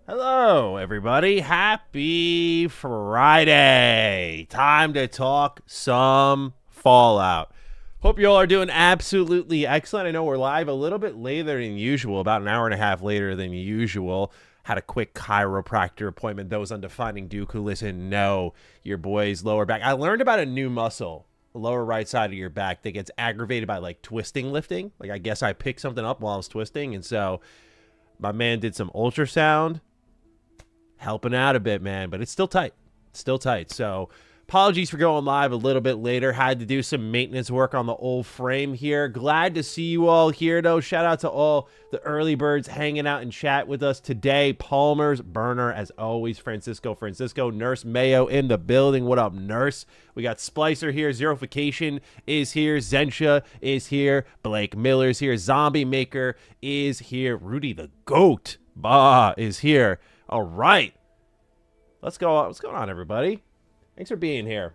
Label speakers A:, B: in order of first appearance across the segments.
A: Hello, everybody. Happy Friday. Time to talk some Fallout. Hope you all are doing absolutely excellent. I know we're live a little bit later than usual, about an hour and a half later than usual. Had a quick chiropractor appointment. Those on Defining Duke who listen know your boy's lower back. I learned about a new muscle, the lower right side of your back, that gets aggravated by like twisting lifting. Like I guess I picked something up while I was twisting, and so my man did some ultrasound, helping out a bit, man, but it's still tight. Still tight. So apologies for going live a little bit later. Had to do some maintenance work on the old frame here. Glad to see you all here, though. Shout out to all the early birds hanging out and chat with us today. Palmer's Burner, as always. Francisco, Nurse Mayo in the building. What up, Nurse? We got Splicer here. Zerofication is here. Zensha is here. Blake Miller's here. Zombie Maker is here. Rudy the Goat is here. All right. Let's go. What's going on, everybody? Thanks for being here.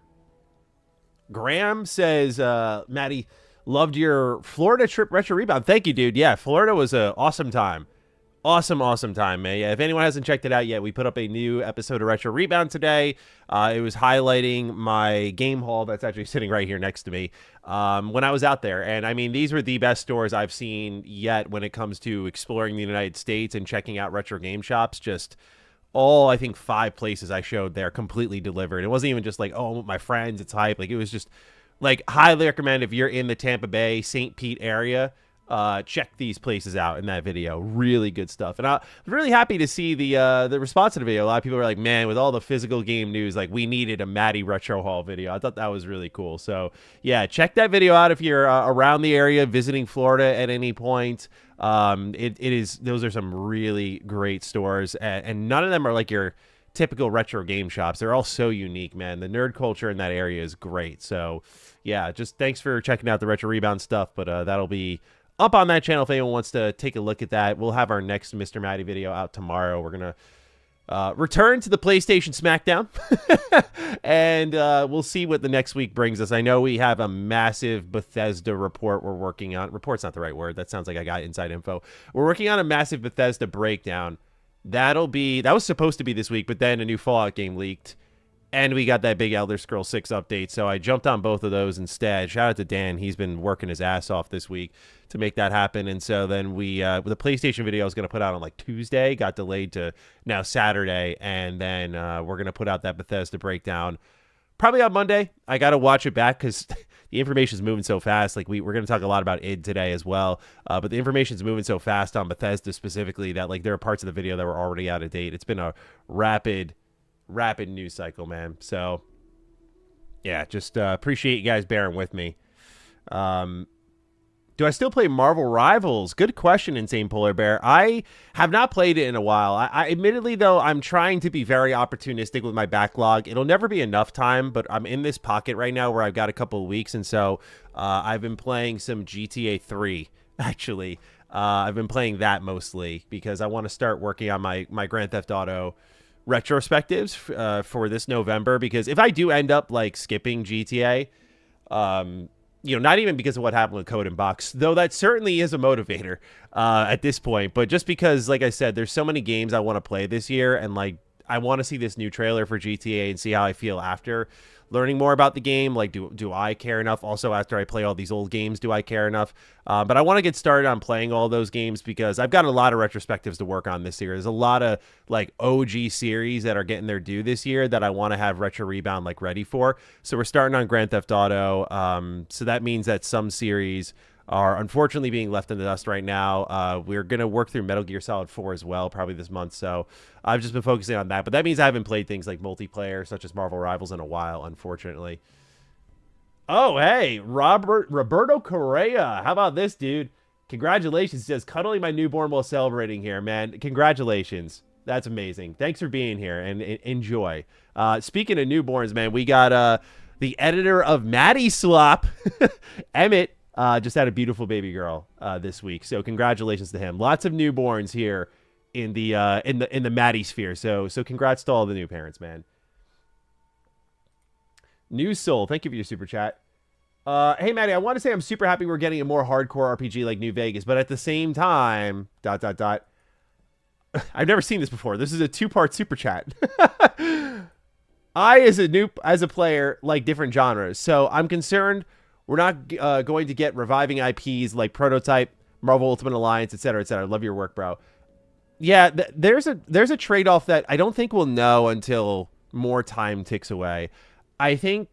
A: Graham says, Maddie, loved your Florida trip retro rebound. Thank you, dude. Yeah, Florida was an awesome time. Awesome time, man. Yeah, if anyone hasn't checked it out yet, we put up a new episode of Retro Rebound today. It was highlighting my game haul that's actually sitting right here next to me when I was out there. And, I mean, these were the best stores I've seen yet when it comes to exploring the United States and checking out retro game shops. Just all, I think, 5 places I showed there completely delivered. It wasn't even just like, oh, my friends, it's hype. Like, it was just, like, highly recommend if you're in the Tampa Bay, St. Pete area, check these places out in that video. Really good stuff. And I'm really happy to see the response to the video. A lot of people were like, man, with all the physical game news, like, we needed a Matty Retro Haul video. I thought that was really cool. So, yeah, check that video out if you're around the area, visiting Florida at any point. Those are some really great stores, and none of them are like your typical retro game shops. They're all so unique, man. The nerd culture in that area is great. So, yeah, just thanks for checking out the Retro Rebound stuff, but that'll be up on that channel if anyone wants to take a look at that. We'll have our next Mr. Matty video out tomorrow. We're going to return to the PlayStation Smackdown, and we'll see what the next week brings us. I know we have a massive Bethesda report we're working on. Report's not the right word. That sounds like I got inside info. We're working on a massive Bethesda breakdown. That was supposed to be this week, but then a new Fallout game leaked, and we got that big Elder Scrolls 6 update, so I jumped on both of those instead. Shout out to Dan. He's been working his ass off this week to make that happen. And so then the PlayStation video I was going to put out on like Tuesday got delayed to now Saturday, and then we're going to put out that Bethesda breakdown probably on Monday. I got to watch it back because the information is moving so fast. Like we're going to talk a lot about id today as well, but the information is moving so fast on Bethesda specifically that like there are parts of the video that were already out of date. It's been a rapid news cycle, man. So yeah, just appreciate you guys bearing with me. Do I still play Marvel Rivals? Good question, Insane Polar Bear. I have not played it in a while. I admittedly, though, I'm trying to be very opportunistic with my backlog. It'll never be enough time, but I'm in this pocket right now where I've got a couple of weeks, and so I've been playing some GTA 3, actually. I've been playing that mostly because I want to start working on my Grand Theft Auto retrospectives for this November, because if I do end up, like, skipping GTA, not even because of what happened with Code and Box, though that certainly is a motivator at this point, but just because, like I said, there's so many games I want to play this year, and like I want to see this new trailer for GTA and see how I feel after learning more about the game. Like, do I care enough? Also, after I play all these old games, do I care enough? But I want to get started on playing all those games because I've got a lot of retrospectives to work on this year. There's a lot of like OG series that are getting their due this year that I want to have Retro Rebound like ready for. So we're starting on Grand Theft Auto. So that means that some series are unfortunately being left in the dust right now. We're going to work through Metal Gear Solid 4 as well, probably this month. So I've just been focusing on that. But that means I haven't played things like multiplayer, such as Marvel Rivals, in a while, unfortunately. Oh, hey, Roberto Correa. How about this, dude? Congratulations. He says, cuddling my newborn while celebrating here, man. Congratulations. That's amazing. Thanks for being here, and enjoy. Speaking of newborns, man, we got the editor of Matty Slop, Emmett, just had a beautiful baby girl this week, so congratulations to him. Lots of newborns here in the Matty sphere. So congrats to all the new parents, man. New Soul, thank you for your super chat. Hey Matty, I want to say I'm super happy we're getting a more hardcore RPG like New Vegas, but at the same time, I've never seen this before. This is a 2-part super chat. I, as a player, like different genres, so I'm concerned we're not going to get reviving IPs like Prototype, Marvel Ultimate Alliance, etc., etc. Love your work, bro. Yeah, there's a trade-off that I don't think we'll know until more time ticks away. I think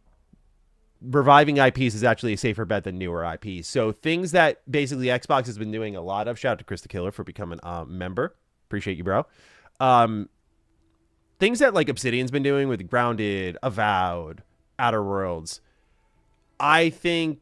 A: reviving IPs is actually a safer bet than newer IPs. So things that basically Xbox has been doing a lot of. Shout out to Chris the Killer for becoming a member. Appreciate you, bro. Things that like Obsidian's been doing with Grounded, Avowed, Outer Worlds. I think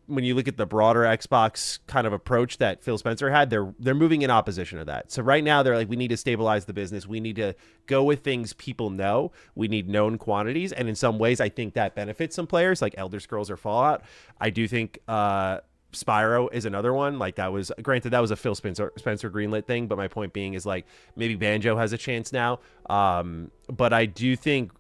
A: when you look at the broader Xbox kind of approach that Phil Spencer had, they're moving in opposition to that. So right now they're like, we need to stabilize the business. We need to go with things people know. We need known quantities. And in some ways, I think that benefits some players like Elder Scrolls or Fallout. I do think Spyro is another one. Like that was, granted, that was a Phil Spencer greenlit thing. But my point being is like maybe Banjo has a chance now. But I do think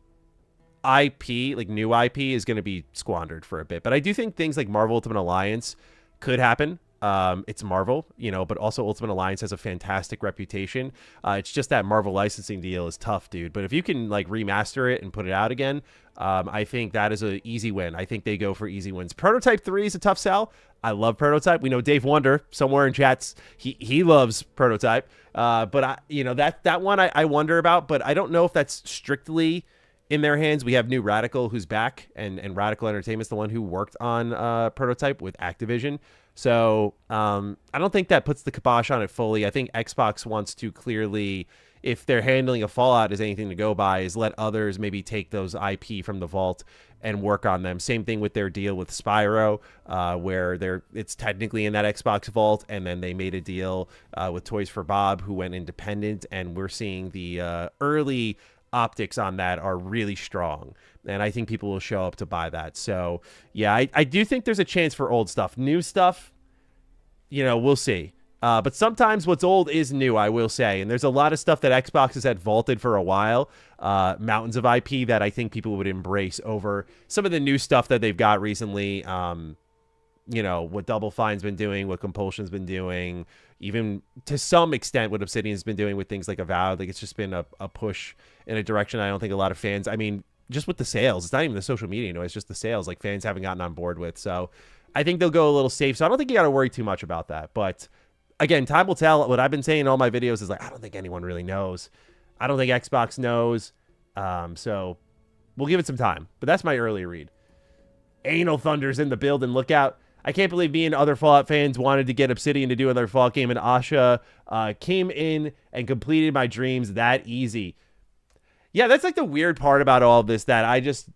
A: IP, like new IP, is going to be squandered for a bit. But I do think things like Marvel Ultimate Alliance could happen. It's Marvel, you know, but also Ultimate Alliance has a fantastic reputation. It's just that Marvel licensing deal is tough, dude. But if you can like remaster it and put it out again, I think that is an easy win. I think they go for easy wins. Prototype 3 is a tough sell. I love Prototype. We know Dave Wonder somewhere in chats. He loves Prototype. But that one I wonder about, but I don't know if that's strictly in their hands. We have new Radical who's back, and Radical Entertainment's the one who worked on Prototype with Activision. So I don't think that puts the kibosh on it fully. I think Xbox wants to clearly, if they're handling a Fallout as anything to go by, is let others maybe take those IP from the vault and work on them. Same thing with their deal with Spyro, where it's technically in that Xbox vault, and then they made a deal with Toys for Bob, who went independent, and we're seeing the early optics on that are really strong, and I think people will show up to buy that. So yeah, I do think there's a chance for old stuff. New stuff, we'll see. But sometimes what's old is new, I will say. And there's a lot of stuff that Xbox has had vaulted for a while, mountains of IP that I think people would embrace over some of the new stuff that they've got recently. What Double Fine's been doing, what Compulsion's been doing, even to some extent what Obsidian's been doing with things like Avowed. Like, it's just been a push in a direction I don't think a lot of fans, I mean, just with the sales, it's not even the social media, it's just the sales, like fans haven't gotten on board with. So I think they'll go a little safe. So I don't think you got to worry too much about that. But again, time will tell. What I've been saying in all my videos is like, I don't think anyone really knows. I don't think Xbox knows. So we'll give it some time. But that's my early read. Anal Thunder's in the building. Look out. I can't believe me and other Fallout fans wanted to get Obsidian to do another Fallout game, and Asha came in and completed my dreams that easy. Yeah, that's like the weird part about all of this that I just,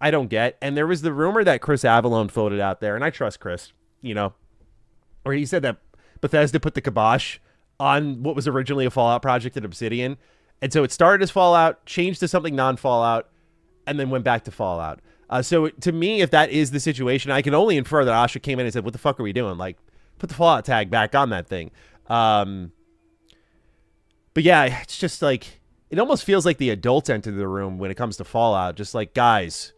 A: I don't get. And there was the rumor that Chris Avallone floated out there, and I trust Chris, where he said that Bethesda put the kibosh on what was originally a Fallout project at Obsidian. And so it started as Fallout, changed to something non-Fallout, and then went back to Fallout. So to me, if that is the situation, I can only infer that Asha came in and said, what the fuck are we doing? Like, put the Fallout tag back on that thing. But yeah, it's just like, it almost feels like the adults entered the room when it comes to Fallout. Just like, guys,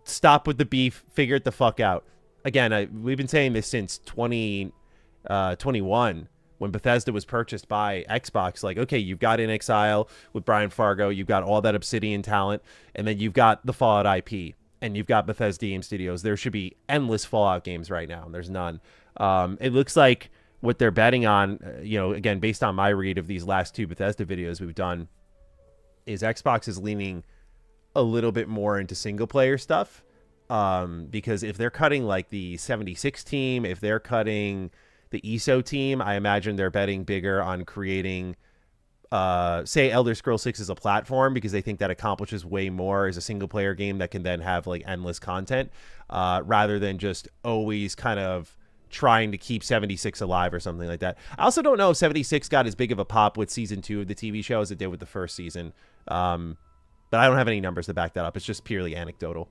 A: stop with the beef, figure it the fuck out. Again, we've been saying this since 2021 when Bethesda was purchased by Xbox. Like, okay, you've got In Exile with Brian Fargo, you've got all that Obsidian talent, and then you've got the Fallout IP, and you've got Bethesda Game Studios. There should be endless Fallout games right now, and there's none. It looks like what they're betting on, again, based on my read of these last two Bethesda videos we've done, is Xbox is leaning a little bit more into single-player stuff. Because if they're cutting like the 76 team, if they're cutting the ESO team, I imagine they're betting bigger on creating, say, Elder Scrolls 6 as a platform, because they think that accomplishes way more as a single-player game that can then have like endless content, rather than just always kind of trying to keep 76 alive or something like that. I also don't know if 76 got as big of a pop with season 2 of the TV show as it did with the first season. But I don't have any numbers to back that up. It's just purely anecdotal.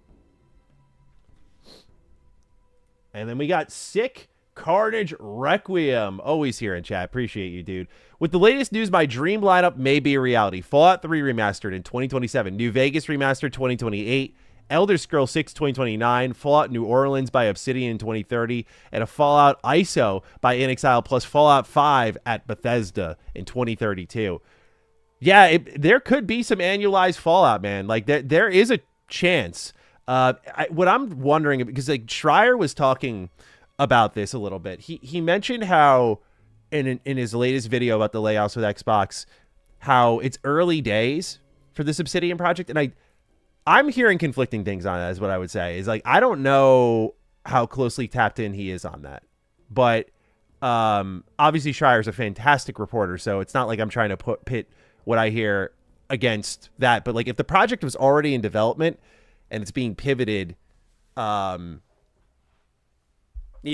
A: And then we got Sick Carnage Requiem. Always here in chat. Appreciate you, dude. With the latest news, my dream lineup may be a reality. Fallout 3 remastered in 2027. New Vegas remastered 2028. Elder Scrolls 6 2029, Fallout New Orleans by Obsidian in 2030, and a Fallout ISO by inXile plus Fallout 5 at Bethesda in 2032. Yeah, there could be some annualized Fallout, man. Like there is a chance. What I'm wondering, because like Schreier was talking about this a little bit. He mentioned how in his latest video about the layoffs with Xbox, how it's early days for this Obsidian project, and I'm hearing conflicting things on that, is what I would say. Is like, I don't know how closely tapped in he is on that, but obviously Schreier's a fantastic reporter, so it's not like I'm trying to pit what I hear against that. But like, if the project was already in development and it's being pivoted, you'd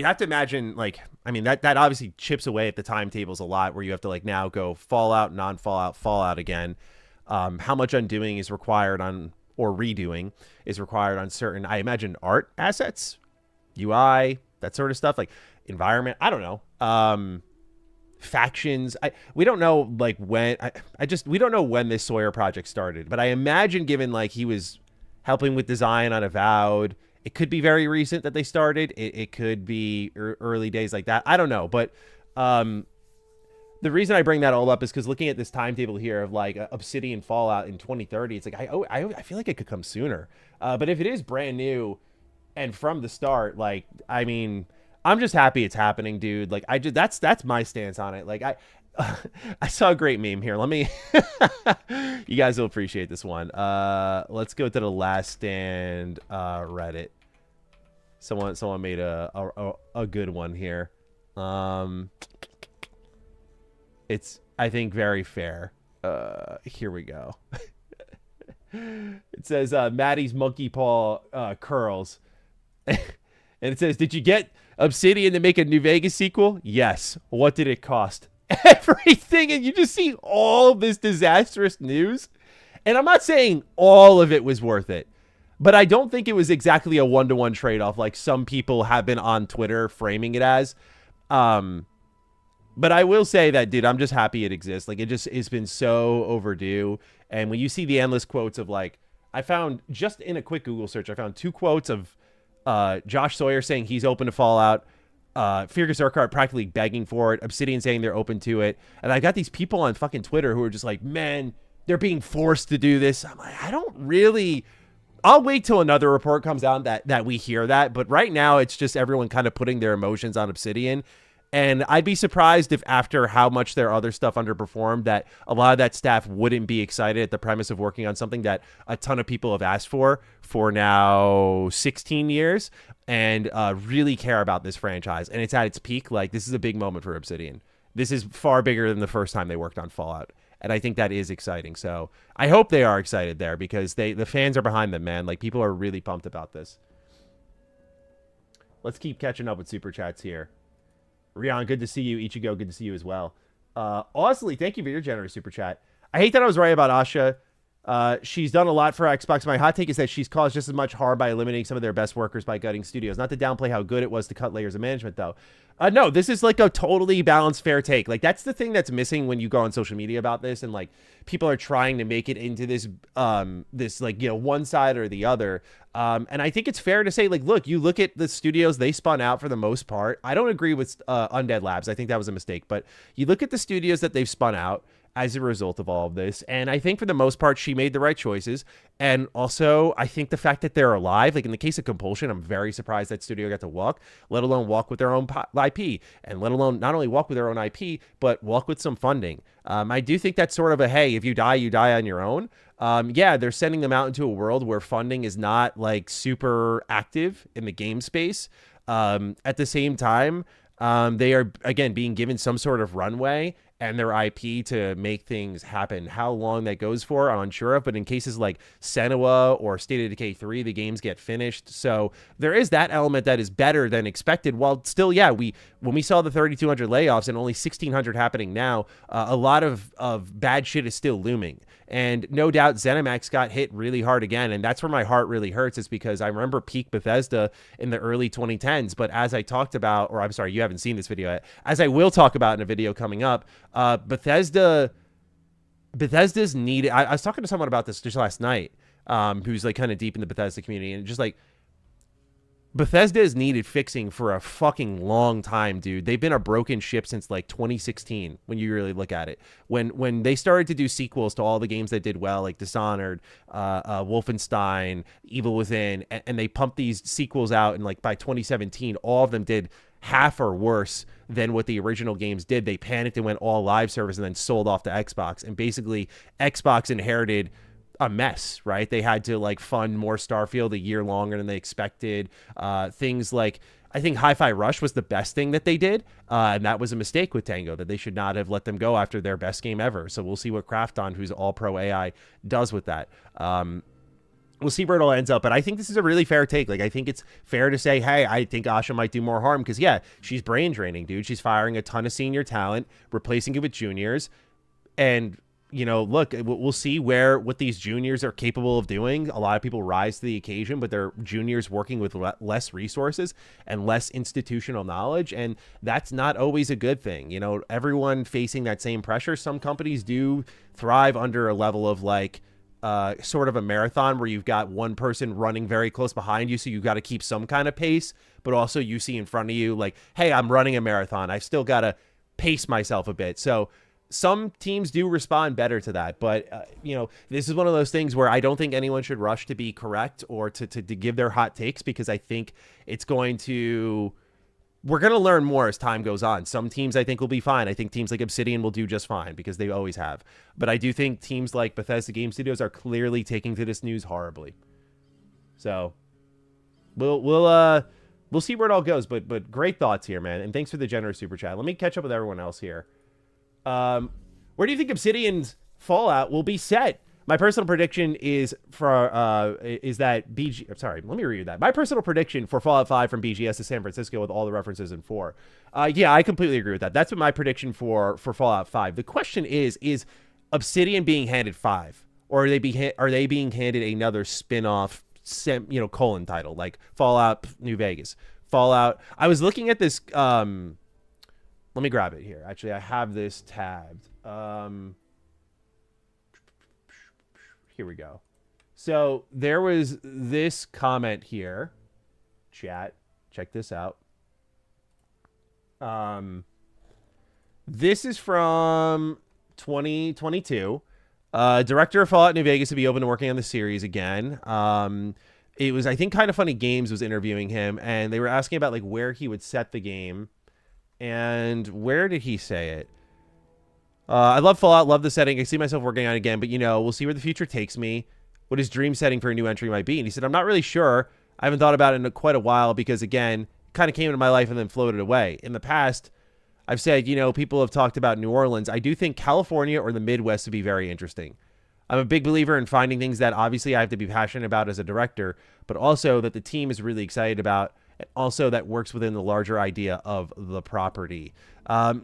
A: have to imagine, like, I mean, that obviously chips away at the timetables a lot, where you have to like now go Fallout, non-Fallout, Fallout again. How much undoing is required on, or redoing is required on certain, I imagine, art assets, UI, that sort of stuff, like environment. I don't know. Factions. We don't know like when. We don't know when this Sawyer project started, but I imagine, given like he was helping with design on Avowed, it could be very recent that they started. It could be early days like that. I don't know. But the reason I bring that all up is because looking at this timetable here of like Obsidian Fallout in 2030, it's like, I feel like it could come sooner. But if it is brand new and from the start, like, I mean, I'm just happy it's happening, dude. Like, that's my stance on it. Like, I saw a great meme here. Let me, you guys will appreciate this one. Let's go to the Last Stand Reddit. Someone made a good one here. It's, I think, very fair. Here we go. It says Maddie's monkey paw curls. And it says, did you get Obsidian to make a New Vegas sequel? Yes. What did it cost? Everything. And you just see all of this disastrous news. And I'm not saying all of it was worth it, but I don't think it was exactly a one-to-one trade-off like some people have been on Twitter framing it as. But I will say that, dude, I'm just happy it exists. Like, it's been so overdue. And when you see the endless quotes of, like, I found, just in a quick Google search, I found 2 quotes of Josh Sawyer saying he's open to Fallout, Fergus Urquhart practically begging for it, Obsidian saying they're open to it. And I got these people on fucking Twitter who are just like, man, they're being forced to do this. I'm like, I don't really... I'll wait till another report comes out that we hear that. But right now, it's just everyone kind of putting their emotions on Obsidian. And I'd be surprised if after how much their other stuff underperformed, that a lot of that staff wouldn't be excited at the premise of working on something that a ton of people have asked for now 16 years and really care about this franchise. And it's at its peak. Like, this is a big moment for Obsidian. This is far bigger than the first time they worked on Fallout. And I think that is exciting. So I hope they are excited there, because the fans are behind them, man. Like, people are really pumped about this. Let's keep catching up with Super Chats here. Rion, good to see you. Ichigo, good to see you as well. Osley, thank you for your generous Super Chat. I hate that I was right about Asha. She's done a lot for Xbox. My hot take is that she's caused just as much harm by eliminating some of their best workers by gutting studios. Not to downplay how good it was to cut layers of management, though. No, this is like a totally balanced, fair take. Like, that's the thing that's missing when you go on social media about this, and like people are trying to make it into this, this like, you know, one side or the other. And I think it's fair to say, like, look, you look at the studios they spun out for the most part. I don't agree with Undead Labs. I think that was a mistake. But you look at the studios that they've spun out as a result of all of this, and I think for the most part she made the right choices. And also I think the fact that they're alive, like in the case of Compulsion, I'm very surprised that studio got to walk, let alone walk with their own IP, and let alone not only walk with their own IP but walk with some funding. I do think that's sort of a, hey, if you die on your own. Yeah, they're sending them out into a world where funding is not like super active in the game space. At the same time, they are, again, being given some sort of runway and their IP to make things happen. How long that goes for, I'm unsure of, but in cases like Senua or State of Decay 3, the games get finished. So there is that element that is better than expected, while still, yeah, when we saw the 3,200 layoffs and only 1,600 happening now, a lot of bad shit is still looming. And no doubt ZeniMax got hit really hard again, and that's where my heart really hurts, is because I remember peak Bethesda in the early 2010s, but as I talked about, or I'm sorry, you haven't seen this video yet, as I will talk about in a video coming up, Bethesda's needed. I was talking to someone about this just last night. who's like kind of deep in the Bethesda community, and just like Bethesda has needed fixing for a fucking long time, dude. They've been a broken ship since like 2016 when you really look at it. When they started to do sequels to all the games that did well, like Dishonored, Wolfenstein, Evil Within, and they pumped these sequels out, and like by 2017, all of them did half or worse than what the original games did. They panicked and went all live service and then sold off to Xbox. And basically, Xbox inherited a mess, right? They had to like fund more Starfield a year longer than they expected. Things like, I think Hi-Fi Rush was the best thing that they did, and that was a mistake with Tango, that they should not have let them go after their best game ever. So we'll see what Krafton, who's all pro AI, does with that. We'll see where it all ends up, but I think this is a really fair take. Like, I think it's fair to say, hey, I think Asha might do more harm because, yeah, she's brain draining, dude. She's firing a ton of senior talent, replacing it with juniors, and you know, look, we'll see what these juniors are capable of doing. A lot of people rise to the occasion, but they're juniors working with less resources and less institutional knowledge, and that's not always a good thing. You know, everyone facing that same pressure. Some companies do thrive under a level of like sort of a marathon where you've got one person running very close behind you, so you've got to keep some kind of pace, but also you see in front of you like, hey, I'm running a marathon. I've still got to pace myself a bit. So some teams do respond better to that, but you know, this is one of those things where I don't think anyone should rush to be correct or to give their hot takes, because I think we're going to learn more as time goes on. Some teams I think will be fine. I think teams like Obsidian will do just fine because they always have. But I do think teams like Bethesda Game Studios are clearly taking to this news horribly. So we'll see where it all goes. But great thoughts here, man. And thanks for the generous super chat. Let me catch up with everyone else here. Where do you think Obsidian's Fallout will be set? My personal prediction is that BG. Sorry, let me read that. My personal prediction for Fallout 5 from BGS to San Francisco with all the references in 4. Yeah, I completely agree with that. That's what my prediction for Fallout 5. The question is Obsidian being handed 5, or are they being handed another spin-off colon title like Fallout New Vegas, Fallout? I was looking at this. Let me grab it here. Actually, I have this tabbed. Here we go. So there was this comment here. Chat, check this out. This is from 2022. Director of Fallout New Vegas to be open to working on the series again. It was, I think, Kind of Funny Games was interviewing him, and they were asking about like where he would set the game. And where did he say it? I love Fallout, love the setting. I see myself working on it again, but we'll see where the future takes me. What his dream setting for a new entry might be. And he said, I'm not really sure. I haven't thought about it in quite a while because, again, it kind of came into my life and then floated away. In the past, I've said, people have talked about New Orleans. I do think California or the Midwest would be very interesting. I'm a big believer in finding things that obviously I have to be passionate about as a director, but also that the team is really excited about, and also that works within the larger idea of the property.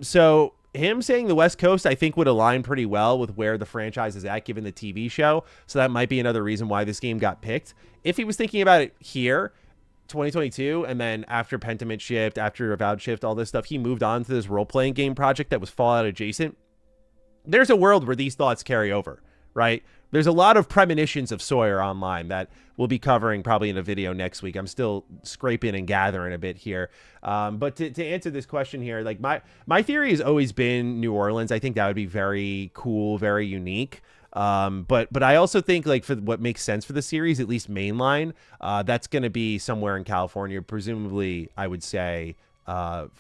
A: So him saying the West Coast, I think, would align pretty well with where the franchise is at, given the TV show. So that might be another reason why this game got picked. If he was thinking about it here, 2022, and then after Pentiment shift, after Avowed shift, all this stuff, he moved on to this role-playing game project that was Fallout adjacent. There's a world where these thoughts carry over, right? There's a lot of premonitions of Sawyer online that we'll be covering probably in a video next week. I'm still scraping and gathering a bit here. But to answer this question here, like my theory has always been New Orleans. I think that would be very cool, very unique. But I also think, like, for what makes sense for the series, at least mainline, that's going to be somewhere in California, presumably, I would say, San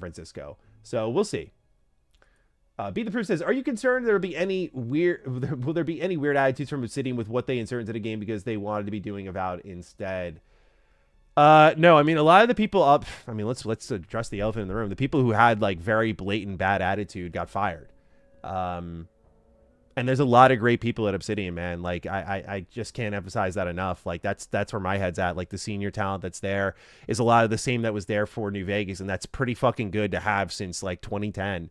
A: Francisco. So we'll see. Be the Proof says, are you concerned will there be any weird attitudes from Obsidian with what they insert into the game because they wanted to be doing Avowed instead? No, I mean, a lot of the people let's address the elephant in the room. The people who had like very blatant bad attitude got fired. And there's a lot of great people at Obsidian, man. Like, I just can't emphasize that enough. Like, that's where my head's at. Like, the senior talent that's there is a lot of the same that was there for New Vegas, and that's pretty fucking good to have since, like, 2010,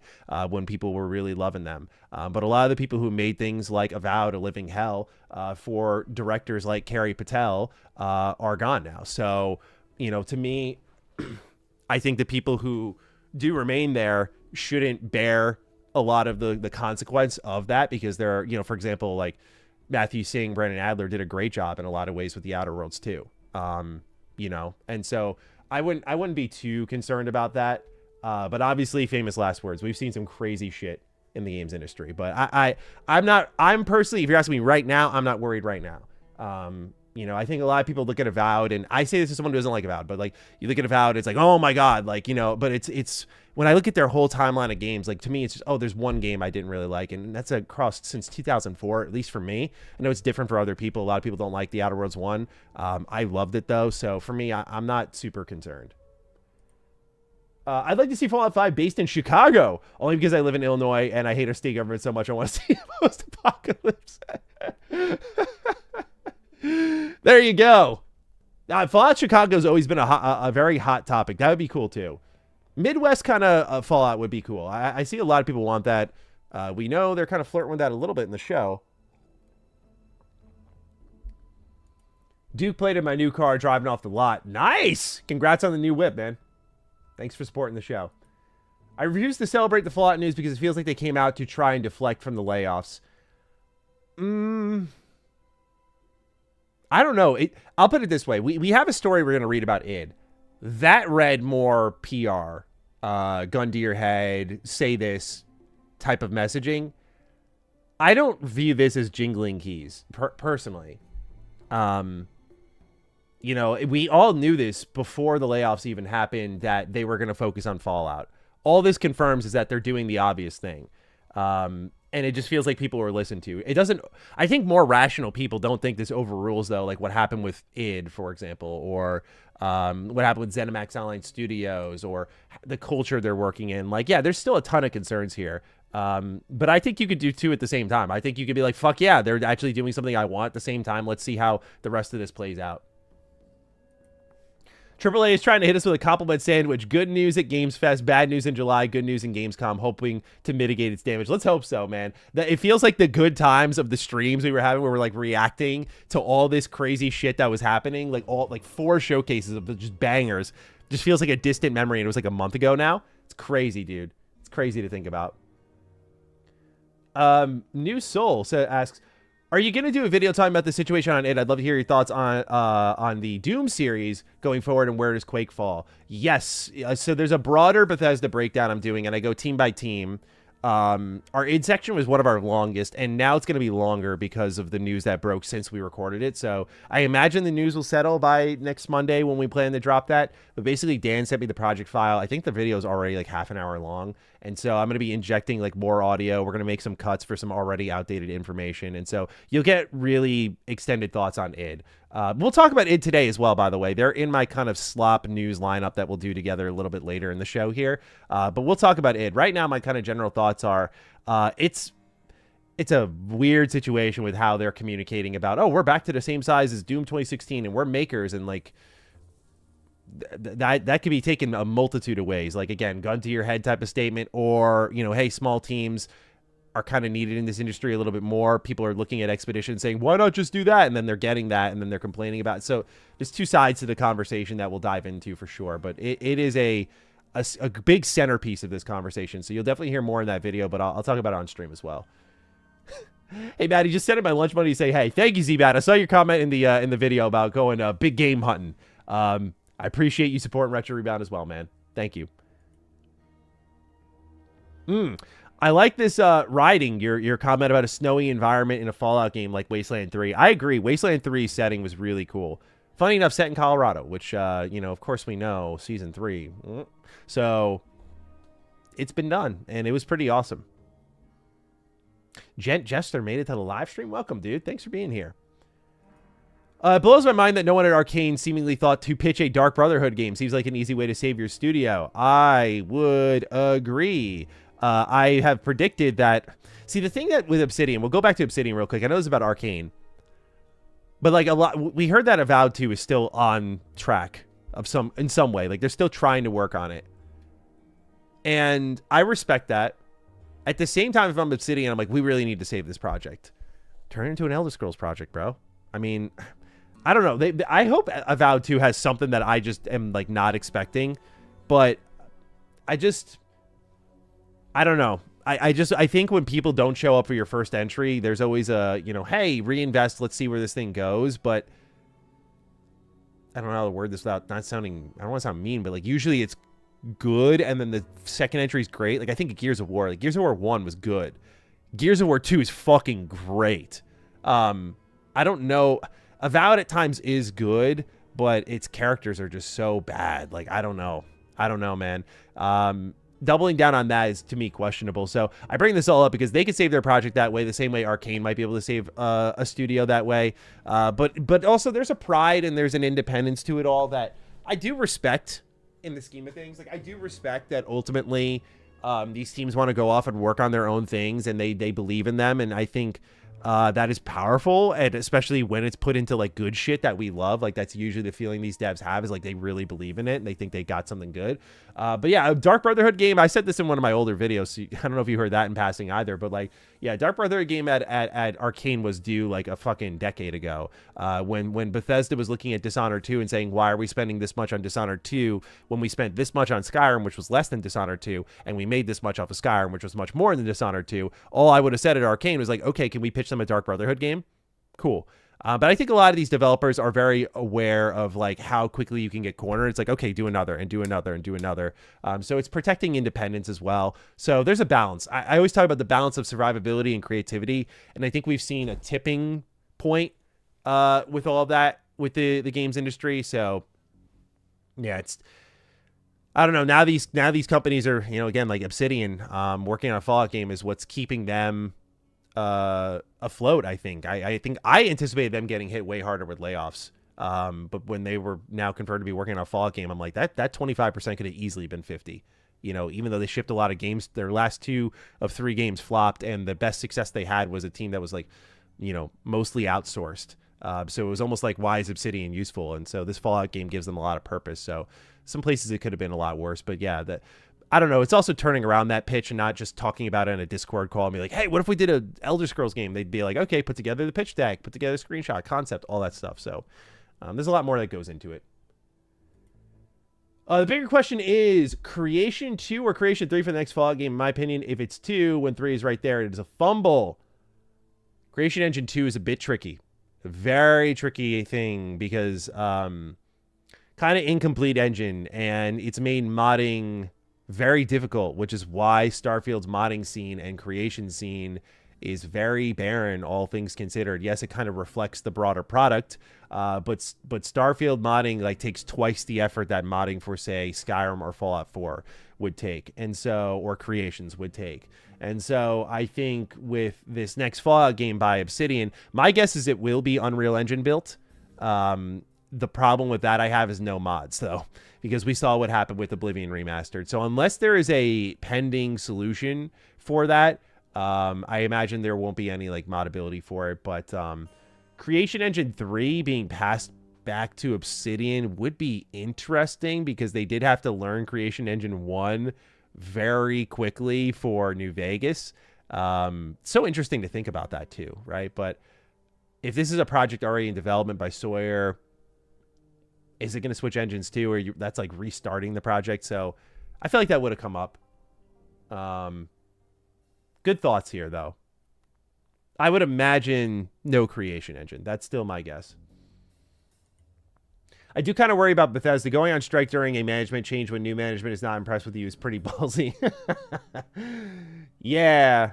A: when people were really loving them. But a lot of the people who made things like Avowed a living hell for directors like Carrie Patel are gone now. So, to me, I think the people who do remain there shouldn't bear a lot of the consequence of that, because there are, for example, like Matthew Singh, Brandon Adler did a great job in a lot of ways with the Outer Worlds too. And so I wouldn't be too concerned about that. But obviously, famous last words. We've seen some crazy shit in the games industry, but I'm personally, if you're asking me right now, I'm not worried right now. I think a lot of people look at Avowed, and I say this to someone who doesn't like Avowed, but like you look at Avowed, it's like, oh my God, like, but it's when I look at their whole timeline of games, like to me, it's just, oh, there's one game I didn't really like. And that's across since 2004, at least for me. I know it's different for other people. A lot of people don't like the Outer Worlds 1. I loved it though. So for me, I'm not super concerned. I'd like to see Fallout 5 based in Chicago, only because I live in Illinois and I hate our state government so much. I want to see a post-apocalypse. There you go. Fallout Chicago has always been a very hot topic. That would be cool too. Midwest kind of Fallout would be cool. I see a lot of people want that. We know they're kind of flirting with that a little bit in the show. Duke played in my new car driving off the lot. Nice! Congrats on the new whip, man. Thanks for supporting the show. I refuse to celebrate the Fallout news because it feels like they came out to try and deflect from the layoffs. I don't know. I'll put it this way. We have a story we're going to read about id. That read more PR, gun to your head, say this type of messaging. I don't view this as jingling keys, personally. We all knew this before the layoffs even happened, that they were going to focus on Fallout. All this confirms is that they're doing the obvious thing. And it just feels like people are listened to. It doesn't, I think more rational people don't think this overrules, though, like what happened with id, for example, or what happened with ZeniMax Online Studios, or the culture they're working in. Like, yeah, there's still a ton of concerns here. But I think you could do two at the same time. I think you could be like, fuck yeah, they're actually doing something I want at the same time. Let's see how the rest of this plays out. AAA is trying to hit us with a compliment sandwich. Good news at Games Fest, bad news in July, good news in Gamescom, hoping to mitigate its damage. Let's hope so, man. It feels like the good times of the streams we were having where we're like reacting to all this crazy shit that was happening, like 4 showcases of just bangers. Just feels like a distant memory, and it was like a month ago now. It's crazy, dude. It's crazy to think about. New Soul asks, are you going to do a video talking about the situation on id? I'd love to hear your thoughts on the Doom series going forward, and where does Quake fall? Yes. So there's a broader Bethesda breakdown I'm doing, and I go team by team. Our id section was one of our longest, and now it's going to be longer because of the news that broke since we recorded it. So I imagine the news will settle by next Monday when we plan to drop that. But basically, Dan sent me the project file. I think the video is already like half an hour long. And so I'm going to be injecting like more audio. We're going to make some cuts for some already outdated information. And so you'll get really extended thoughts on id. We'll talk about id today as well, by the way. They're in my kind of slop news lineup that we'll do together a little bit later in the show here. But we'll talk about id. Right now, my kind of general thoughts are it's a weird situation with how they're communicating about, oh, we're back to the same size as Doom 2016 and we're makers, and like that could be taken a multitude of ways. Like, again, gun to your head type of statement, or, hey, small teams are kind of needed in this industry a little bit more. People are looking at Expedition saying, why not just do that? And then they're getting that, and then they're complaining about it. So there's two sides to the conversation that we'll dive into for sure. But it is a big centerpiece of this conversation. So you'll definitely hear more in that video, but I'll talk about it on stream as well. Hey, Maddie, just sent in my lunch money to say, hey, thank you, Z-Bat. I saw your comment in the video about going big game hunting. I appreciate you supporting Retro Rebound as well, man. Thank you. I like this riding, your comment about a snowy environment in a Fallout game like Wasteland 3. I agree. Wasteland 3's setting was really cool. Funny enough, set in Colorado, which, of course we know, Season 3. So it's been done, and it was pretty awesome. Gent Jester made it to the live stream. Welcome, dude. Thanks for being here. It blows my mind that no one at Arcane seemingly thought to pitch a Dark Brotherhood game. Seems like an easy way to save your studio. I would agree. I have predicted that. See, the thing that with Obsidian, we'll go back to Obsidian real quick. I know this is about Arcane, but like we heard that Avowed 2 is still on track in some way. Like they're still trying to work on it, and I respect that. At the same time, if I'm Obsidian, I'm like, we really need to save this project. Turn it into an Elder Scrolls project, bro. I mean, I don't know. I hope Avowed 2 has something that I just am like not expecting, but I don't know. I think when people don't show up for your first entry, there's always a, hey, reinvest, let's see where this thing goes. But I don't know how to word this without not sounding, I don't want to sound mean, but like usually it's good and then the second entry is great. Like I think Gears of War, like Gears of War 1 was good. Gears of War 2 is fucking great. I don't know. Avowed at times is good, but its characters are just so bad. Like, I don't know. I don't know, man. Doubling down on that is, to me, questionable. So I bring this all up because they could save their project that way, the same way Arcane might be able to save a studio that way. But also there's a pride and there's an independence to it all that I do respect in the scheme of things. Like, I do respect that ultimately these teams want to go off and work on their own things and they believe in them. And I think that is powerful, and especially when it's put into like good shit that we love. Like that's usually the feeling these devs have, is like they really believe in it and they think they got something good. But yeah, a Dark Brotherhood game, I said this in one of my older videos, so I don't know if you heard that in passing either, but like, yeah, Dark Brotherhood game at Arcane was due like a fucking decade ago, when Bethesda was looking at Dishonored 2 and saying, why are we spending this much on Dishonored 2 when we spent this much on Skyrim, which was less than Dishonored 2, and we made this much off of Skyrim, which was much more than Dishonored 2. All I would have said at Arcane was like, okay, can we pitch them a Dark Brotherhood game? Cool. But I think a lot of these developers are very aware of like how quickly you can get cornered. It's like, okay, do another and do another and do another. So it's protecting independence as well. So there's a balance. I always talk about the balance of survivability and creativity. And I think we've seen a tipping point with all of that with the games industry. So yeah, I don't know. Now these companies are, again, like Obsidian, working on a Fallout game is what's keeping them afloat. I think I anticipated them getting hit way harder with layoffs. But when they were now confirmed to be working on a Fallout game, I'm like, that 25% could have easily been 50. Even though they shipped a lot of games, their last 2 of 3 games flopped, and the best success they had was a team that was like, mostly outsourced. So it was almost like, why is Obsidian useful? And so this Fallout game gives them a lot of purpose. So some places it could have been a lot worse, but yeah, I don't know. It's also turning around that pitch and not just talking about it in a Discord call and be like, hey, what if we did a Elder Scrolls game? They'd be like, okay, put together the pitch deck, put together a screenshot, concept, all that stuff. So there's a lot more that goes into it. The bigger question is Creation 2 or Creation 3 for the next Fallout game. In my opinion, if it's 2, when 3 is right there, it is a fumble. Creation Engine 2 is a bit tricky. A very tricky thing because kind of incomplete engine, and it's made modding very difficult, which is why Starfield's modding scene and creation scene is very barren, all things considered. Yes, it kind of reflects the broader product, but Starfield modding like takes twice the effort that modding for, say, Skyrim or Fallout 4 would take, and so, or Creations would take. And so I think with this next Fallout game by Obsidian, my guess is it will be Unreal Engine built. The problem with that I have is no mods, though, because we saw what happened with Oblivion Remastered. So unless there is a pending solution for that, I imagine there won't be any like modability for it. But Creation Engine 3 being passed back to Obsidian would be interesting, because they did have to learn Creation Engine 1 very quickly for New Vegas. So interesting to think about that too, right? But if this is a project already in development by Sawyer, is it going to switch engines too, or that's like restarting the project? So I feel like that would have come up. Good thoughts here, though. I would imagine no Creation Engine. That's still my guess. I do kind of worry about Bethesda going on strike during a management change when new management is not impressed with you is pretty ballsy. Yeah.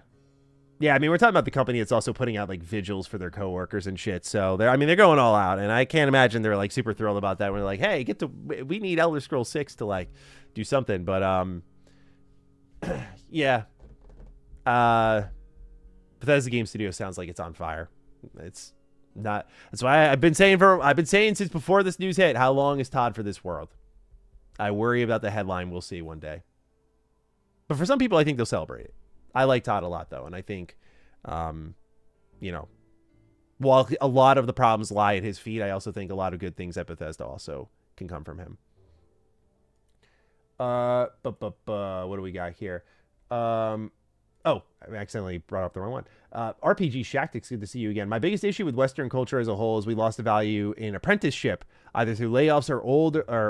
A: Yeah, I mean, we're talking about the company that's also putting out like vigils for their coworkers and shit. So they're going all out, and I can't imagine they're like super thrilled about that. When they're like, "Hey, we need Elder Scrolls 6 to like do something." But yeah, Bethesda Game Studio sounds like it's on fire. It's not. That's why I've been saying since before this news hit, how long is Todd for this world? I worry about the headline we'll see one day. But for some people, I think they'll celebrate it. I like Todd a lot, though, and I think, while a lot of the problems lie at his feet, I also think a lot of good things at Bethesda also can come from him. What do we got here? Oh, I accidentally brought up the wrong one. RPG Shactics, good to see you again. My biggest issue with Western culture as a whole is we lost the value in apprenticeship, either through layoffs or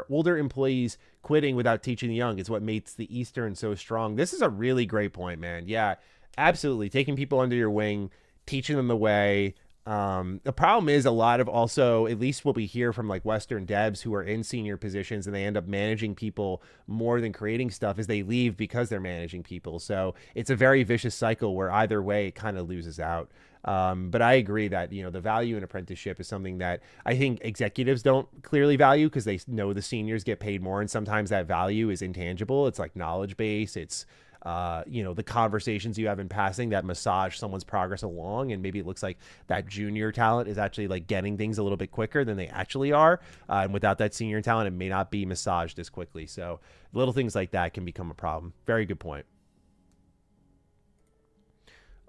A: older employees quitting without teaching the young. It's what makes the Eastern so strong. This is a really great point, man. Yeah, absolutely. Taking people under your wing, teaching them the way. The problem is a lot of also, at least what we hear from like Western devs who are in senior positions and they end up managing people more than creating stuff, is they leave because they're managing people. So it's a very vicious cycle where either way it kind of loses out. But I agree that, the value in apprenticeship is something that I think executives don't clearly value because they know the seniors get paid more. And sometimes that value is intangible. It's like knowledge base. It's, the conversations you have in passing that massage someone's progress along. And maybe it looks like that junior talent is actually like getting things a little bit quicker than they actually are. And without that senior talent, it may not be massaged as quickly. So little things like that can become a problem. Very good point.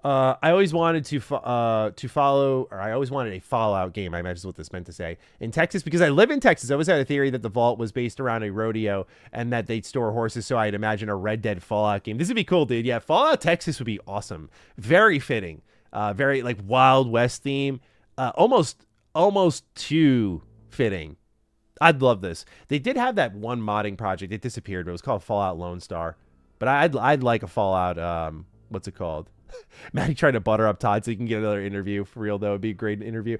A: I always wanted to follow, or I always wanted a Fallout game. I imagine is what this meant to say. In Texas, because I live in Texas, I always had a theory that the vault was based around a rodeo and that they'd store horses. So I'd imagine a Red Dead Fallout game. This would be cool, dude. Yeah, Fallout Texas would be awesome. Very fitting. Very like Wild West theme. Almost too fitting. I'd love this. They did have that one modding project. It disappeared, but it was called Fallout Lone Star. But I'd like a Fallout. What's it called? Matty trying to butter up Todd so he can get another interview. For real, though, it'd be a great interview.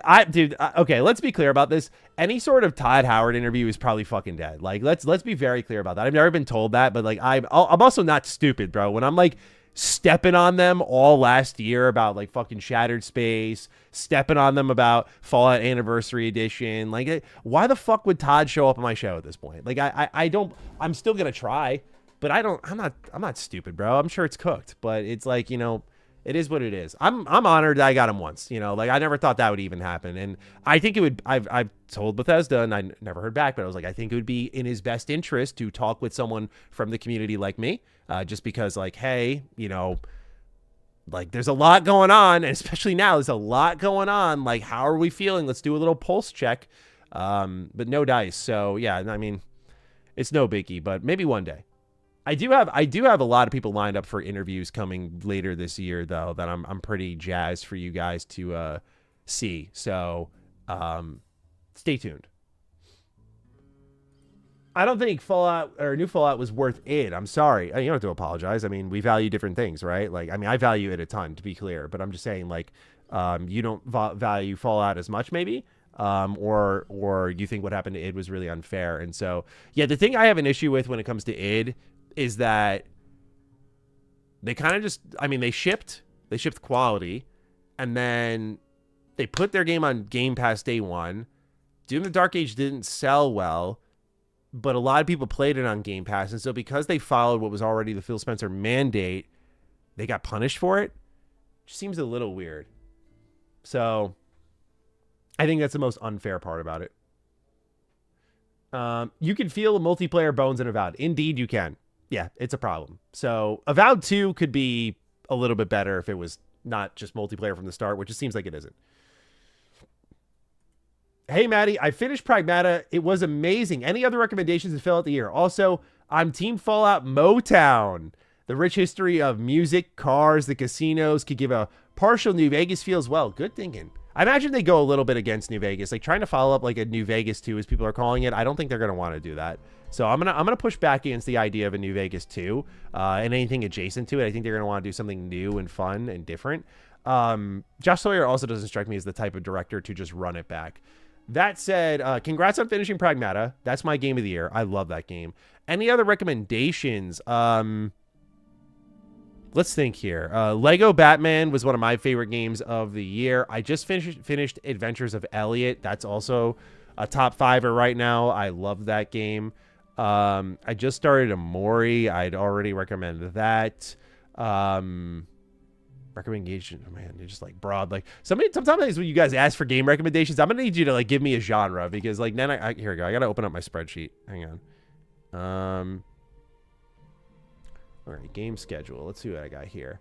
A: Okay, let's be clear about this. Any sort of Todd Howard interview is probably fucking dead. Like, let's be very clear about that. I've never been told that, but like, I'm also not stupid, bro. When I'm like stepping on them all last year about like fucking Shattered Space, stepping on them about Fallout Anniversary Edition, like, why the fuck would Todd show up on my show at this point? Like, I'm still gonna try. But I'm not stupid, bro. I'm sure it's cooked, but it's like, it is what it is. I'm honored that I got him once, like I never thought that would even happen. And I think it would, I've told Bethesda and I never heard back, but I was like, I think it would be in his best interest to talk with someone from the community like me, just because like, hey, like there's a lot going on, and especially now there's a lot going on. Like, how are we feeling? Let's do a little pulse check. But no dice. So yeah, I mean, it's no biggie, but maybe one day. I do have a lot of people lined up for interviews coming later this year, though, that I'm pretty jazzed for you guys to see. So stay tuned. I don't think Fallout or new Fallout was worth it. I'm sorry. You don't have to apologize. I mean, we value different things, right? Like, I mean, I value it a ton, to be clear, but I'm just saying, like, you don't value Fallout as much, maybe. Or you think what happened to id was really unfair. And so, yeah, the thing I have an issue with when it comes to id is that they kind of just, I mean, they shipped quality, and then they put their game on Game Pass day one. Doom the Dark Age didn't sell well, but a lot of people played it on Game Pass. And so because they followed what was already the Phil Spencer mandate, they got punished for it. Just seems a little weird. So I think that's the most unfair part about it. You can feel multiplayer bones in Avowed. Indeed, you can. Yeah, it's a problem. So Avowed 2 could be a little bit better if it was not just multiplayer from the start, which it seems like it isn't. Hey, Maddie, I finished Pragmata. It was amazing. Any other recommendations to fill out the year? Also, I'm Team Fallout Motown. The rich history of music, cars, the casinos could give a partial New Vegas feel as well. Good thinking. I imagine they go a little bit against New Vegas, like trying to follow up like a New Vegas 2, as people are calling it. I don't think they're going to want to do that. So I'm gonna push back against the idea of a New Vegas 2 and anything adjacent to it. I think they're going to want to do something new and fun and different. Josh Sawyer also doesn't strike me as the type of director to just run it back. That said, congrats on finishing Pragmata. That's my game of the year. I love that game. Any other recommendations? Let's think here. Lego Batman was one of my favorite games of the year. I just finished Adventures of Elliot. That's also a top 5er right now. I love that game. I just started Amori. I'd already recommend that. Recommendation, oh man, you're just like broad. Like sometimes when you guys ask for game recommendations, I'm gonna need you to like give me a genre, because like then here we go. I gotta open up my spreadsheet. Hang on. All right, game schedule. Let's see what I got here.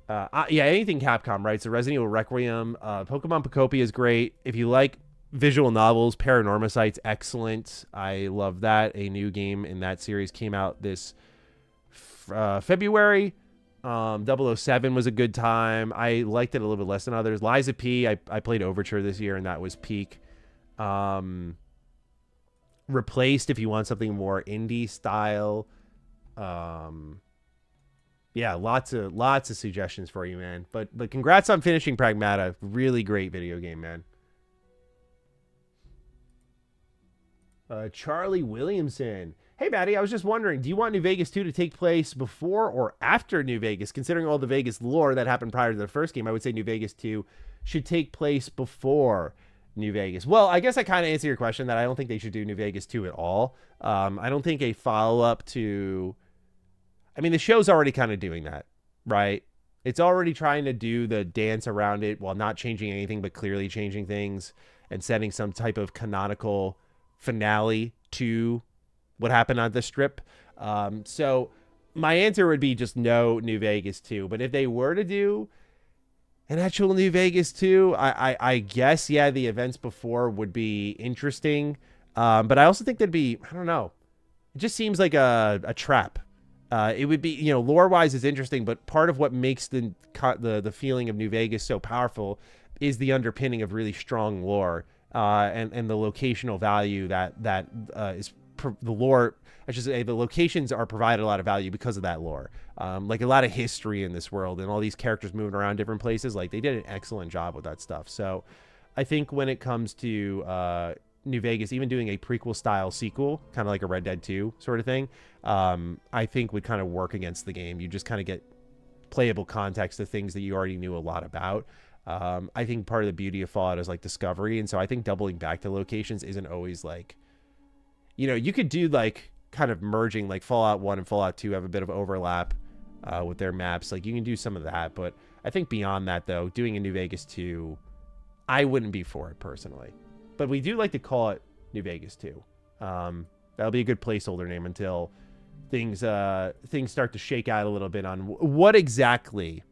A: Yeah, anything Capcom, right? So Resident Evil Requiem, Pokemon Pocopia is great. If you like visual novels, Paranormaside's excellent. I love that. A new game in that series came out this February. 007 was a good time. I liked it a little bit less than others. Liza P, I played Overture this year, and that was peak. Replaced, if you want something more indie style. Yeah, lots of suggestions for you, man. But congrats on finishing Pragmata. Really great video game, man. Charlie Williamson. Hey, Maddie, I was just wondering, do you want New Vegas 2 to take place before or after New Vegas? Considering all the Vegas lore that happened prior to the first game, I would say New Vegas 2 should take place before New Vegas. Well, I guess I kind of answer your question that I don't think they should do New Vegas 2 at all. I don't think a follow-up to... I mean, the show's already kind of doing that, right? It's already trying to do the dance around it while not changing anything but clearly changing things and setting some type of canonical finale to what happened on the strip. So my answer would be just no New Vegas 2. But if they were to do an actual New Vegas 2, I guess, yeah, the events before would be interesting. But I also think that'd be, I don't know. It just seems like a trap. It would be, you know, lore-wise is interesting, but part of what makes the feeling of New Vegas so powerful is the underpinning of really strong lore and the locational value that is the lore. I should say the locations are provided a lot of value because of that lore. Like a lot of history in this world and all these characters moving around different places. Like they did an excellent job with that stuff. So I think when it comes to New Vegas, even doing a prequel style sequel, kind of like a Red Dead 2 sort of thing, I think would kind of work against the game. You just kind of get playable context to things that you already knew a lot about. I think part of the beauty of Fallout is like discovery. And so I think doubling back to locations isn't always like, you know, you could do like kind of merging, like Fallout 1 and Fallout 2 have a bit of overlap with their maps. Like you can do some of that. But I think beyond that, though, doing a New Vegas 2, I wouldn't be for it personally. But we do like to call it New Vegas 2. That'll be a good placeholder name until things start to shake out a little bit on what exactly,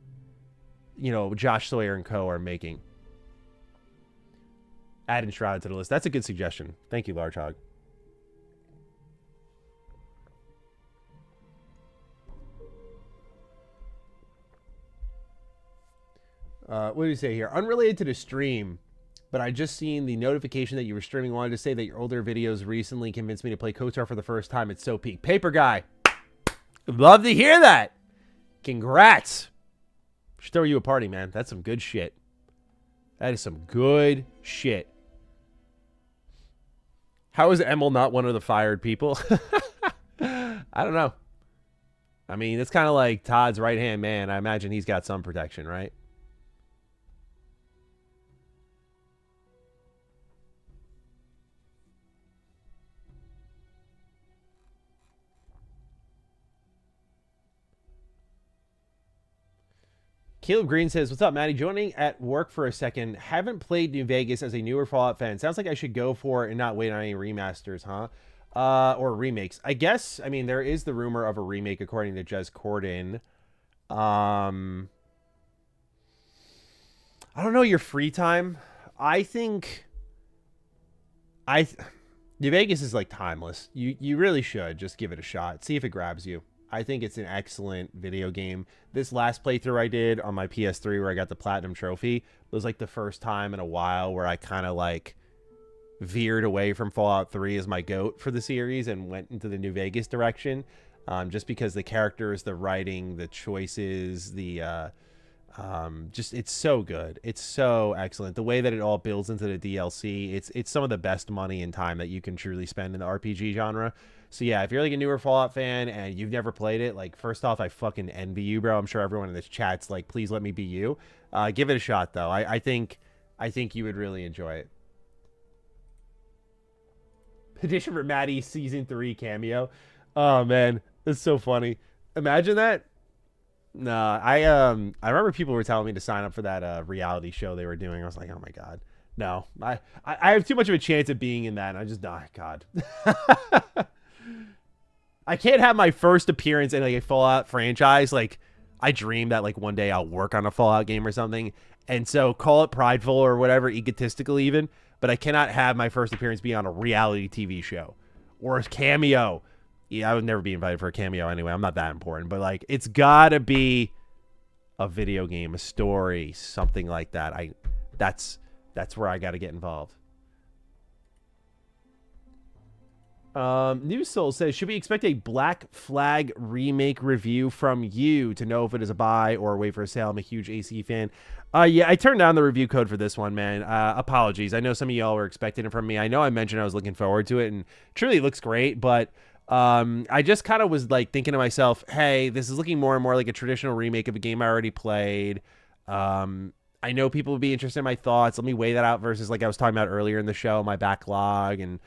A: you know, Josh Sawyer and co. are making. Add Enshrouded to the list. That's a good suggestion. Thank you, Large Hog. What do you say here? Unrelated to the stream, but I just seen the notification that you were streaming. Wanted to say that your older videos recently convinced me to play KOTOR for the first time. It's so peak. Paper Guy. Love to hear that. Congrats. Should throw you a party, man. That's some good shit. That is some good shit. How is Emil not one of the fired people? I don't know. I mean, it's kind of like Todd's right-hand man. I imagine he's got some protection, right? Caleb Green says, what's up, Maddie? Joining at work for a second. Haven't played New Vegas as a newer Fallout fan. Sounds like I should go for it and not wait on any remasters, huh? Or remakes. I guess, I mean, there is the rumor of a remake according to Jez Corden. I don't know, your free time. I think New Vegas is like timeless. You really should just give it a shot. See if it grabs you. I think it's an excellent video game. This last playthrough I did on my PS3 where I got the Platinum Trophy was like the first time in a while where I kind of like veered away from Fallout 3 as my GOAT for the series and went into the New Vegas direction. Just because the characters, the writing, the choices, the just it's so good. It's so excellent. The way that it all builds into the DLC, it's some of the best money and time that you can truly spend in the RPG genre. So yeah, if you're like a newer Fallout fan and you've never played it, like first off, I fucking envy you, bro. I'm sure everyone in this chat's like, please let me be you. Give it a shot though. I think you would really enjoy it. Petition for Maddie season 3 cameo. Oh man, that's so funny. Imagine that. Nah, I remember people were telling me to sign up for that reality show they were doing. I was like, oh my god, no, I have too much of a chance of being in that. And I just, oh god. I can't have my first appearance in like a Fallout franchise. Like, I dream that like one day I'll work on a Fallout game or something. And so call it prideful or whatever, egotistical even. But I cannot have my first appearance be on a reality TV show or a cameo. Yeah, I would never be invited for a cameo anyway. I'm not that important. But like, it's gotta be a video game, a story, something like that. That's where I got to get involved. New Soul says, should we expect a Black Flag remake review from you to know if it is a buy or wait for a sale? I'm a huge AC fan. Yeah, I turned down the review code for this one, man. Apologies. I know some of y'all were expecting it from me. I know I mentioned I was looking forward to it, and truly looks great, but I just kind of was like thinking to myself, hey, this is looking more and more like a traditional remake of a game I already played. I know people would be interested in my thoughts. Let me weigh that out versus, like I was talking about earlier in the show, my backlog and,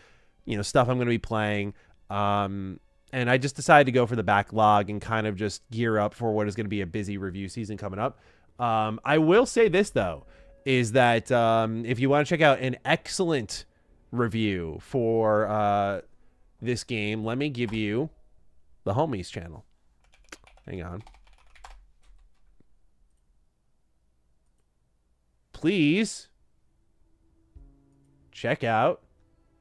A: you know, stuff I'm going to be playing. And I just decided to go for the backlog and kind of just gear up for what is going to be a busy review season coming up. I will say this, though, is that if you want to check out an excellent review for this game, let me give you the Homies channel. Hang on. Please check out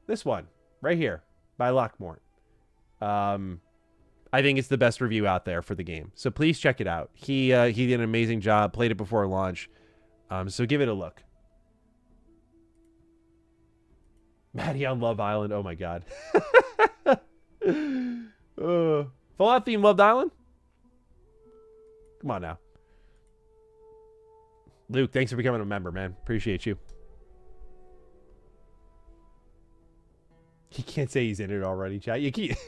A: this one right here by Lockmore. I think it's the best review out there for the game, so please check it out. He did an amazing job. Played it before launch, so give it a look. Maddie on Love Island. Oh my god. Fallout theme Love Island. Come on now. Luke, thanks for becoming a member, man. Appreciate you. He can't say he's in it already, chat. You can't.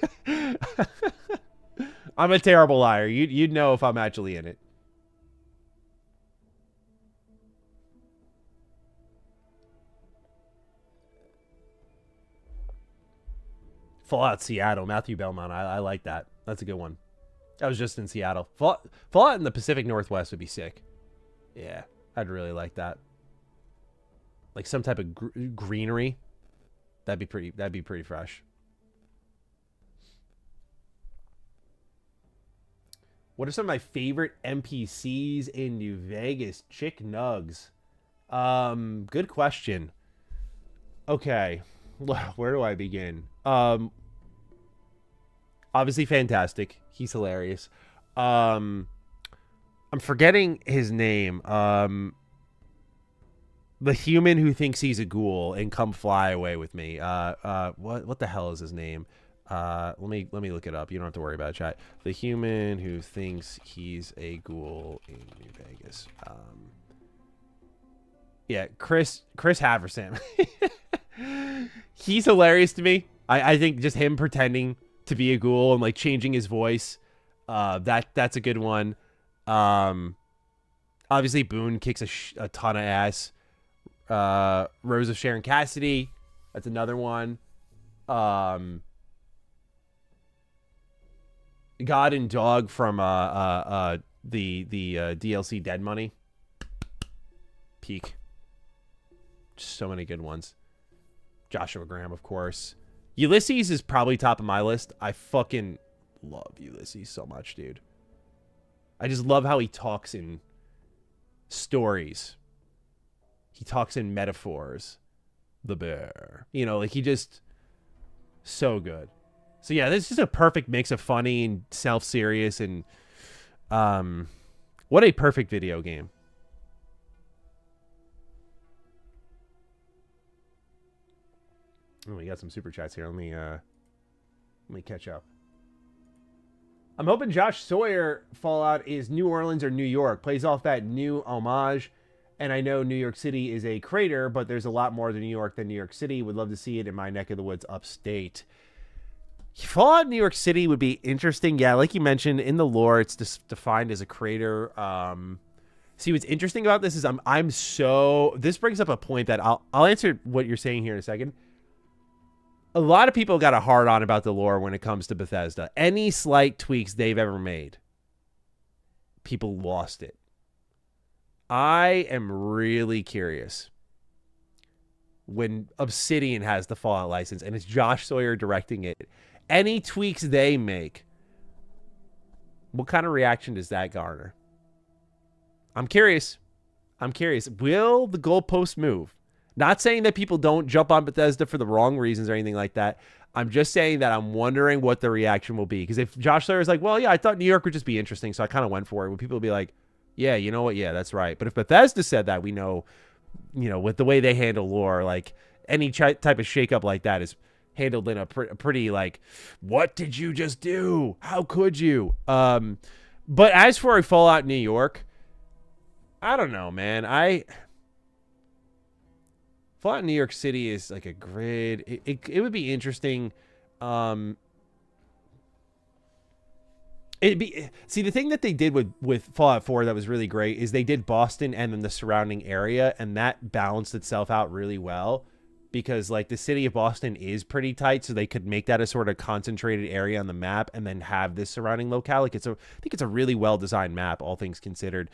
A: I'm a terrible liar. You'd know if I'm actually in it. Fallout Seattle, Matthew Belmont. I like that. That's a good one. I was just in Seattle. Fallout in the Pacific Northwest would be sick. Yeah, I'd really like that. Like some type of greenery. That'd be pretty fresh. What are some of my favorite NPCs in New Vegas? Chick Nugs. Good question. Okay. Where do I begin? Obviously fantastic. He's hilarious. I'm forgetting his name. The human who thinks he's a ghoul and come fly away with me. What the hell is his name? Let me look it up. You don't have to worry about it, chat. The human who thinks he's a ghoul in New Vegas. Yeah, Chris Haverson. He's hilarious to me. I think just him pretending to be a ghoul and like changing his voice. That's a good one. Obviously Boone kicks a ton of ass. Rose of Sharon Cassidy. That's another one. God and Dog from the DLC Dead Money. Peak. Just so many good ones. Joshua Graham, of course. Ulysses is probably top of my list. I fucking love Ulysses so much, dude. I just love how he talks in stories. He talks in metaphors. The bear. You know, like he just... So good. So yeah, this is just a perfect mix of funny and self-serious and... what a perfect video game. Oh, we got some super chats here. Let me catch up. I'm hoping Josh Sawyer Fallout is New Orleans or New York. Plays off that new homage. And I know New York City is a crater, but there's a lot more to New York than New York City. Would love to see it in my neck of the woods upstate. Fallout New York City would be interesting. Yeah, like you mentioned, in the lore, it's just defined as a crater. See, what's interesting about this is I'm so... This brings up a point that I'll answer what you're saying here in a second. A lot of people got a hard on about the lore when it comes to Bethesda. Any slight tweaks they've ever made, people lost it. I am really curious when Obsidian has the Fallout license and it's Josh Sawyer directing it. Any tweaks they make, what kind of reaction does that garner? I'm curious. Will the goalposts move? Not saying that people don't jump on Bethesda for the wrong reasons or anything like that. I'm just saying that I'm wondering what the reaction will be. Because if Josh Sawyer is like, well, yeah, I thought New York would just be interesting, so I kind of went for it. Would people be like, Yeah, you know what? Yeah, that's right. But if Bethesda said that, we know, with the way they handle lore, like any type of shakeup like that is handled in a pretty like, what did you just do? How could you? But as for a Fallout New York, I don't know, man. Fallout New York City is like a grid. It would be interesting. The thing that they did with Fallout 4 that was really great is they did Boston and then the surrounding area, and that balanced itself out really well, because like the city of Boston is pretty tight, so they could make that a sort of concentrated area on the map and then have this surrounding locale. Like I think it's a really well designed map, all things considered.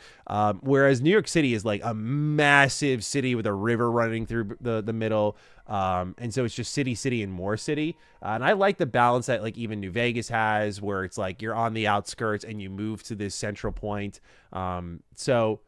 A: Whereas New York City is like a massive city with a river running through the middle. And so it's just city, and more city. And I like the balance that like even New Vegas has, where it's like you're on the outskirts and you move to this central point. So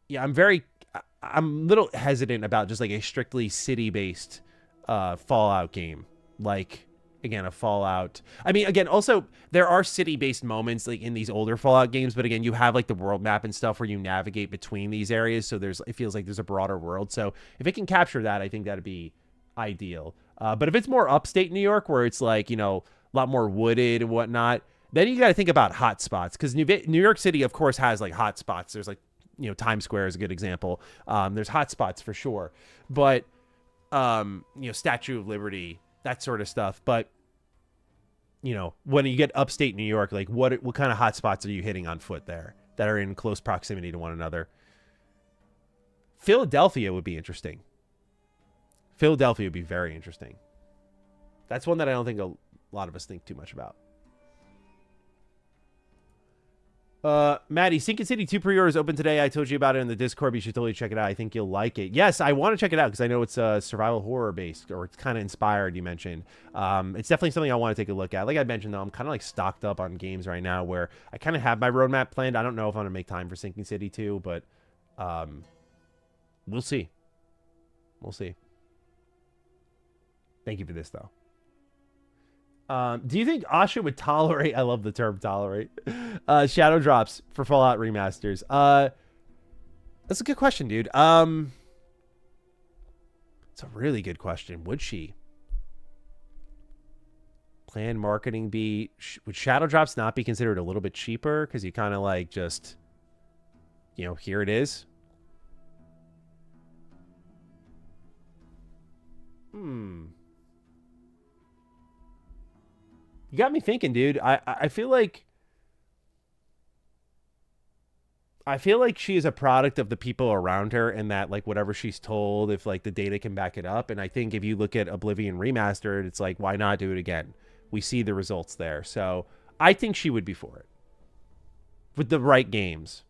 A: yeah, I'm a little hesitant about just like a strictly city-based Fallout game. Like, again, a Fallout. I mean, again, also there are city-based moments like in these older Fallout games, but again, you have like the world map and stuff where you navigate between these areas, so it feels like there's a broader world. So if it can capture that, I think that'd be ideal. But if it's more upstate New York, where it's like, a lot more wooded and whatnot, then you got to think about hot spots, because New York City, of course, has like hot spots. There's like, Times Square is a good example. There's hot spots for sure, but Statue of Liberty, that sort of stuff. But when you get upstate New York, like what kind of hot spots are you hitting on foot there that are in close proximity to one another? Philadelphia would be interesting. Philadelphia would be very interesting. That's one that I don't think a lot of us think too much about. Maddie, Sinking City 2 pre-orders open today. I told you about it in the Discord. You should totally check it out. I think you'll like it. Yes, I want to check it out because I know it's survival horror based, or it's kind of inspired, you mentioned. It's definitely something I want to take a look at. Like I mentioned, though, I'm kind of like stocked up on games right now where I kind of have my roadmap planned. I don't know if I'm going to make time for Sinking City 2, but we'll see. We'll see. Thank you for this, though. Do you think Asha would tolerate, I love the term tolerate, shadow drops for Fallout remasters? That's a good question, dude. It's a really good question. Would she? Planned marketing would shadow drops not be considered a little bit cheaper? Because you kind of like just, here it is. You got me thinking, dude. I feel like she is a product of the people around her, and that like whatever she's told, if like the data can back it up. And I think if you look at Oblivion Remastered, it's like, why not do it again? We see the results there. So I think she would be for it with the right games.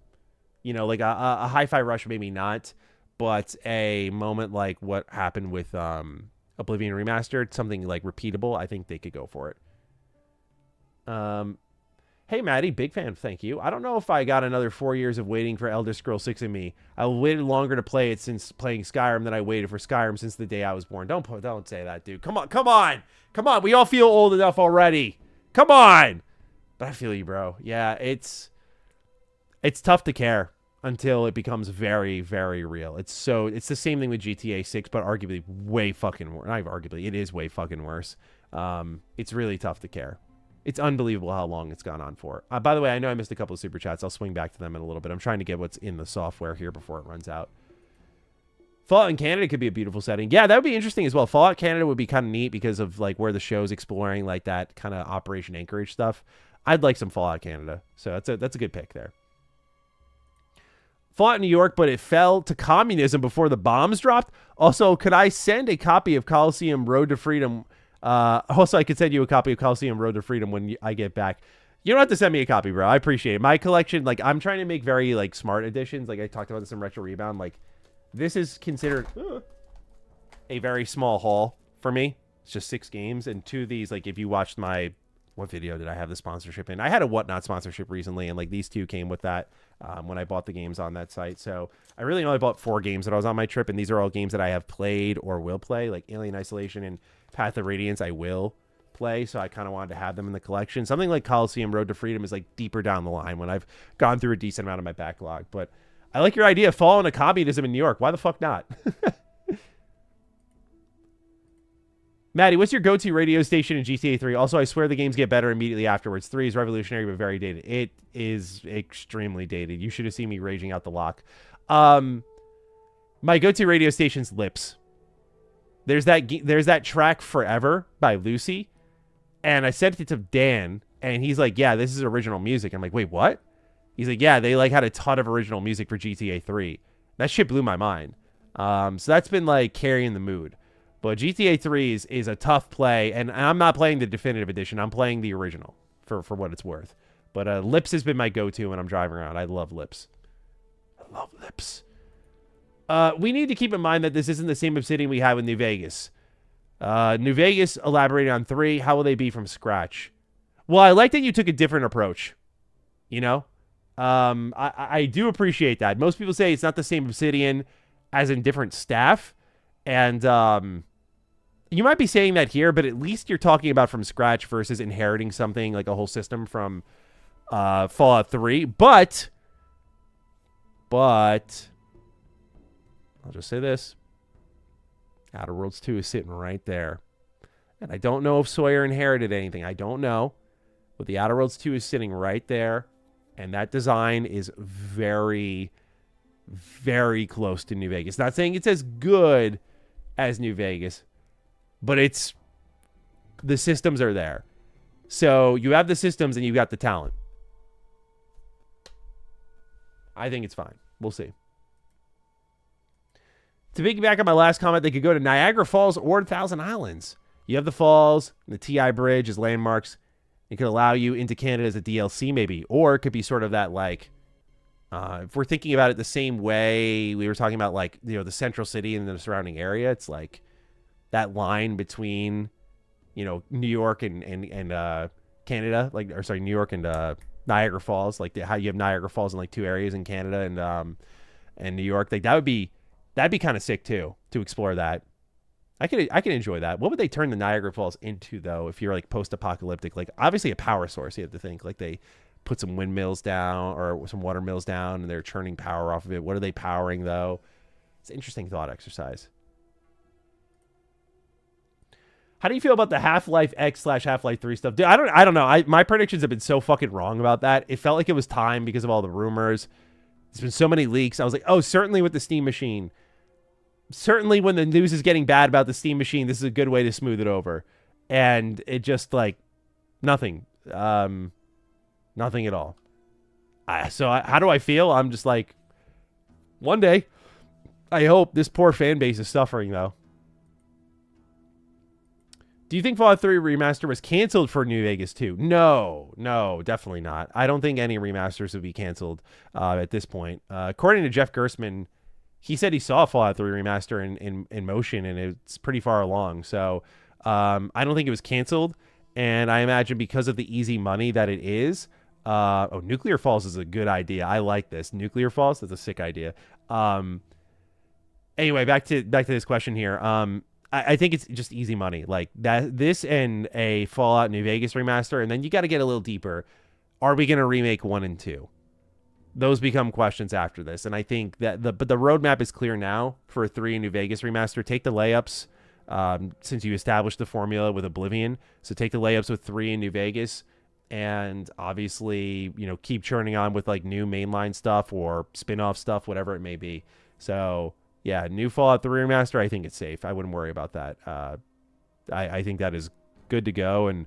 A: Like a Hi-Fi Rush, maybe not, but a moment like what happened with Oblivion Remastered, something like repeatable, I think they could go for it. Hey, Maddie, big fan. Thank you. I don't know if I got another 4 years of waiting for Elder Scrolls 6 in me. I waited longer to play it since playing Skyrim than I waited for Skyrim since the day I was born. Don't say that, dude. Come on. We all feel old enough already. Come on. But I feel you, bro. Yeah, it's tough to care until it becomes very, very real. It's the same thing with GTA 6, but arguably way fucking worse. Not even arguably, it is way fucking worse. It's really tough to care. It's unbelievable how long it's gone on for. By the way, I know I missed a couple of super chats. I'll swing back to them in a little bit. I'm trying to get what's in the software here before it runs out. Fallout in Canada could be a beautiful setting. Yeah, that would be interesting as well. Fallout Canada would be kind of neat because of like where the show's exploring like that kind of Operation Anchorage stuff. I'd like some Fallout Canada. So that's a good pick there. Fallout New York, but it fell to communism before the bombs dropped. Also, could I send a copy of Coliseum Road to Freedom? Also, I could send you a copy of Coliseum Road to Freedom when I get back. You don't have to send me a copy, bro. I appreciate it. My collection, like, I'm trying to make very, like, smart editions. Like, I talked about this in Retro Rebound. Like, this is considered a very small haul for me. It's just 6 games. And 2 of these, like, if you watched my... What video did I have the sponsorship in? I had a Whatnot sponsorship recently, and, like, these 2 came with that when I bought the games on that site. So I really only bought 4 games that I was on my trip, and these are all games that I have played or will play, like Alien Isolation and Path of Radiance. I will play, so I kind of wanted to have them in the collection. Something like Coliseum Road to Freedom is like deeper down the line when I've gone through a decent amount of my backlog. But I like your idea of fall into communism in New York. Why the fuck not? Maddie, what's your go-to radio station in GTA 3? Also, I swear the games get better immediately afterwards. 3 is revolutionary, but very dated. It is extremely dated. You should have seen me raging out the lock. My go-to radio station's Lips. There's that track Forever by Lucy. And I sent it to Dan, and he's like, yeah, this is original music. I'm like, wait, what? He's like, yeah, they like had a ton of original music for GTA 3. That shit blew my mind. So that's been like carrying the mood. But GTA 3 is a tough play, and I'm not playing the definitive edition. I'm playing the original for what it's worth. But Lips has been my go-to when I'm driving around. I love Lips. I love Lips. We need to keep in mind that this isn't the same obsidian we have in New Vegas. New Vegas elaborated on 3. How will they be from scratch? Well, I like that you took a different approach. You know? I do appreciate that. Most people say it's not the same obsidian as in different staff. And you might be saying that here, but at least you're talking about from scratch versus inheriting something like a whole system from Fallout 3. But I'll just say this. Outer Worlds 2 is sitting right there. And I don't know if Sawyer inherited anything. I don't know. But the Outer Worlds 2 is sitting right there. And that design is very, very close to New Vegas. Not saying it's as good as New Vegas, but the systems are there. So you have the systems and you got the talent. I think it's fine. We'll see. To piggyback on my last comment, they could go to Niagara Falls or Thousand Islands. You have the falls, the TI Bridge as landmarks. It could allow you into Canada as a DLC maybe, or it could be sort of that like, if we're thinking about it the same way we were talking about like, you know, the central city and the surrounding area, it's like that line between, you know, New York and Canada, like, or sorry, New York and Niagara Falls, like how you have Niagara Falls in like 2 areas in Canada and New York. Like that'd be kind of sick too, to explore that. I can enjoy that. What would they turn the Niagara Falls into though? If you're like post-apocalyptic, like obviously a power source, you have to think like they put some windmills down or some water mills down and they're churning power off of it. What are they powering though? It's an interesting thought exercise. How do you feel about the Half-Life X / Half-Life 3 stuff? Dude, I don't know. My predictions have been so fucking wrong about that. It felt like it was time because of all the rumors. There's been so many leaks. I was like, oh, certainly with the Steam Machine. Certainly when the news is getting bad about the Steam Machine, this is a good way to smooth it over. And it just like nothing. Nothing at all. How do I feel? I'm just like, one day, I hope this poor fan base is suffering though. Do you think Fallout 3 Remaster was canceled for New Vegas 2? No, definitely not. I don't think any remasters would be canceled at this point. According to Jeff Gerstmann, he said he saw Fallout 3 Remaster in motion, and it's pretty far along. So I don't think it was canceled, and I imagine because of the easy money that it is. Nuclear Falls is a good idea. I like this. Nuclear Falls, that's a sick idea. Anyway, back to this question here. I think it's just easy money like that. This and a Fallout New Vegas remaster, and then you got to get a little deeper. Are we going to remake 1 and 2? Those become questions after this, and I think that the roadmap is clear now for 3 New Vegas remaster. Take the layups since you established the formula with Oblivion, so take the layups with 3 in New Vegas, and obviously keep churning on with like new mainline stuff or spin-off stuff, whatever it may be. So. Yeah, new Fallout 3 remaster, I think it's safe. I wouldn't worry about that. I think that is good to go. And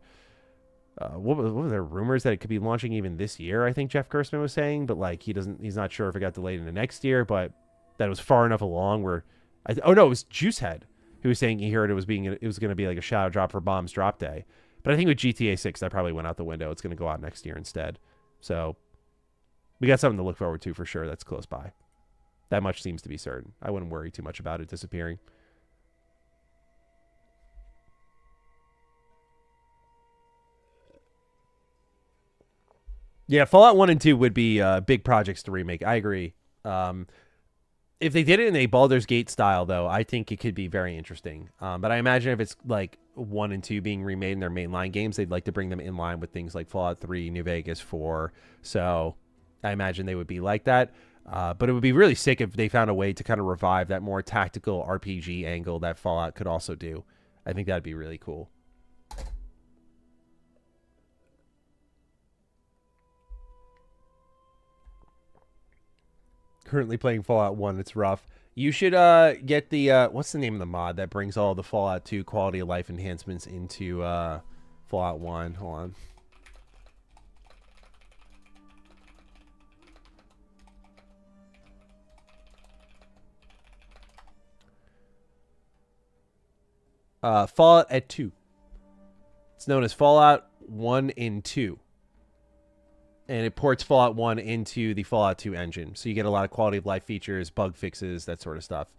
A: what were there rumors that it could be launching even this year? I think Jeff Gerstmann was saying, but like he's not sure if it got delayed into next year. But that was far enough along where, it was Juicehead who was saying he heard it was going to be like a shadow drop for Bombs Drop Day. But I think with GTA 6 that probably went out the window. It's going to go out next year instead. So we got something to look forward to for sure. That's close by. That much seems to be certain. I wouldn't worry too much about it disappearing. Yeah, Fallout 1 and 2 would be big projects to remake. I agree. If they did it in a Baldur's Gate style, though, I think it could be very interesting. But I imagine if it's like 1 and 2 being remade in their mainline games. They'd like to bring them in line with things like Fallout 3, New Vegas 4. So I imagine they would be like that. But it would be really sick if they found a way to kind of revive that more tactical RPG angle that Fallout could also do. I think that'd be really cool. Currently playing Fallout 1. It's rough. You should get the, what's the name of the mod that brings all the Fallout 2 quality of life enhancements into Fallout 1? Hold on. Fallout at 2. It's known as Fallout 1 and 2. And it ports Fallout 1 into the Fallout 2 engine. So you get a lot of quality of life features, bug fixes, that sort of stuff.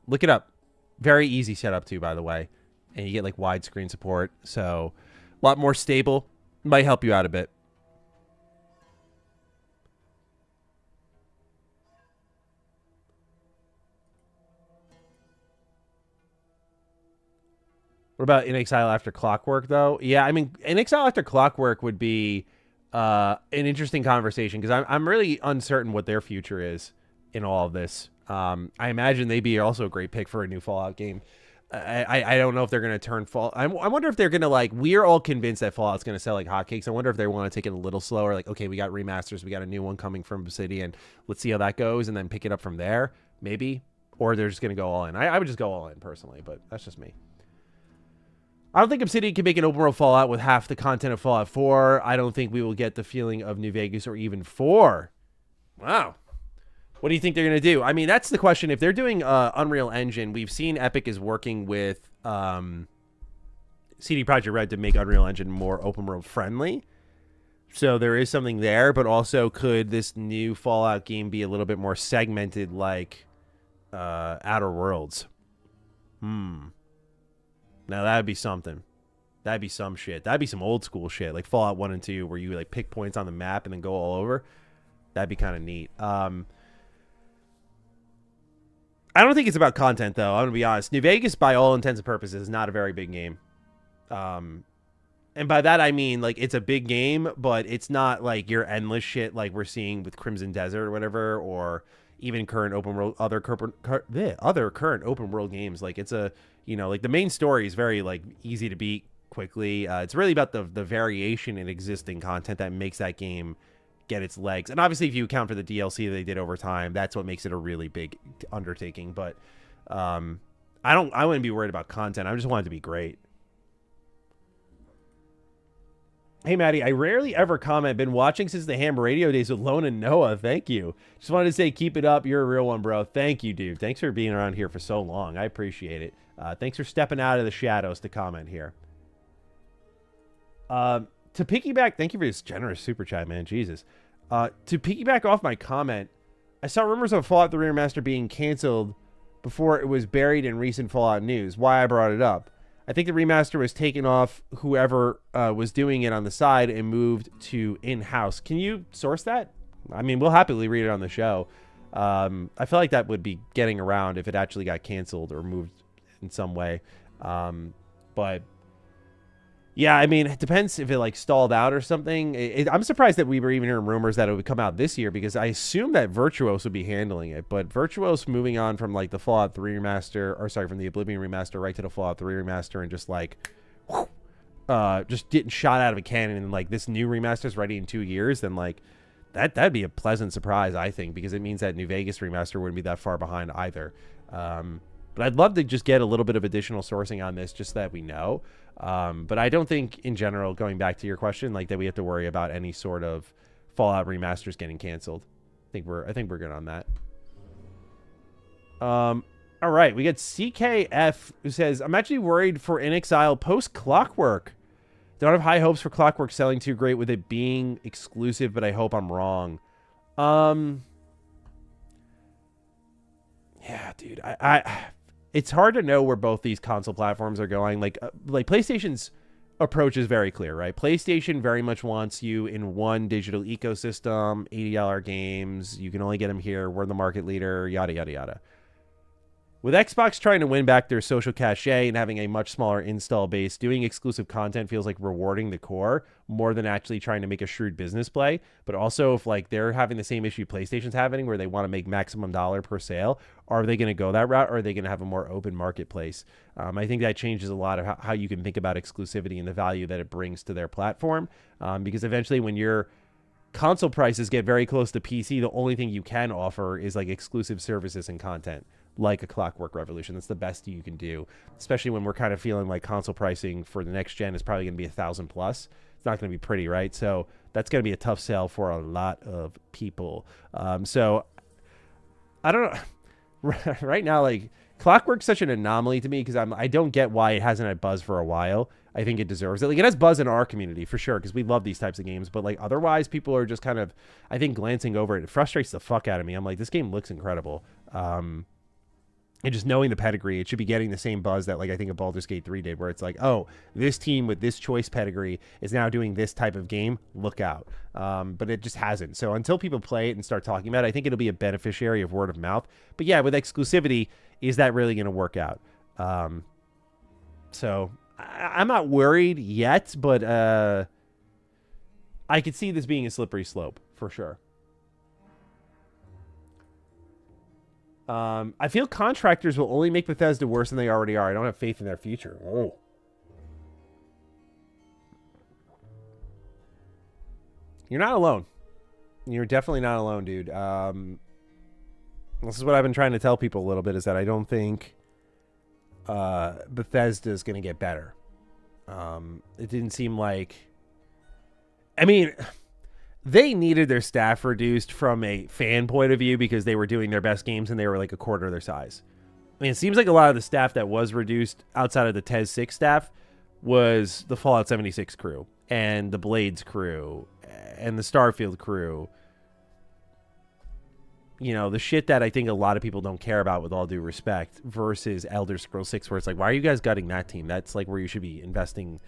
A: Look it up. Very easy setup too, by the way. And you get like widescreen support. So a lot more stable. Might help you out a bit. What about In Exile After Clockwork, though? Yeah, I mean, In Exile After Clockwork would be an interesting conversation because I'm really uncertain what their future is in all of this. I imagine they'd be also a great pick for a new Fallout game. I don't know if they're going to turn Fallout. I wonder if they're going to, like, we're all convinced that Fallout's going to sell like hotcakes. I wonder if they want to take it a little slower. Like, okay, we got remasters. We got a new one coming from Obsidian. Let's see how that goes and then pick it up from there, maybe. Or they're just going to go all in. I would just go all in personally, but that's just me. I don't think Obsidian can make an open world Fallout with half the content of Fallout 4. I don't think we will get the feeling of New Vegas or even 4. Wow. What do you think they're going to do? I mean, that's the question. If they're doing Unreal Engine, we've seen Epic is working with CD Projekt Red to make Unreal Engine more open world friendly. So there is something there, but also could this new Fallout game be a little bit more segmented like Outer Worlds? Now, that'd be something. That'd be some shit. That'd be some old school shit, like Fallout 1 and 2, where you like pick points on the map and then go all over. That'd be kind of neat. I don't think it's about content, though. I'm going to be honest. New Vegas, by all intents and purposes, is not a very big game. And by that, I mean, like, it's a big game, but it's not like your endless shit like we're seeing with Crimson Desert or whatever, or even current open world, other current open world games. Like, it's a, you know, like the main story is very like easy to beat quickly. It's really about the variation in existing content that makes that game get its legs. And obviously, if you account for the DLC they did over time, that's what makes it a really big undertaking. But I wouldn't be worried about content. I just want it to be great. Hey, Maddie, I rarely ever comment. Been watching since the Ham Radio days with Lone and Noah. Thank you. Just wanted to say, keep it up. You're a real one, bro. Thank you, dude. Thanks for being around here for so long. I appreciate it. Thanks for stepping out of the shadows to comment here. To piggyback, thank you for this generous super chat, man. Jesus. To piggyback off my comment, I saw rumors of Fallout 3 Remaster being canceled before it was buried in recent Fallout news. Why I brought it up. I think the remaster was taken off whoever was doing it on the side and moved to in-house. Can you source that? I mean, we'll happily read it on the show. I feel like that would be getting around if it actually got canceled or moved in some way. But yeah, I mean, it depends if it like stalled out or something. I'm surprised that we were even hearing rumors that it would come out this year because I assumed that Virtuos would be handling it. But Virtuos moving on from like the Fallout 3 remaster, or sorry, from the Oblivion remaster right to the Fallout 3 remaster, and just like, just getting shot out of a cannon, and like this new remaster is ready in 2 years, then like that'd be a pleasant surprise, I think, because it means that New Vegas remaster wouldn't be that far behind either. But I'd love to just get a little bit of additional sourcing on this, just so that we know. But I don't think, in general, going back to your question, like that we have to worry about any sort of Fallout remasters getting canceled. I think we're good on that. All right, we got CKF who says, "I'm actually worried for In Exile post Clockwork. Don't have high hopes for Clockwork selling too great with it being exclusive, but I hope I'm wrong." Yeah, dude, it's hard to know where both these console platforms are going. Like PlayStation's approach is very clear, right? PlayStation very much wants you in one digital ecosystem, $80 games. You can only get them here. We're the market leader, yada, yada, yada. With Xbox trying to win back their social cachet and having a much smaller install base, doing exclusive content feels like rewarding the core more than actually trying to make a shrewd business play. But also, if like they're having the same issue PlayStation's having where they want to make maximum dollar per sale, are they going to go that route, or are they going to have a more open marketplace? I think that changes a lot of how you can think about exclusivity and the value that it brings to their platform. Because eventually when your console prices get very close to PC, the only thing you can offer is like exclusive services and content, like a Clockwork Revolution. That's the best you can do, especially when we're kind of feeling like console pricing for the next gen is probably going to be $1,000 plus. It's not going to be pretty, right? So that's going to be a tough sell for a lot of people. So I don't know. Right now, like Clockwork's such an anomaly to me because I don't get why it hasn't had buzz for a while. I think it deserves it. Like, it has buzz in our community for sure because we love these types of games. But like otherwise, people are just kind of, I think, glancing over it. It frustrates the fuck out of me. I'm like, this game looks incredible. And just knowing the pedigree, it should be getting the same buzz that like I think a Baldur's Gate 3 did, where it's like, oh, this team with this choice pedigree is now doing this type of game. Look out. But it just hasn't. So until people play it and start talking about it, I think it'll be a beneficiary of word of mouth. But yeah, with exclusivity, is that really going to work out? So I'm not worried yet, but I could see this being a slippery slope for sure. I feel contractors will only make Bethesda worse than they already are. I don't have faith in their future. Oh. You're not alone. You're definitely not alone, dude. This is what I've been trying to tell people a little bit, is that I don't think Bethesda is going to get better. It didn't seem like... I mean... They needed their staff reduced from a fan point of view because they were doing their best games and they were like a quarter of their size. I mean, it seems like a lot of the staff that was reduced outside of the TES 6 staff was the Fallout 76 crew and the Blades crew and the Starfield crew. You know, the shit that I think a lot of people don't care about, with all due respect, versus Elder Scrolls 6, where it's like, why are you guys gutting that team? That's like where you should be investing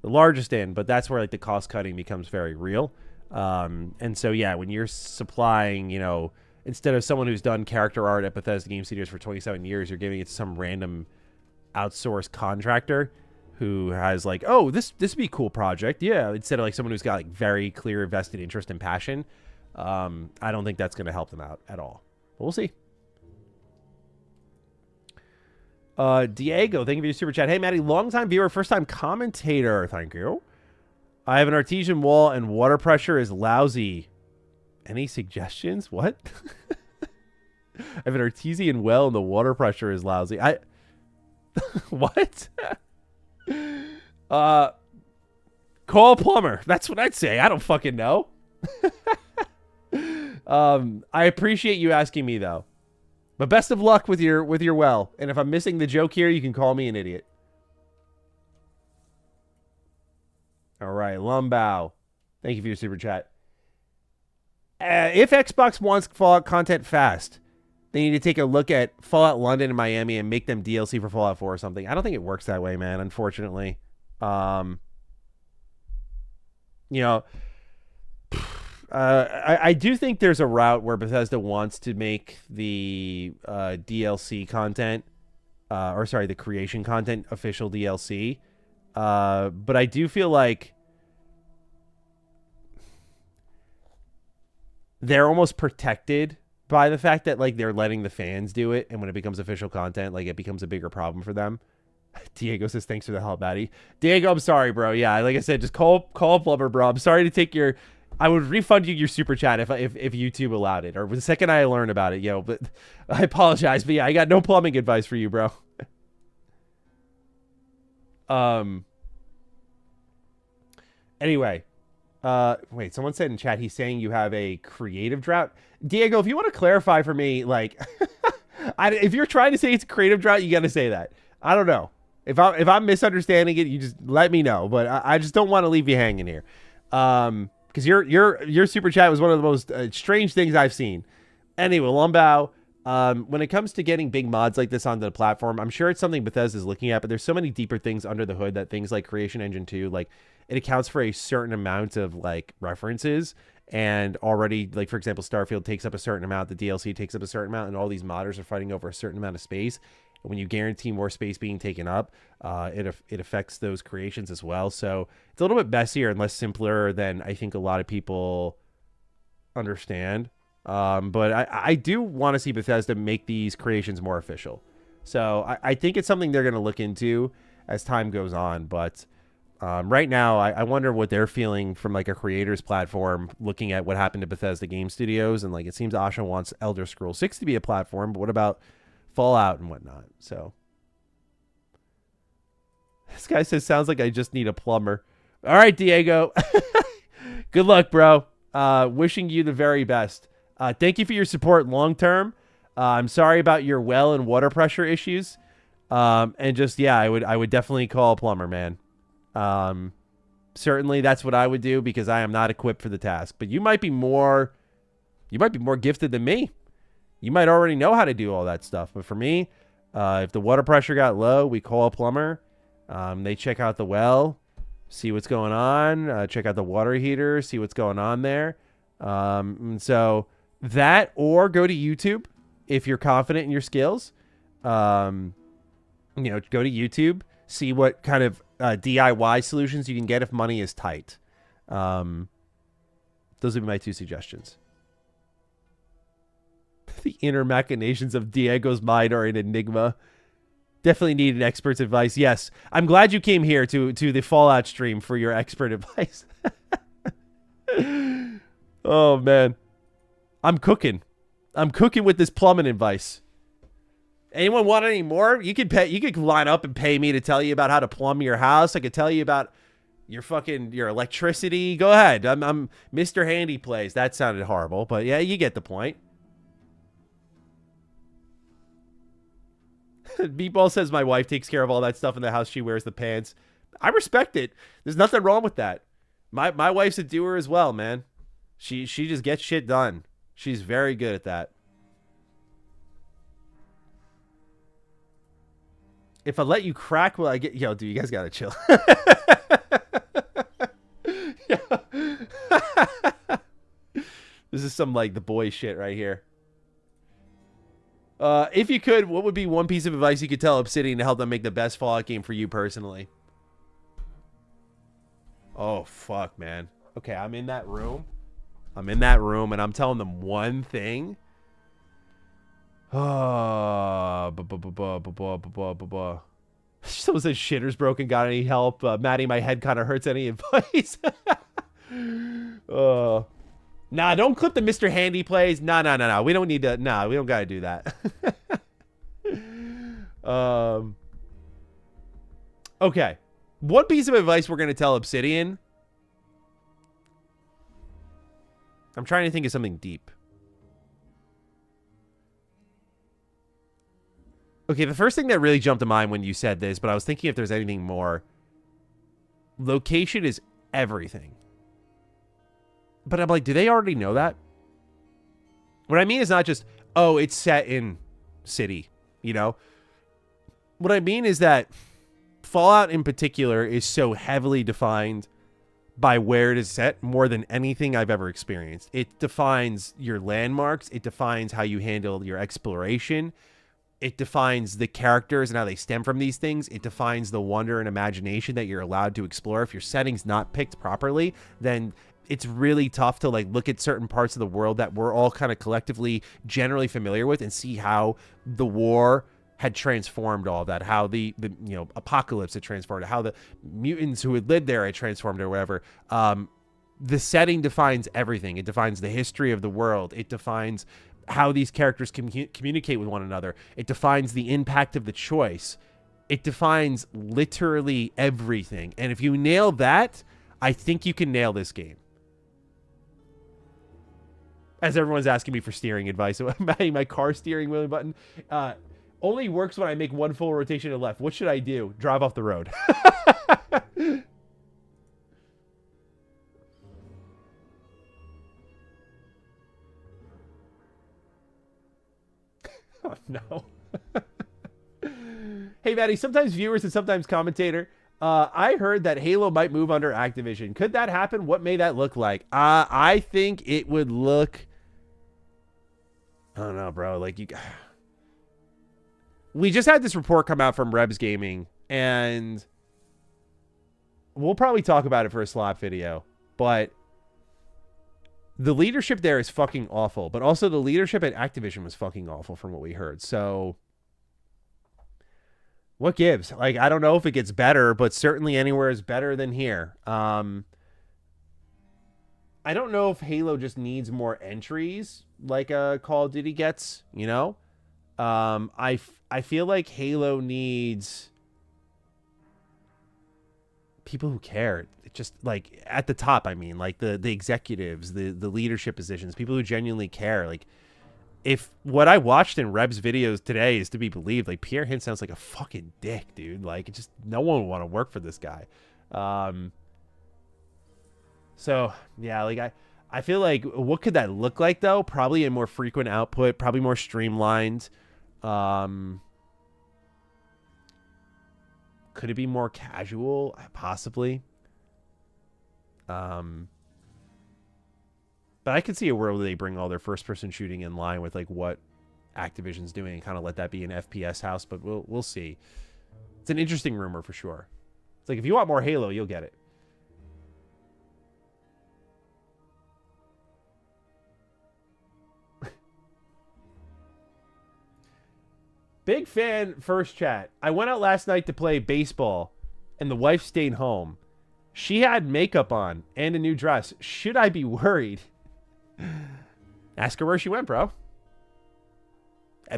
A: the largest in, but that's where like the cost cutting becomes very real. And so, yeah, when you're supplying, you know, instead of someone who's done character art at Bethesda Game Studios for 27 years, you're giving it to some random outsourced contractor who has like, oh, this would be a cool project. Yeah. Instead of like someone who's got like very clear vested interest and passion. I don't think that's going to help them out at all, but we'll see. Diego, thank you for your super chat. Hey, Matty, long-time viewer, first-time commentator. Thank you. I have an artesian wall and water pressure is lousy. Any suggestions? What? I have an artesian well and the water pressure is lousy. What? Call a plumber. That's what I'd say. I don't fucking know. I appreciate you asking me though. But best of luck with your well. And if I'm missing the joke here, you can call me an idiot. All right, Lumbow. Thank you for your super chat. If Xbox wants Fallout content fast, they need to take a look at Fallout London and Miami and make them DLC for Fallout 4 or something. I don't think it works that way, man, unfortunately. You know, I do think there's a route where Bethesda wants to make the DLC content, the creation content official DLC. But I do feel like they're almost protected by the fact that like they're letting the fans do it, and when it becomes official content, like it becomes a bigger problem for them. Diego says thanks for the help, Matty. Diego, I'm sorry, bro. Yeah, like I said, just call Blubber, bro. I'm sorry to take your. I would refund you your super chat if YouTube allowed it, or the second I learn about it, yo. But I apologize, but yeah, I got no plumbing advice for you, bro. Anyway, wait, someone said in chat he's saying you have a creative drought. Diego, if you want to clarify for me, like, if you're trying to say it's a creative drought, you got to say that. I don't know. If I'm misunderstanding it, you just let me know. But I just don't want to leave you hanging here. Because your super chat was one of the most strange things I've seen. Anyway, Lumbao, when it comes to getting big mods like this onto the platform, I'm sure it's something Bethesda's looking at, but there's so many deeper things under the hood that things like Creation Engine 2, like, it accounts for a certain amount of like references, and already, like, for example, Starfield takes up a certain amount, the DLC takes up a certain amount, and all these modders are fighting over a certain amount of space. And when you guarantee more space being taken up, it affects those creations as well. So it's a little bit messier and less simpler than I think a lot of people understand. But I do want to see Bethesda make these creations more official. So I think it's something they're going to look into as time goes on. But right now, I wonder what they're feeling from like a creator's platform, looking at what happened to Bethesda Game Studios. And like, it seems Asha wants Elder Scrolls 6 to be a platform, but what about Fallout and whatnot? So this guy says, sounds like I just need a plumber. All right, Diego. Good luck, bro. Wishing you the very best. Thank you for your support long term. I'm sorry about your well and water pressure issues. And just, yeah, I would definitely call a plumber, man. Certainly that's what I would do, because I am not equipped for the task. But you might be more gifted than me. You might already know how to do all that stuff. But for me, if the water pressure got low, we call a plumber. They check out the well, see what's going on, check out the water heater, see what's going on there. And so that, or go to YouTube if you're confident in your skills. Go to YouTube, see what kind of DIY solutions you can get if money is tight. Those would be my 2 suggestions. The inner machinations of Diego's mind are an enigma. Definitely need an expert's advice. Yes, I'm glad you came here to the Fallout stream for your expert advice. Oh, man. I'm cooking with this plumbing advice. Anyone want any more? You could line up and pay me to tell you about how to plumb your house. I could tell you about your electricity. Go ahead. I'm MrMattyPlays. That sounded horrible, but yeah, you get the point. Meatball says my wife takes care of all that stuff in the house. She wears the pants. I respect it. There's nothing wrong with that. My wife's a doer as well, man. She just gets shit done. She's very good at that. If I let you crack, will I get... Yo, dude, you guys gotta chill. This is some, like, the boy shit right here. If you could, what would be one piece of advice you could tell Obsidian to help them make the best Fallout game for you personally? Oh, fuck, man. Okay, I'm in that room, and I'm telling them one thing. Someone says shitter's broken. Got any help? Maddie, my head kind of hurts. Any advice? Nah, don't clip the MrMattyPlays. No. We don't need to. Nah, we don't got to do that. Okay. One piece of advice we're going to tell Obsidian. I'm trying to think of something deep. Okay, the first thing that really jumped to mind when you said this, but I was thinking if there's anything more. Location is everything. But I'm like, do they already know that? What I mean is not just, oh, it's set in city, you know? What I mean is that Fallout in particular is so heavily defined by where it is set more than anything I've ever experienced. It defines your landmarks. It defines how you handle your exploration. It defines the characters and how they stem from these things. It defines the wonder and imagination that you're allowed to explore. If your setting's not picked properly, then it's really tough to like look at certain parts of the world that we're all kind of collectively generally familiar with and see how the war had transformed all of that, how the apocalypse had transformed it, how the mutants who had lived there had transformed or whatever. The setting defines everything. It defines the history of the world. It defines how these characters communicate with one another. It defines the impact of the choice. It defines literally everything. And if you nail that, I think you can nail this game. As everyone's asking me for steering advice, my car steering wheel button only works when I make one full rotation to the left. What should I do? Drive off the road. Oh, no. Hey, Maddie, sometimes viewers and sometimes commentator. I heard that Halo might move under Activision. Could that happen? What may that look like? I think it would look. I don't know, bro. Like we just had this report come out from Rebs Gaming, and we'll probably talk about it for a slot video. But the leadership there is fucking awful. But also the leadership at Activision was fucking awful from what we heard. So what gives? Like, I don't know if it gets better, but certainly anywhere is better than here. I don't know if Halo just needs more entries like a Call of Duty gets, you know? I feel like Halo needs people who care. Just like at the top, I mean, like the executives, the leadership positions, people who genuinely care. Like, if what I watched in Reb's videos today is to be believed, like Pierre Hint sounds like a fucking dick, dude. Like, it just, no one would want to work for this guy. So yeah, like I feel like, what could that look like though? Probably a more frequent output, probably more streamlined. Could it be more casual? Possibly. But I could see a world where they bring all their first-person shooting in line with like what Activision's doing and kind of let that be an FPS house. But we'll see. It's an interesting rumor for sure. It's like, if you want more Halo, you'll get it. Big fan, first chat. I went out last night to play baseball, and the wife stayed home. She had makeup on and a new dress. Should I be worried? Ask her where she went, bro.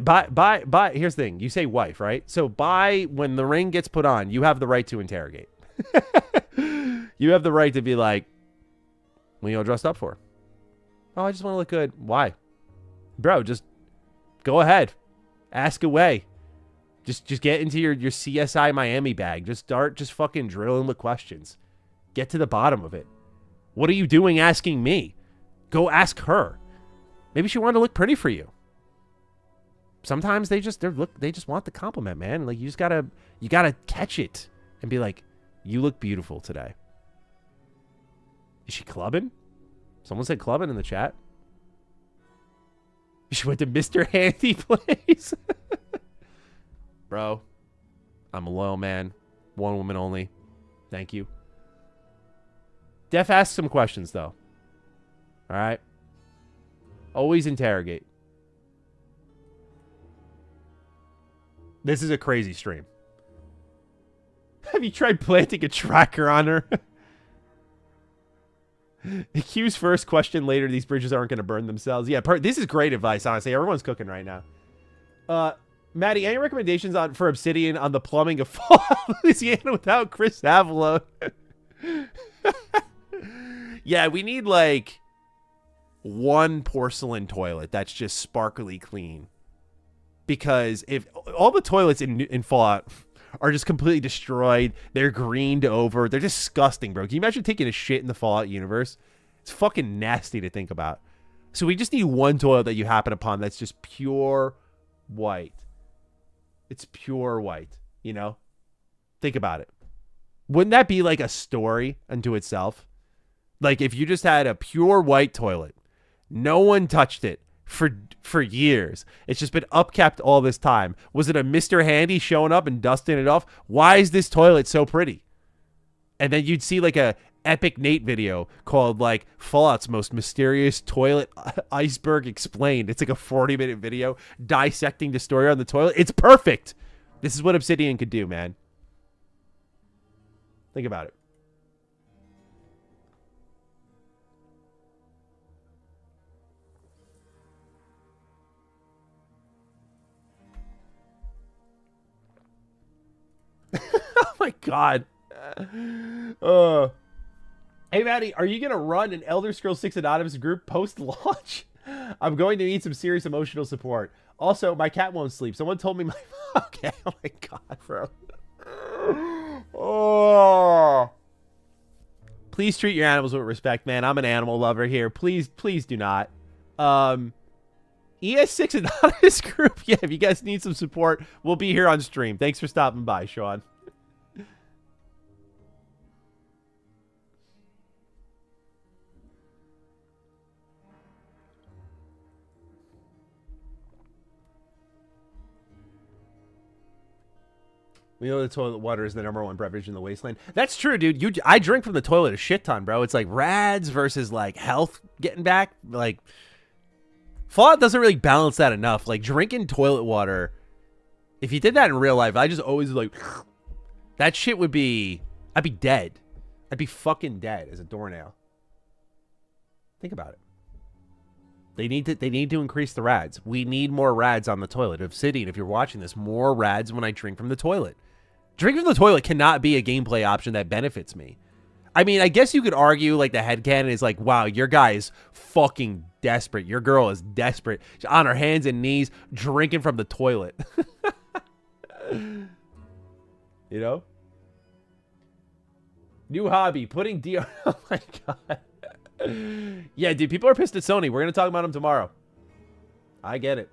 A: By. Here's the thing. You say wife, right? So when the ring gets put on, you have the right to interrogate. You have the right to be like, what are you all dressed up for? Oh, I just want to look good. Why? Bro, just go ahead. Ask away. Just get into your CSI Miami bag. Just start fucking drilling with questions. Get to the bottom of it. What are you doing asking me? Go ask her. Maybe she wanted to look pretty for you. Sometimes they just want the compliment, man. Like, you gotta catch it and be like, you look beautiful today. Is she clubbing? Someone said clubbing in the chat. She went to MrMattyPlays. Bro, I'm a loyal man. One woman only. Thank you. Def ask some questions, though. All right? Always interrogate. This is a crazy stream. Have you tried planting a tracker on her? Q's first, question later. These bridges aren't going to burn themselves. Yeah, this is great advice, honestly. Everyone's cooking right now. Maddie, any recommendations for Obsidian on the plumbing of Fallout Louisiana without Chris Avalone? Yeah, we need like one porcelain toilet that's just sparkly clean. Because if all the toilets in Fallout are just completely destroyed, they're greened over, they're disgusting, bro. Can you imagine taking a shit in the Fallout universe? It's fucking nasty to think about. So we just need one toilet that you happen upon that's just pure white. It's pure white, you know? Think about it. Wouldn't that be like a story unto itself? Like, if you just had a pure white toilet, no one touched it for years. It's just been upkept all this time. Was it a Mr. Handy showing up and dusting it off? Why is this toilet so pretty? And then you'd see like a Epic Nate video called like Fallout's most mysterious toilet iceberg explained. It's like a 40-minute video dissecting the story on the toilet. It's perfect. This is what Obsidian could do, man. Think about it. Oh my god. Hey Maddie, are you gonna run an Elder Scrolls 6 anonymous group post-launch? I'm going to need some serious emotional support. Also, my cat won't sleep. Someone told me my okay. Oh my god, bro. Oh. Please treat your animals with respect, man. I'm an animal lover here. Please do not. ES6 anonymous group. Yeah, if you guys need some support, we'll be here on stream. Thanks for stopping by, Sean. We know the toilet water is the number one beverage in the wasteland. That's true, dude. I drink from the toilet a shit ton, bro. It's like rads versus like health getting back. Like Fallout doesn't really balance that enough. Like drinking toilet water, if you did that in real life, I just always like that shit would be. I'd be dead. I'd be fucking dead as a doornail. Think about it. They need to increase the rads. We need more rads on the toilet. Obsidian, if you're watching this, more rads when I drink from the toilet. Drinking from the toilet cannot be a gameplay option that benefits me. I mean, I guess you could argue like the headcanon is like, wow, your guy is fucking desperate. Your girl is desperate. She's on her hands and knees drinking from the toilet. You know? New hobby, putting deodorant. Oh my God. Yeah, dude, people are pissed at Sony. We're going to talk about them tomorrow. I get it.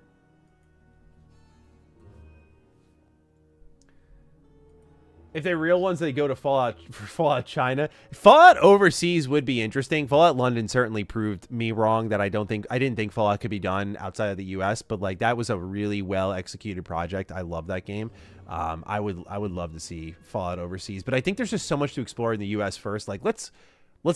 A: If they're real ones, they go to Fallout China. Fallout overseas would be interesting. Fallout London certainly proved me wrong that I didn't think Fallout could be done outside of the US, but like that was a really well executed project. I love that game. I would love to see Fallout overseas, but I think there's just so much to explore in the US first. Like let's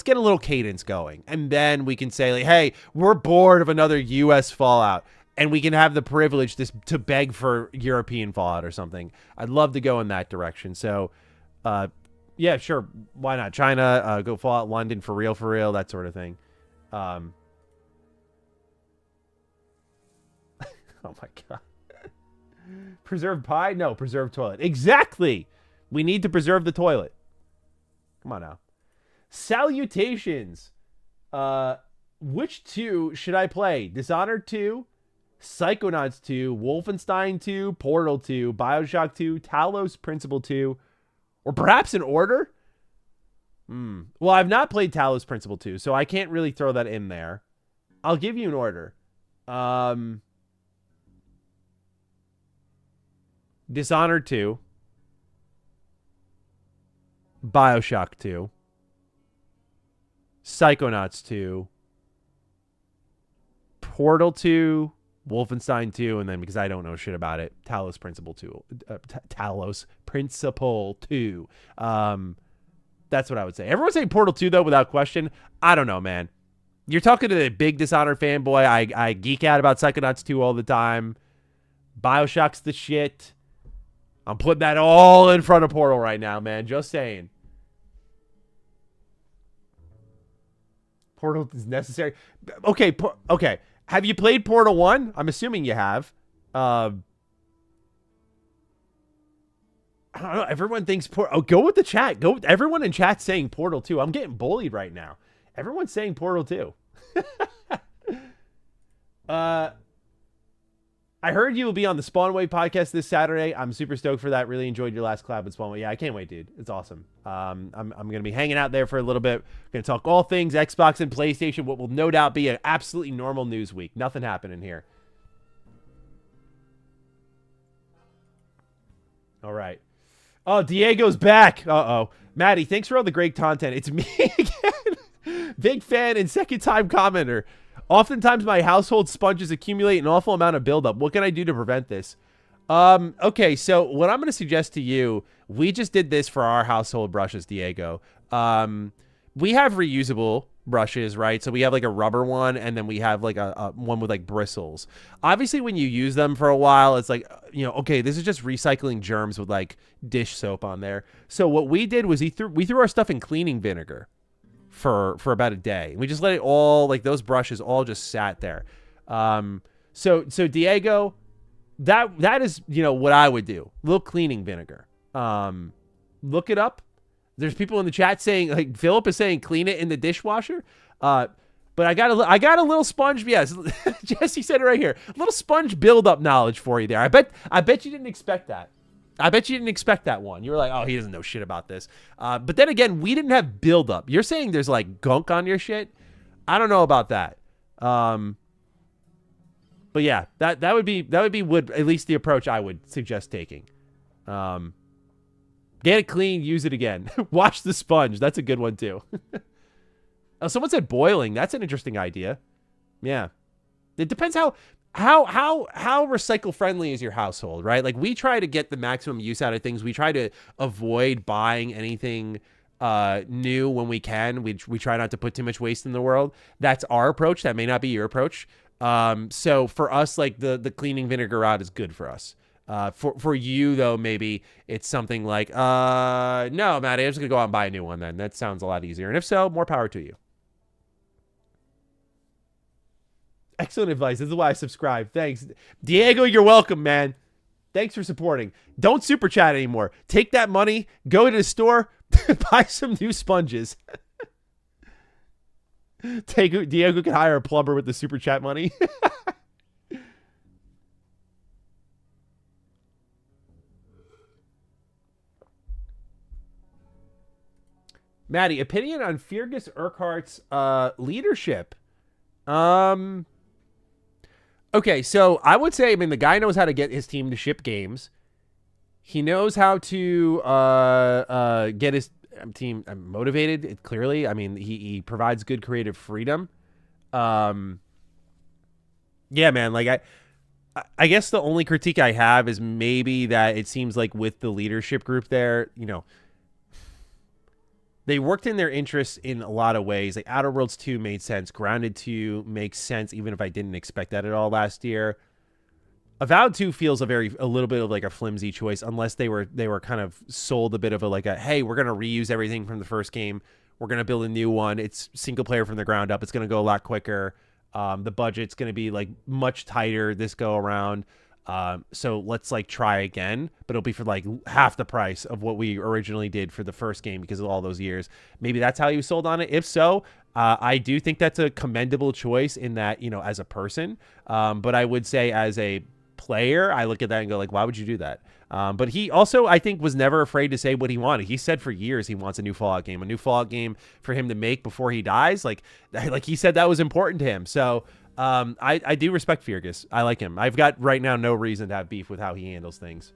A: get a little cadence going, and then we can say like, hey, we're bored of another US Fallout. And we can have the privilege to beg for European Fallout or something. I'd love to go in that direction. So, yeah, sure. Why not? China, go Fallout London for real, that sort of thing. Oh, my God. Preserve pie? No, preserve toilet. Exactly. We need to preserve the toilet. Come on now. Salutations. Which two should I play? Dishonored 2? Psychonauts 2, Wolfenstein 2, Portal 2, Bioshock 2, Talos Principle 2, or perhaps in order? Well, I've not played Talos Principle 2, so I can't really throw that in there. I'll give you an order. Dishonored 2, Bioshock 2, Psychonauts 2, Portal 2, Wolfenstein 2, and then because I don't know shit about it, Talos Principle 2. Talos Principle 2. That's what I would say. Everyone's saying Portal 2, though, without question. I don't know, man. You're talking to the big Dishonored fanboy. I geek out about Psychonauts 2 all the time. Bioshock's the shit. I'm putting that all in front of Portal right now, man. Just saying. Portal is necessary. Okay, okay. Have you played Portal 1? I'm assuming you have. I don't know. Everyone thinks Portal... Oh, go with the chat. Go with everyone in chat saying Portal 2. I'm getting bullied right now. Everyone's saying Portal 2. I heard you will be on the Spawnway podcast this Saturday. I'm super stoked for that. Really enjoyed your last collab with Spawnway. Yeah, I can't wait, dude. It's awesome. I'm going to be hanging out there for a little bit. Going to talk all things Xbox and PlayStation, what will no doubt be an absolutely normal news week. Nothing happening here. All right. Oh, Diego's back. Uh-oh. Maddie, thanks for all the great content. It's me again. Big fan and second time commenter. Oftentimes, my household sponges accumulate an awful amount of buildup. What can I do to prevent this? Okay, so what I'm going to suggest to you, we just did this for our household brushes, Diego. We have reusable brushes, right? So we have like a rubber one, and then we have like a one with like bristles. Obviously, when you use them for a while, it's like, you know, okay, this is just recycling germs with like dish soap on there. So what we did was we threw our stuff in cleaning vinegar for about a day. We just let it all, like those brushes all just sat there. So Diego, that is, you know, what I would do. A little cleaning vinegar. Look it up. There's people in the chat saying, like Philip is saying, clean it in the dishwasher. But I got a little sponge. Yes, Jesse said it right here. A little sponge buildup knowledge for you there. I bet you didn't expect that. I bet you didn't expect that one. You were like, oh, he doesn't know shit about this. But then again, we didn't have buildup. You're saying there's like gunk on your shit. I don't know about that. But yeah, that would be at least the approach I would suggest taking. Get it clean, use it again. Wash the sponge. That's a good one too. Oh, someone said boiling. That's an interesting idea. Yeah. It depends how... how recycle friendly is your household, right? Like, we try to get the maximum use out of things. We try to avoid buying anything new when we can. We try not to put too much waste in the world. That's our approach. That may not be your approach. So for us, like, the cleaning vinegar out is good for us. For you though, maybe it's something like, no, Maddie, I'm just gonna go out and buy a new one then. That sounds a lot easier. And if so, more power to you. Excellent advice. This is why I subscribe. Thanks. Diego, you're welcome, man. Thanks for supporting. Don't super chat anymore. Take that money, go to the store, buy some new sponges. Diego can hire a plumber with the super chat money. Maddie, opinion on Fergus Urquhart's leadership? Okay, so I would say, I mean, the guy knows how to get his team to ship games. He knows how to get his team motivated, clearly. I mean, he provides good creative freedom. Yeah, man, like, I guess the only critique I have is maybe that it seems like with the leadership group there, you know, they worked in their interests in a lot of ways. Like, Outer Worlds 2 made sense. Grounded 2 makes sense, even if I didn't expect that at all last year. Avowed 2 feels a little bit of like a flimsy choice, unless they were kind of sold a bit of a hey, we're gonna reuse everything from the first game. We're gonna build a new one. It's single player from the ground up. It's gonna go a lot quicker. The budget's gonna be like much tighter this go around. So let's like try again, but it'll be for like half the price of what we originally did for the first game because of all those years. Maybe that's how you sold on it. If so, I do think that's a commendable choice in that, you know, as a person. But I would say as a player, I look at that and go like, why would you do that? But he also, I think, was never afraid to say what he wanted. He said for years he wants a new Fallout game for him to make before he dies. Like he said that was important to him. So I do respect Fergus. I like him. I've got right now no reason to have beef with how he handles things.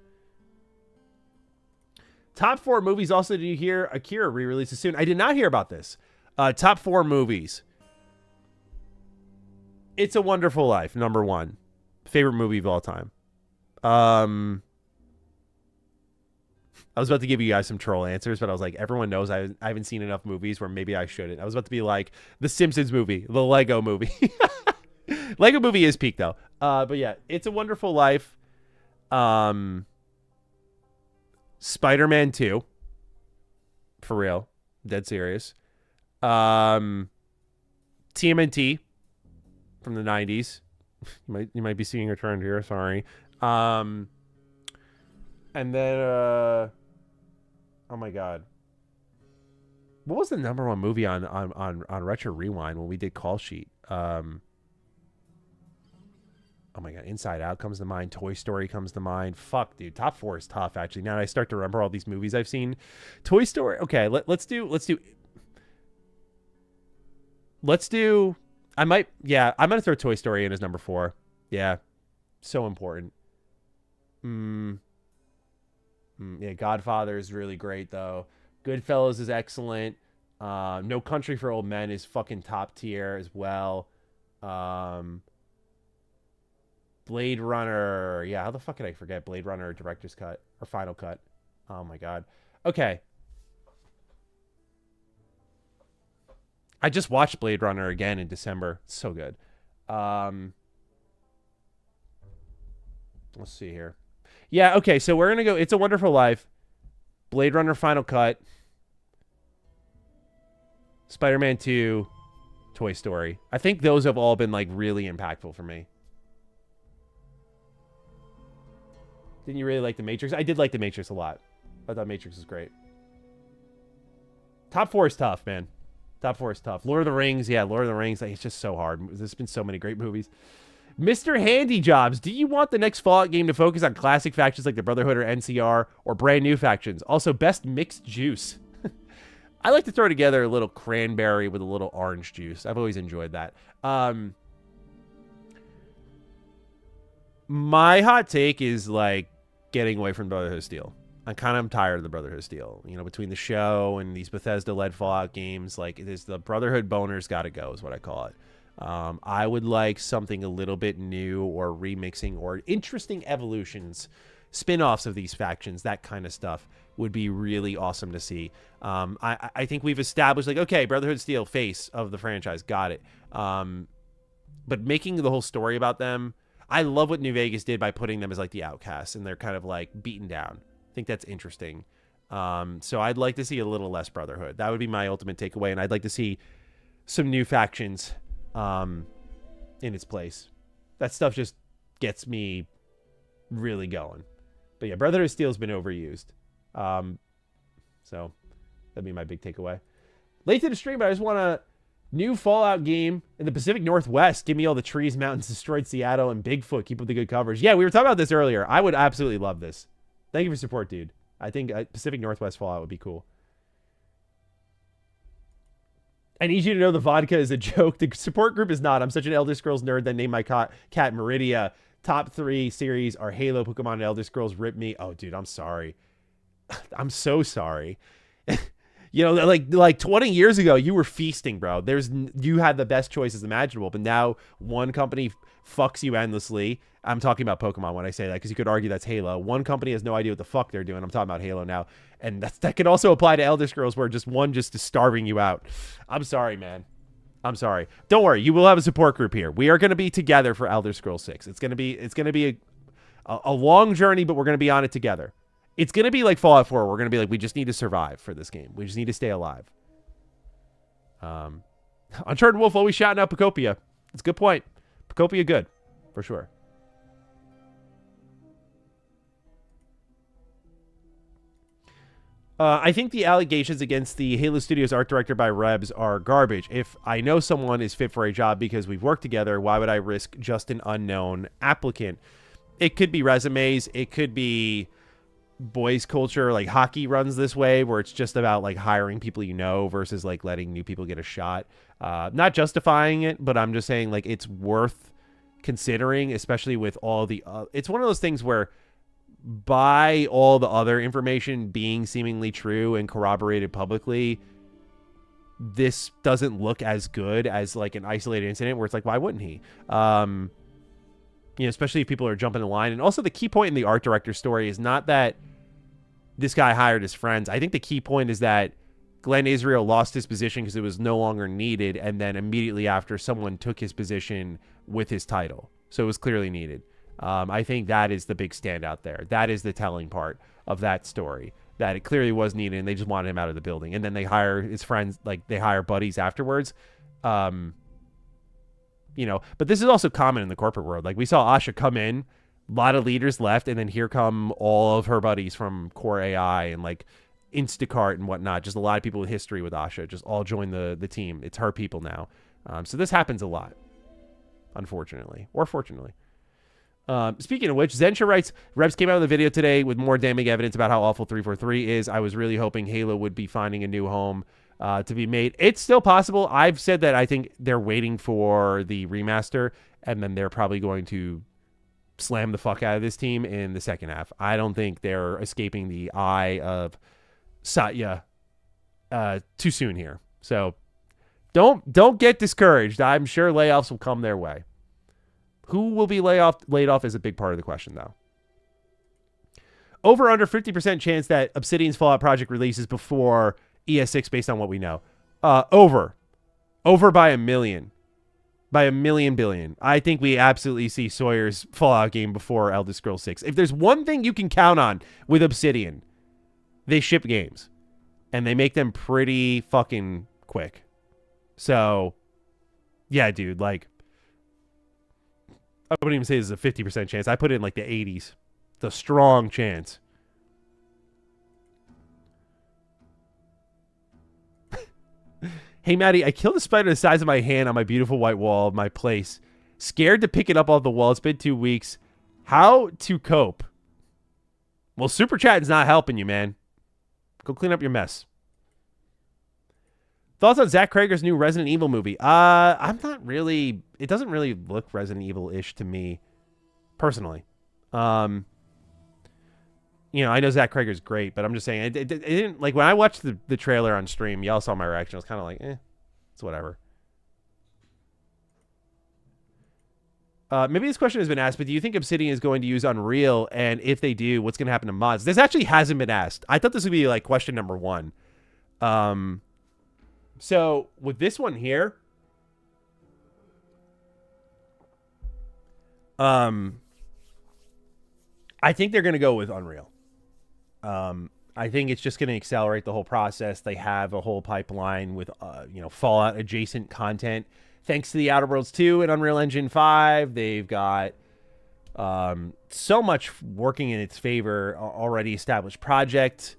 A: Top 4 movies. Also, did you hear Akira re-releases soon? I did not hear about this. Top 4 movies. It's a Wonderful Life, number 1. Favorite movie of all time. I was about to give you guys some troll answers, but I was like, everyone knows I haven't seen enough movies where maybe I shouldn't. I was about to be like the Simpsons movie, the Lego movie. Lego movie is peak though. But yeah, It's a Wonderful Life. Spider-Man 2. For real. Dead serious. TMNT from the 90s. You might be seeing a trend here, sorry. And then oh my god. What was the number 1 movie on Retro Rewind when we did Call Sheet? Oh my god, Inside Out comes to mind. Toy Story comes to mind. Fuck, dude. Top 4 is tough, actually. Now that I start to remember all these movies I've seen. Toy Story. Okay, let's do. I'm gonna throw Toy Story in as number 4. Yeah, so important. Yeah, Godfather is really great though. Goodfellas is excellent. No Country for Old Men is fucking top tier as well. Blade Runner. Yeah, how the fuck did I forget Blade Runner director's cut or final cut? Oh my god. Okay. I just watched Blade Runner again in December. It's so good. Let's see here. Yeah, okay, so we're going to go It's a Wonderful Life, Blade Runner final cut, Spider-Man 2, Toy Story. I think those have all been like really impactful for me. Didn't you really like The Matrix? I did like The Matrix a lot. I thought Matrix was great. Top 4 is tough, man. Top 4 is tough. Lord of the Rings. Yeah, Lord of the Rings. Like, it's just so hard. There's been so many great movies. Mr. Handy Jobs. Do you want the next Fallout game to focus on classic factions like the Brotherhood or NCR or brand new factions? Also, best mixed juice. I like to throw together a little cranberry with a little orange juice. I've always enjoyed that. My hot take is like getting away from Brotherhood of Steel. I'm kind of tired of the Brotherhood of Steel. You know, between the show and these Bethesda-led Fallout games, like, it is the Brotherhood boners got to go is what I call it. I would like something a little bit new or remixing or interesting evolutions, spin-offs of these factions, that kind of stuff would be really awesome to see. I think we've established, like, okay, Brotherhood Steel, face of the franchise, got it. But making the whole story about them, I love what New Vegas did by putting them as like the outcasts and they're kind of like beaten down. I think that's interesting. So I'd like to see a little less Brotherhood. That would be my ultimate takeaway, and I'd like to see some new factions in its place. That stuff just gets me really going. But yeah, Brotherhood of Steel has been overused. So that'd be my big takeaway. Late to the stream, but I just want a new Fallout game in the Pacific Northwest. Give me all the trees, mountains, destroyed Seattle, and Bigfoot. Keep up the good coverage. Yeah, we were talking about this earlier. I would absolutely love this. Thank you for support, dude. I think Pacific Northwest Fallout would be cool. I need you to know the vodka is a joke. The support group is not. I'm such an Elder Scrolls nerd that named my cat Meridia. Top 3 series are Halo, Pokemon, and Elder Scrolls. Rip me. Oh, dude, I'm sorry. I'm so sorry. You know, like 20 years ago, you were feasting, bro. You had the best choices imaginable, but now one company fucks you endlessly. I'm talking about Pokemon when I say that, because you could argue that's Halo. One company has no idea what the fuck they're doing. I'm talking about Halo now. And that could also apply to Elder Scrolls, where one just is starving you out. I'm sorry, man. I'm sorry. Don't worry. You will have a support group here. We are going to be together for Elder Scrolls 6. It's going to be a long journey, but we're going to be on it together. It's going to be like Fallout 4. We're going to be like, we just need to survive for this game. We just need to stay alive. Uncharted Wolf always shouting out Pacopia. It's a good point. Pacopia good, for sure. I think the allegations against the Halo Studios art director by Rebs are garbage. If I know someone is fit for a job because we've worked together, why would I risk just an unknown applicant? It could be resumes. It could be boys culture. Like hockey runs this way, where it's just about like hiring people you know versus like letting new people get a shot. Not justifying it, but I'm just saying like it's worth considering, especially with all the it's one of those things where, by all the other information being seemingly true and corroborated publicly, this doesn't look as good as like an isolated incident where it's like, why wouldn't he? You know, especially if people are jumping the line. And also the key point in the art director story is not that this guy hired his friends. I think the key point is that Glenn Israel lost his position because it was no longer needed, and then immediately after, someone took his position with his title. So it was clearly needed. I think that is the big standout there. That is the telling part of that story, that it clearly was needed and they just wanted him out of the building. And then they hire his friends, like they hire buddies afterwards. You know, but this is also common in the corporate world. Like we saw Asha come in, a lot of leaders left, and then here come all of her buddies from Core AI and like Instacart and whatnot. Just a lot of people with history with Asha just all join the team. It's her people now. So this happens a lot, unfortunately, or fortunately. Speaking of which, Zensha writes, Rebs came out of the video today with more damning evidence about how awful 343 is. I was really hoping Halo would be finding a new home to be made. It's still possible. I've said that I think they're waiting for the remaster, and then they're probably going to slam the fuck out of this team in the second half. I don't think they're escaping the eye of Satya too soon here. So don't get discouraged. I'm sure layoffs will come their way. Who will be laid off is a big part of the question, though. Over under 50% chance that Obsidian's Fallout project releases before ES6 based on what we know. Over by a million. By a million billion. I think we absolutely see Sawyer's Fallout game before Elder Scrolls 6. If there's one thing you can count on with Obsidian, they ship games. And they make them pretty fucking quick. So, yeah, dude, like, I wouldn't even say this is a 50% chance. I put it in like the 80s. It's a strong chance. Hey, Maddie, I killed a spider the size of my hand on my beautiful white wall of my place. Scared to pick it up off the wall. It's been 2 weeks. How to cope? Well, Super Chatting's not helping you, man. Go clean up your mess. Thoughts on Zach Krager's new Resident Evil movie? I'm not really... It doesn't really look Resident Evil-ish to me, personally. You know, I know Zach Krager's great, but I'm just saying, it didn't... Like, when I watched the trailer on stream, y'all saw my reaction. I was kind of like, it's whatever. Maybe this question has been asked, but do you think Obsidian is going to use Unreal? And if they do, what's going to happen to mods? This actually hasn't been asked. I thought this would be like question number 1. So with this one here, I think they're going to go with Unreal. I think it's just going to accelerate the whole process. They have a whole pipeline with, Fallout adjacent content. Thanks to the Outer Worlds 2 and Unreal Engine 5, they've got so much working in its favor, already established project.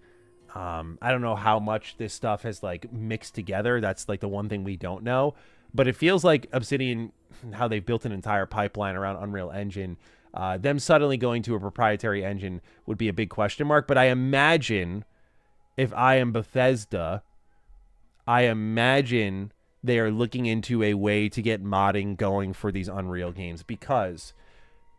A: I don't know how much this stuff has like mixed together. That's like the one thing we don't know. But it feels like Obsidian, how they've built an entire pipeline around Unreal Engine, them suddenly going to a proprietary engine would be a big question mark. But I imagine if I am Bethesda, I imagine they are looking into a way to get modding going for these Unreal games, because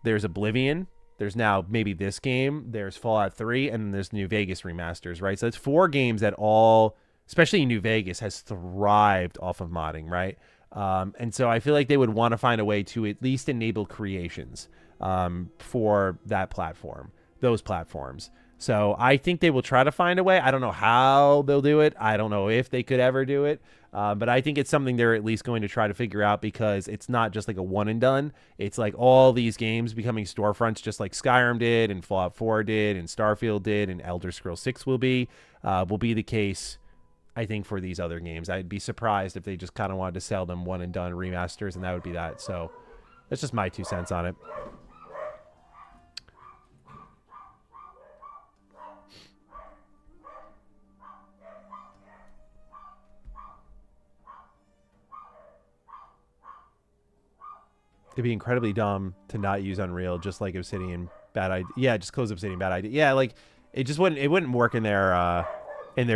A: there's Oblivion, there's now maybe this game, there's Fallout 3, and then there's New Vegas remasters, right? So that's 4 games that all, especially New Vegas, has thrived off of modding, right? And so I feel like they would want to find a way to at least enable creations for that platform, those platforms. So I think they will try to find a way. I don't know how they'll do it. I don't know if they could ever do it. But I think it's something they're at least going to try to figure out, because it's not just like a one and done. It's like all these games becoming storefronts, just like Skyrim did and Fallout 4 did and Starfield did and Elder Scrolls 6 will be the case, I think, for these other games. I'd be surprised if they just kind of wanted to sell them one and done remasters, and that would be that. So that's just my 2 cents on it. It'd be incredibly dumb to not use Unreal, just like Obsidian. Bad idea. Yeah, just close Obsidian. Bad idea. Yeah, like it just wouldn't work in their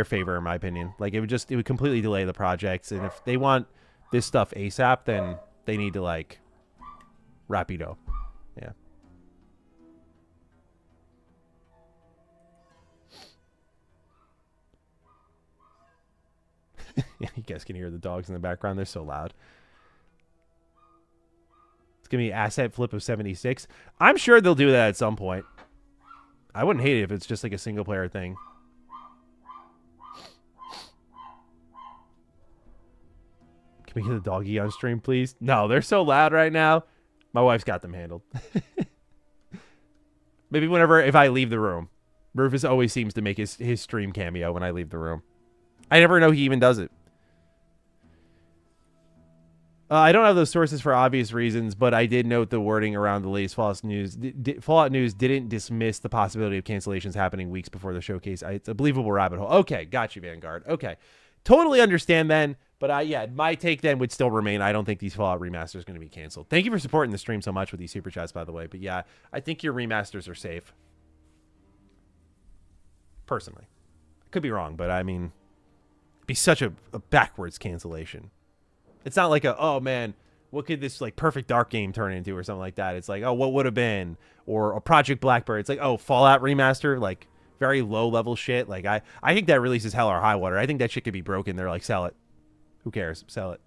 A: favor, in my opinion. Like it would completely delay the projects. And if they want this stuff ASAP, then they need to like rapido. Yeah. Yeah, you guys can hear the dogs in the background. They're so loud. It's going to be asset flip of 76. I'm sure they'll do that at some point. I wouldn't hate it if it's just like a single player thing. Can we get the doggy on stream, please? No, they're so loud right now. My wife's got them handled. Maybe if I leave the room. Rufus always seems to make his stream cameo when I leave the room. I never know he even does it. I don't have those sources for obvious reasons, but I did note the wording around the latest Fallout news. Fallout news didn't dismiss the possibility of cancellations happening weeks before the showcase. It's a believable rabbit hole. Okay, got you, Vanguard. Okay, totally understand then. But yeah, my take then would still remain. I don't think these Fallout remasters are going to be canceled. Thank you for supporting the stream so much with these super chats, by the way. But yeah, I think your remasters are safe. Personally, could be wrong, but I mean, it'd be such a backwards cancellation. It's not like oh man, what could this like Perfect Dark game turn into or something like that. It's like, oh, what would have been, or a Project Blackbird. It's like, oh, Fallout remaster, like very low level shit. Like I think that releases hell or high water. I think that shit could be broken. They're like, sell it. Who cares? Sell it.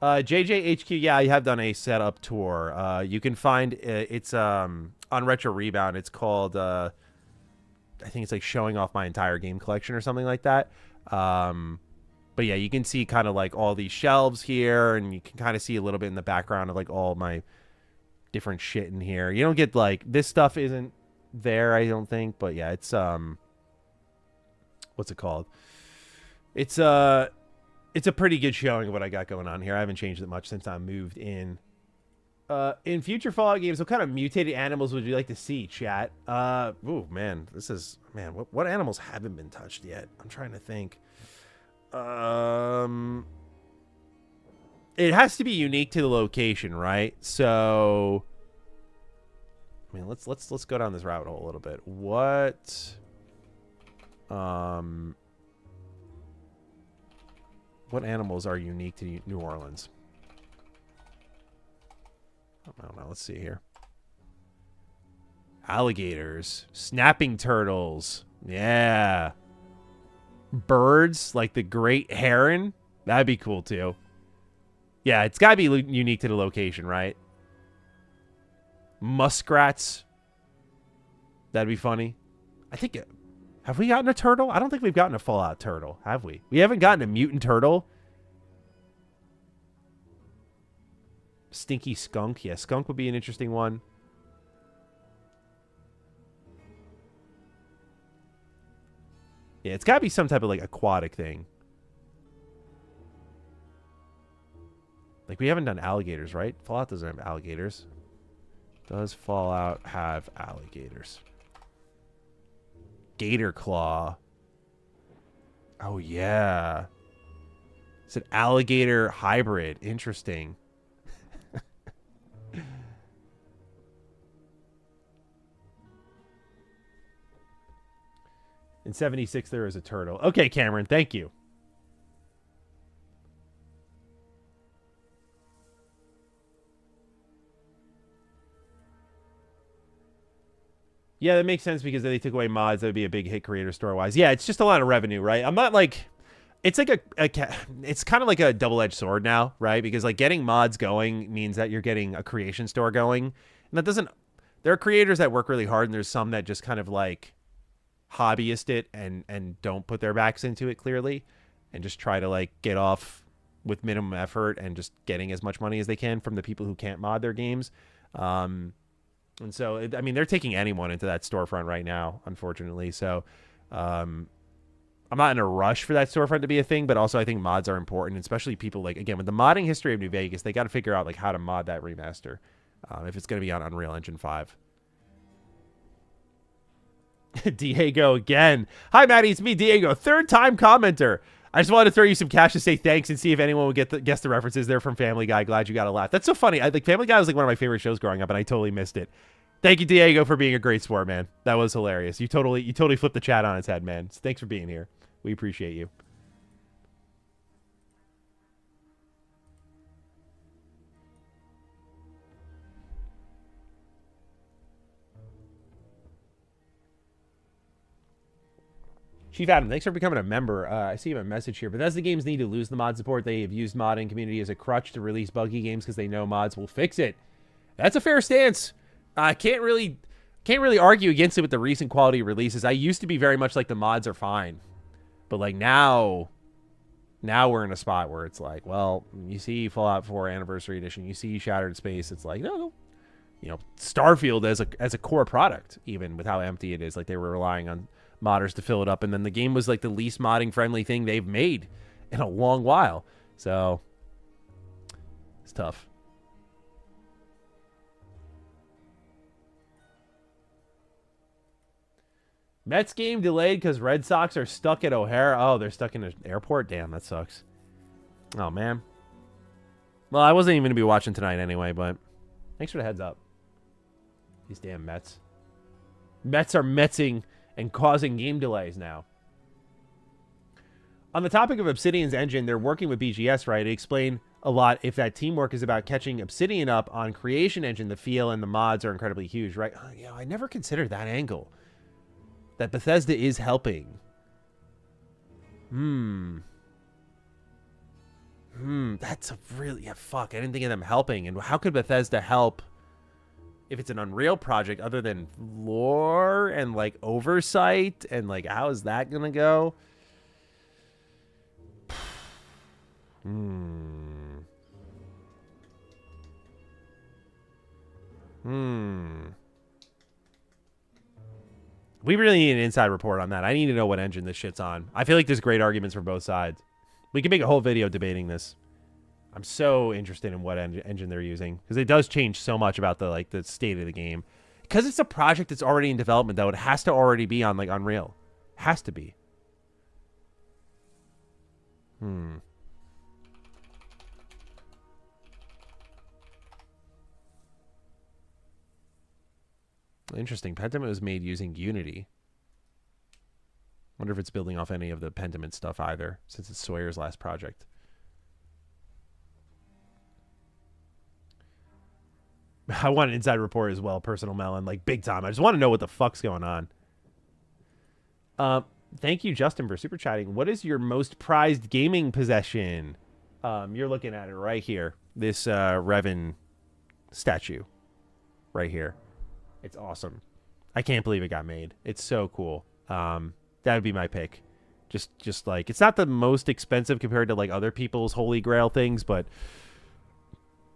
A: JJHQ, yeah, I have done a setup tour. You can find it's on Retro Rebound. It's called I think it's like showing off my entire game collection or something like that. But yeah, you can see kind of like all these shelves here, and you can kind of see a little bit in the background of like all my different shit in here. You don't get like this stuff isn't there, I don't think, but yeah, it's what's it called? It's a pretty good showing of what I got going on here. I haven't changed it much since I moved in. In future Fallout games, what kind of mutated animals would you like to see, chat? Ooh, man, what animals haven't been touched yet? I'm trying to think. It has to be unique to the location, right? So, I mean, let's go down this rabbit hole a little bit. What animals are unique to New Orleans? I don't know. Let's see here. Alligators, snapping turtles, yeah. Birds like the great heron, that'd be cool too. Yeah, it's gotta be unique to the location, right? Muskrats. That'd be funny. I think... Have we gotten a turtle? I don't think we've gotten a Fallout turtle, have we? We haven't gotten a mutant turtle. Stinky skunk. Yeah, skunk would be an interesting one. Yeah, it's got to be some type of, like, aquatic thing. Like, we haven't done alligators, right? Fallout doesn't have alligators. Does Fallout have alligators? Gator claw. Oh, yeah. It's an alligator hybrid. Interesting. In 76, there is a turtle. Okay, Cameron, thank you. Yeah, that makes sense because if they took away mods, that would be a big hit creator store-wise. Yeah, it's just a lot of revenue, right? I'm not like... It's like it's kind of like a double-edged sword now, right? Because like getting mods going means that you're getting a creation store going. And that doesn't... There are creators that work really hard, and there's some that just kind of like hobbyist it and don't put their backs into it clearly and just try to like get off with minimum effort and just getting as much money as they can from the people who can't mod their games. And so, I mean, they're taking anyone into that storefront right now, unfortunately. So, I'm not in a rush for that storefront to be a thing, but also I think mods are important, especially people like, again, with the modding history of New Vegas, they got to figure out like how to mod that remaster if it's going to be on Unreal Engine 5. Diego again. Hi, Maddie. It's me, Diego. Third time commenter. I just wanted to throw you some cash to say thanks and see if anyone would guess the references. They're from Family Guy. Glad you got a laugh. That's so funny. I think Family Guy was like one of my favorite shows growing up, and I totally missed it. Thank you, Diego, for being a great sport, man. That was hilarious. You totally flipped the chat on its head, man. So thanks for being here. We appreciate you. Chief Adam, thanks for becoming a member. I see you have a message here. Bethesda games need to lose the mod support. They have used modding community as a crutch to release buggy games because they know mods will fix it. That's a fair stance. I can't really argue against it with the recent quality releases. I used to be very much like the mods are fine. But like now we're in a spot where it's like, well, you see Fallout 4 Anniversary Edition, you see Shattered Space, it's like, no, you know, Starfield as a core product, even with how empty it is, like they were relying on modders to fill it up, and then the game was like the least modding friendly thing they've made in a long while. So it's tough. Mets game delayed because Red Sox are stuck at O'Hara. Oh, they're stuck in an airport? Damn, that sucks. Oh, man. Well, I wasn't even going to be watching tonight anyway, but thanks for the heads up. These damn Mets. Mets are Metsing and causing game delays now. On the topic of Obsidian's engine, they're working with BGS, right? It explained a lot if that teamwork is about catching Obsidian up on Creation Engine. The feel and the mods are incredibly huge, right? You know, I never considered that angle. That Bethesda is helping. That's a really... Yeah, fuck. I didn't think of them helping. And how could Bethesda help if it's an Unreal project other than lore and, like, oversight? And, like, how is that going to go? We really need an inside report on that. I need to know what engine this shit's on. I feel like there's great arguments for both sides. We can make a whole video debating this. I'm so interested in what engine they're using, because it does change so much about the state of the game. Because it's a project that's already in development, though, it has to already be on like Unreal. Has to be. Interesting. Pentiment was made using Unity. Wonder if it's building off any of the Pentiment stuff either, since it's Sawyer's last project. I want an inside report as well, Personal Melon, like big time. I just want to know what the fuck's going on. Thank you, Justin, for super chatting. What is your most prized gaming possession? You're looking at it right here. This Revan statue. right here. It's awesome. I can't believe it got made. It's so cool. That would be my pick. Just like, it's not the most expensive compared to like other people's Holy Grail things, but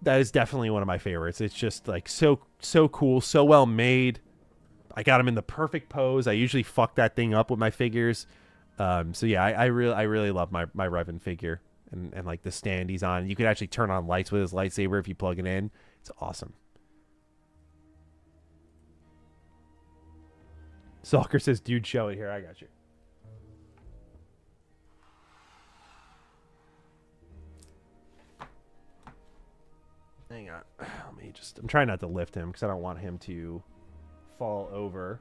A: that is definitely one of my favorites. It's just like so cool, so well made. I got him in the perfect pose. I usually fuck that thing up with my figures. So yeah, I really love my Revan figure and like the stand he's on. You could actually turn on lights with his lightsaber if you plug it in. It's awesome. Stalker says, dude, show it here. I got you. Hang on. I'm trying not to lift him because I don't want him to fall over.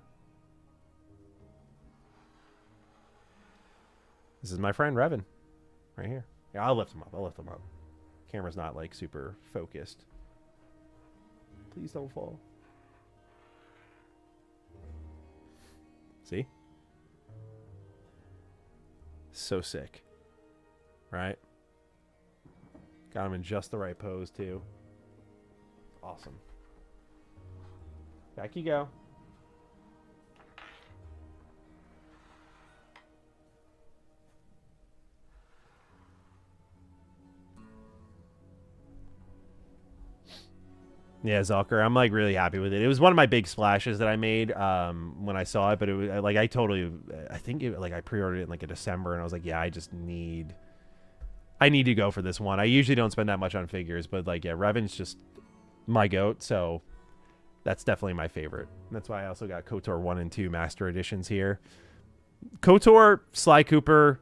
A: This is my friend Revan right here. Yeah, I'll lift him up. Camera's not like super focused. Please don't fall. See? So sick. Right? Got him in just the right pose too. Awesome. Back you go. Yeah, Zalker, I'm like really happy with it. It was one of my big splashes that I made when I saw it, but it was like I think I pre-ordered it in like a December, and I was like, yeah, I need to go for this one. I usually don't spend that much on figures, but like, yeah, Revan's just my goat, so that's definitely my favorite. And that's why I also got KOTOR 1 and 2 Master Editions here. KOTOR, Sly Cooper,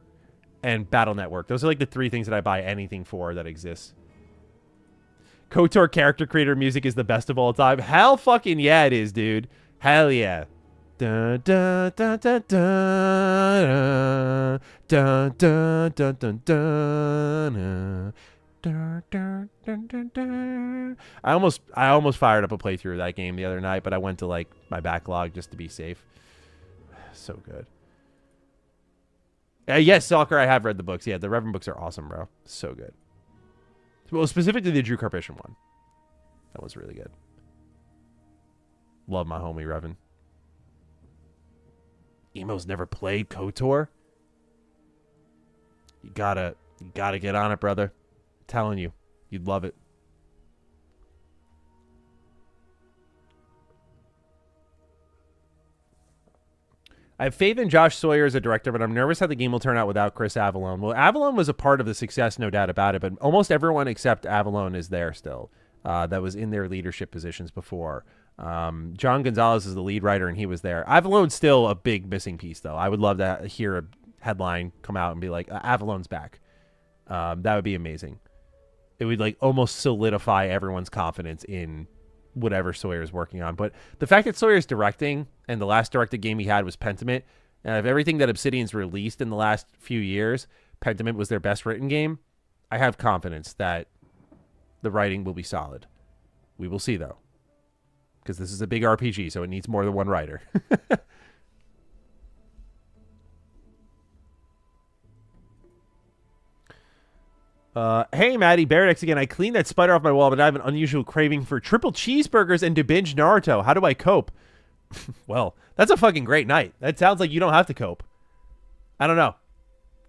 A: and Battle Network. Those are like the three things that I buy anything for that exists. KOTOR character creator music is the best of all time. Hell fucking yeah, it is, dude. Hell yeah. Dun, dun, dun, dun, dun, dun, dun, dun, dun, dun, dun, dun, dun, dun, dun. I almost fired up a playthrough of that game the other night, but I went to like my backlog just to be safe. So good. Yes, Stalker, I have read the books. Yeah, the Revan books are awesome, bro. So good. Well, specifically the Drew Karpyshyn one. That was really good. Love my homie Revan. Emo's never played KOTOR? You gotta get on it, brother. I'm telling you, you'd love it. I have faith in Josh Sawyer as a director, but I'm nervous how the game will turn out without Chris Avallone. Well, Avallone was a part of the success, no doubt about it, but almost everyone except Avallone is there still. That was in their leadership positions before. John Gonzalez is the lead writer, and he was there. Avallone's still a big missing piece, though. I would love to hear a headline come out and be like, Avallone's back. That would be amazing. It would like almost solidify everyone's confidence in whatever Sawyer's working on. But the fact that Sawyer's directing, and the last directed game he had was Pentiment, and of everything that Obsidian's released in the last few years, Pentiment was their best written game. I have confidence that the writing will be solid. We will see, though, because this is a big RPG, so it needs more than one writer. Hey, Maddie, Baradex again. I cleaned that spider off my wall, but I have an unusual craving for triple cheeseburgers and to binge Naruto. How do I cope? Well, that's a fucking great night. That sounds like you don't have to cope. I don't know.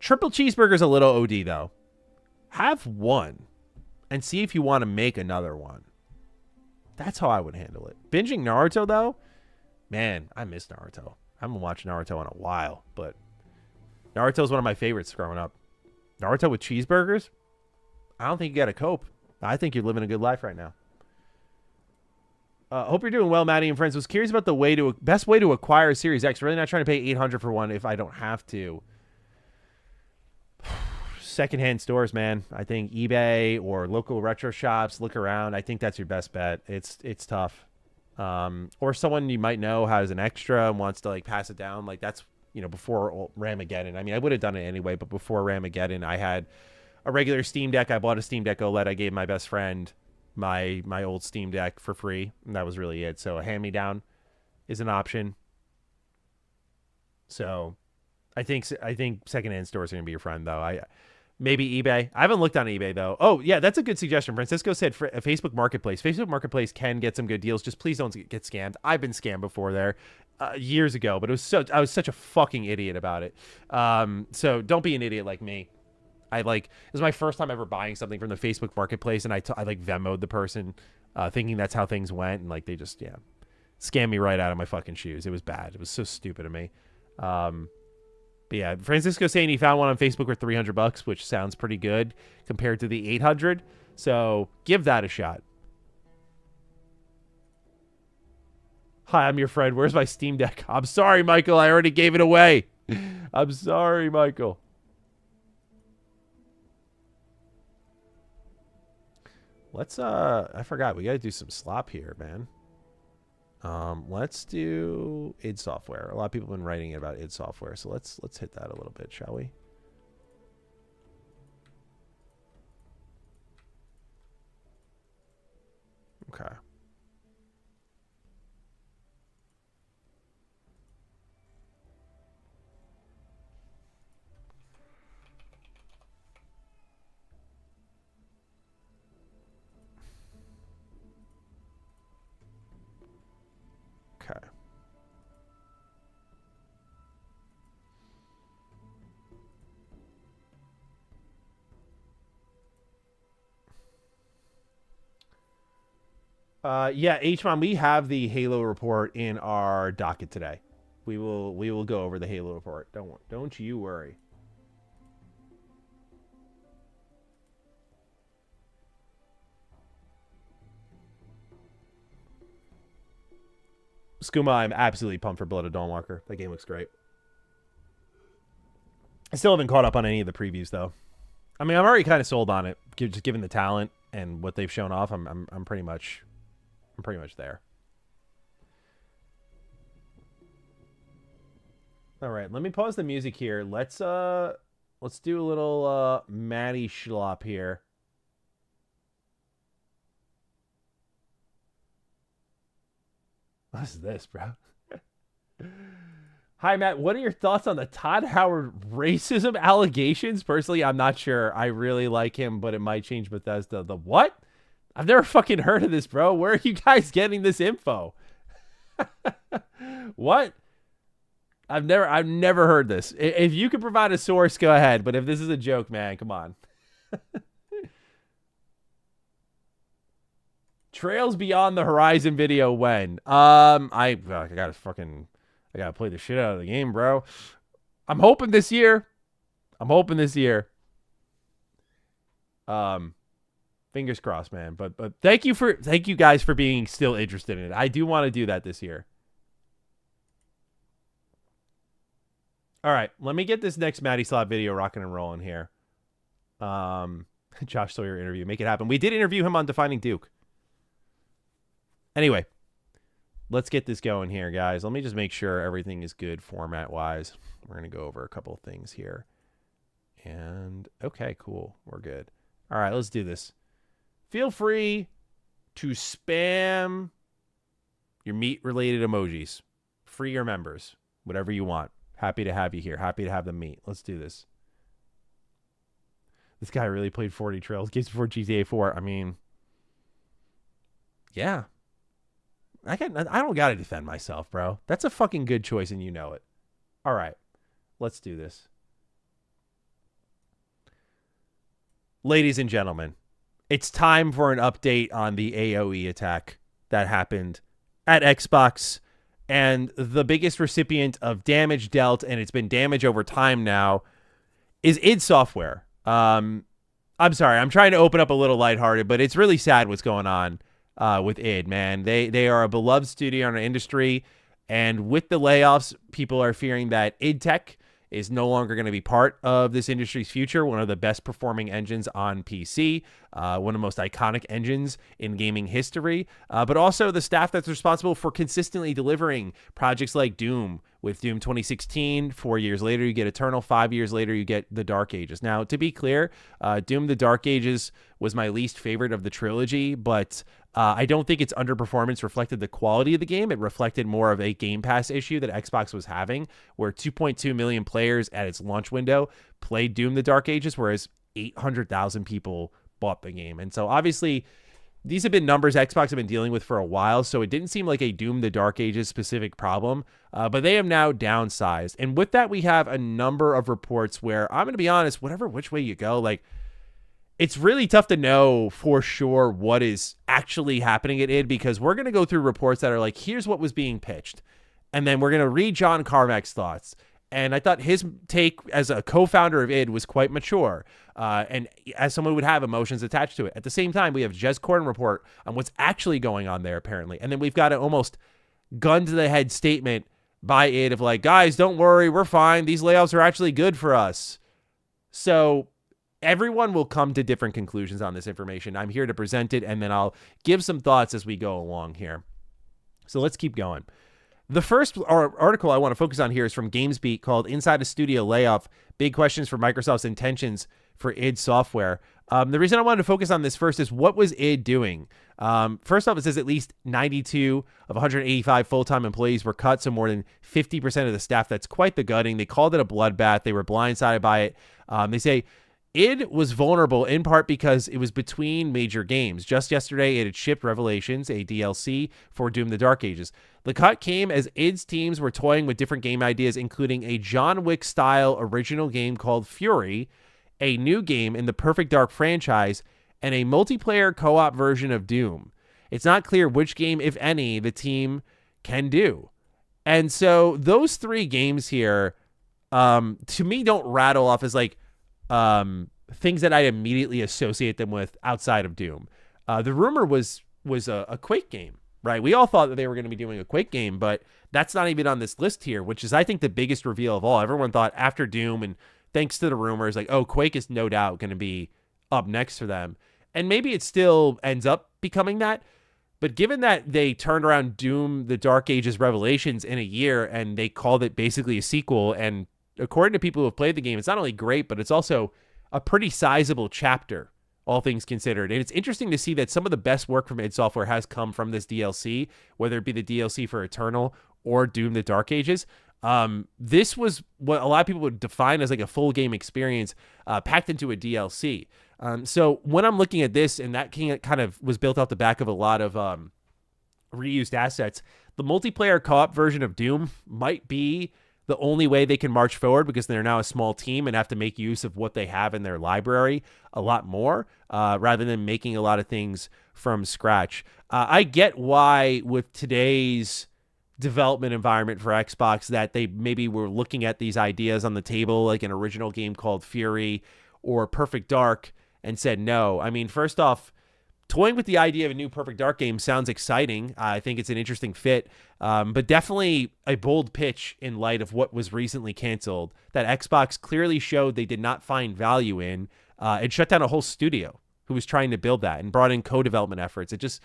A: Triple cheeseburger's a little OD, though. Have one and see if you want to make another one. That's how I would handle it. Binging Naruto, though, man, I miss Naruto. I haven't watched Naruto in a while, but Naruto's one of my favorites growing up. Naruto with cheeseburgers? I don't think you got to cope. I think you're living a good life right now. Hope you're doing well, Maddie and friends. Was curious about the best way to acquire a Series X. Really not trying to pay $800 for one if I don't have to. Secondhand stores, man. I think eBay or local retro shops. Look around. I think that's your best bet. It's tough. Or someone you might know has an extra and wants to like pass it down. Like that's, you know, before Ramageddon. I mean, I would have done it anyway, but before Ramageddon, I had a regular Steam Deck. I bought a Steam Deck OLED. I gave my best friend my old Steam Deck for free, and that was really it. So a hand-me-down is an option. So I think secondhand stores are going to be your friend, though. Maybe eBay. I haven't looked on eBay though. Oh yeah, that's a good suggestion. Francisco said for a Facebook Marketplace. Facebook Marketplace can get some good deals. Just please don't get scammed. I've been scammed before there years ago, but I was such a fucking idiot about it. So don't be an idiot like me. It was my first time ever buying something from the Facebook Marketplace, and I like Venmo'd the person, thinking that's how things went, and like they just scammed me right out of my fucking shoes. It was bad. It was so stupid of me. But yeah, Francisco saying he found one on Facebook for $300, which sounds pretty good compared to the 800. So give that a shot. Hi, I'm your friend. Where's my Steam Deck? I'm sorry, Michael. I already gave it away. I'm sorry, Michael. Let's I forgot. We got to do some slop here, man. Let's do id Software. A lot of people have been writing about id Software, so let's hit that a little bit, shall we? Okay. Okay. Yeah, H-Mom, we have the Halo report in our docket today. We will go over the Halo report. Don't you worry. Skooma, I'm absolutely pumped for Blood of Dawnwalker. That game looks great. I still haven't caught up on any of the previews though. I mean, I'm already kind of sold on it, just given the talent and what they've shown off. I'm pretty much there. All right, let me pause the music here. Let's do a little Matty Schlop here. What is this, bro? Hi, Matt. What are your thoughts on the Todd Howard racism allegations? Personally, I'm not sure. I really like him, but it might change Bethesda. The what? I've never fucking heard of this, bro. Where are you guys getting this info? What? I've never heard this. If you could provide a source, go ahead. But if this is a joke, man, come on. Trails Beyond the Horizon video when? I gotta play the shit out of the game, bro. I'm hoping this year. Fingers crossed, man. But thank you guys for being still interested in it. I do want to do that this year. All right, let me get this next Matty Slot video rocking and rolling here. Josh Sawyer interview. Make it happen. We did interview him on Defining Duke. Anyway, let's get this going here, guys. Let me just make sure everything is good format-wise. We're going to go over a couple of things here. And, okay, cool. We're good. All right, let's do this. Feel free to spam your meat-related emojis. Free your members. Whatever you want. Happy to have you here. Happy to have them meet. Let's do this. This guy really played 40 Trails games before GTA 4. I mean, yeah. I don't got to defend myself, bro. That's a fucking good choice, and you know it. All right. Let's do this. Ladies and gentlemen, it's time for an update on the AoE attack that happened at Xbox. And the biggest recipient of damage dealt, and it's been damage over time now, is id Software. I'm sorry. I'm trying to open up a little lighthearted, but it's really sad what's going on with id, man. They are a beloved studio in our industry, and with the layoffs, people are fearing that id Tech is no longer going to be part of this industry's future. One of the best performing engines on PC, one of the most iconic engines in gaming history, but also the staff that's responsible for consistently delivering projects like Doom. With Doom 2016, 4 years later, you get Eternal. 5 years later, you get The Dark Ages. Now, to be clear, Doom The Dark Ages was my least favorite of the trilogy, but I don't think its underperformance reflected the quality of the game. It reflected more of a Game Pass issue that Xbox was having, where 2.2 million players at its launch window played Doom The Dark Ages, whereas 800,000 people bought the game. And so obviously these have been numbers Xbox have been dealing with for a while, so it didn't seem like a Doom the Dark Ages specific problem, but they have now downsized. And with that, we have a number of reports where, I'm going to be honest, which way you go, like, it's really tough to know for sure what is actually happening at id, because we're going to go through reports that are like, here's what was being pitched. And then we're going to read John Carmack's thoughts. And I thought his take as a co-founder of id was quite mature. And as someone would have emotions attached to it. At the same time, we have Jez Corden report on what's actually going on there, apparently. And then we've got an almost gun to the head statement by id of like, guys, don't worry, we're fine. These layoffs are actually good for us. So everyone will come to different conclusions on this information. I'm here to present it, and then I'll give some thoughts as we go along here. So let's keep going. The first article I want to focus on here is from GamesBeat called Inside a Studio Layoff, Big Questions for Microsoft's Intentions for id Software. The reason I wanted to focus on this first is, what was id doing? First off, it says at least 92 of 185 full-time employees were cut, so more than 50% of the staff. That's quite the gutting. They called it a bloodbath. They were blindsided by it. They say id was vulnerable in part because it was between major games. Just yesterday, it had shipped Revelations, a DLC for Doom the Dark Ages. The cut came as id's teams were toying with different game ideas, including a John Wick-style original game called Fury, a new game in the Perfect Dark franchise, and a multiplayer co-op version of Doom. It's not clear which game, if any, the team can do. And so those three games here, to me, don't rattle off as like things that I immediately associate them with outside of Doom. The rumor was a Quake game, right? We all thought that they were going to be doing a Quake game, but that's not even on this list here, which is, I think, the biggest reveal of all. Everyone thought after Doom, and thanks to the rumors, like, oh, Quake is no doubt going to be up next for them. And maybe it still ends up becoming that. But given that they turned around Doom the Dark Ages Revelations in a year, and they called it basically a sequel, and according to people who have played the game, it's not only great, but it's also a pretty sizable chapter, all things considered. And it's interesting to see that some of the best work from id Software has come from this DLC, whether it be the DLC for Eternal or Doom the Dark Ages. This was what a lot of people would define as like a full game experience packed into a DLC. So when I'm looking at this, and that kind of was built off the back of a lot of reused assets, the multiplayer co-op version of Doom might be the only way they can march forward, because they're now a small team and have to make use of what they have in their library a lot more, rather than making a lot of things from scratch. I get why with today's development environment for Xbox that they maybe were looking at these ideas on the table, like an original game called Fury or Perfect Dark, and said no. I mean, first off, toying with the idea of a new Perfect Dark game sounds exciting. I think it's an interesting fit, but definitely a bold pitch in light of what was recently canceled that Xbox clearly showed they did not find value in, and shut down a whole studio who was trying to build that and brought in co-development efforts. It just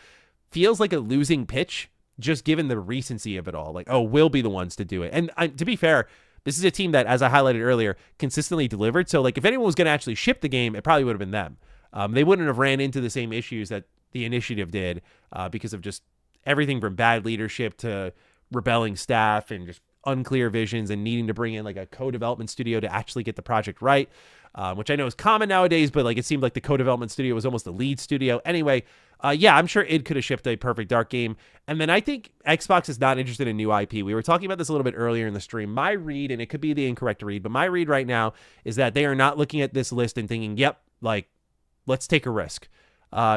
A: feels like a losing pitch, just given the recency of it all. Like, oh, we'll be the ones to do it. And to be fair, this is a team that, as I highlighted earlier, consistently delivered. So, like, if anyone was going to actually ship the game, it probably would have been them. They wouldn't have ran into the same issues that the initiative did, because of just everything from bad leadership to rebelling staff and just unclear visions and needing to bring in like a co-development studio to actually get the project right, which I know is common nowadays, but like it seemed like the co-development studio was almost the lead studio. Anyway, yeah, I'm sure id could have shipped a Perfect Dark game. And then I think Xbox is not interested in new IP. We were talking about this a little bit earlier in the stream. My read, and it could be the incorrect read, but my read right now is that they are not looking at this list and thinking, yep, like, let's take a risk.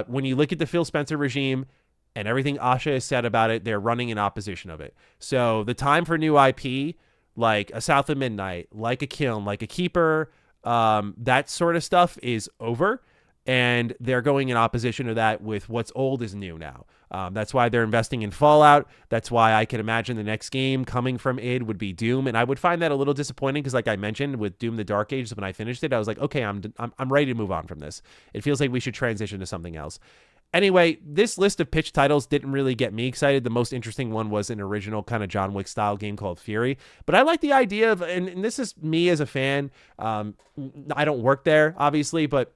A: When you look at the Phil Spencer regime and everything Asha has said about it, they're running in opposition of it. So the time for new IP, like a South of Midnight, like a Kiln, like a Keeper, that sort of stuff is over. And they're going in opposition to that with what's old is new now. That's why they're investing in Fallout. That's why I can imagine the next game coming from id would be Doom. And I would find that a little disappointing because, like I mentioned, with Doom the Dark Ages, when I finished it, I was like, okay, I'm ready to move on from this. It feels like we should transition to something else. Anyway, this list of pitch titles didn't really get me excited. The most interesting one was an original kind of John Wick style game called Fury. But I like the idea of, and this is me as a fan. I don't work there, obviously, but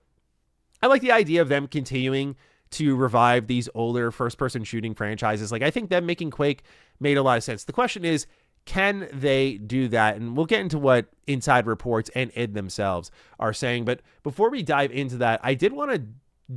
A: I like the idea of them continuing to revive these older first-person shooting franchises. Like, I think them making Quake made a lot of sense. The question is, Can they do that? And we'll get into what inside reports and id themselves are saying. But before we dive into that, I did want to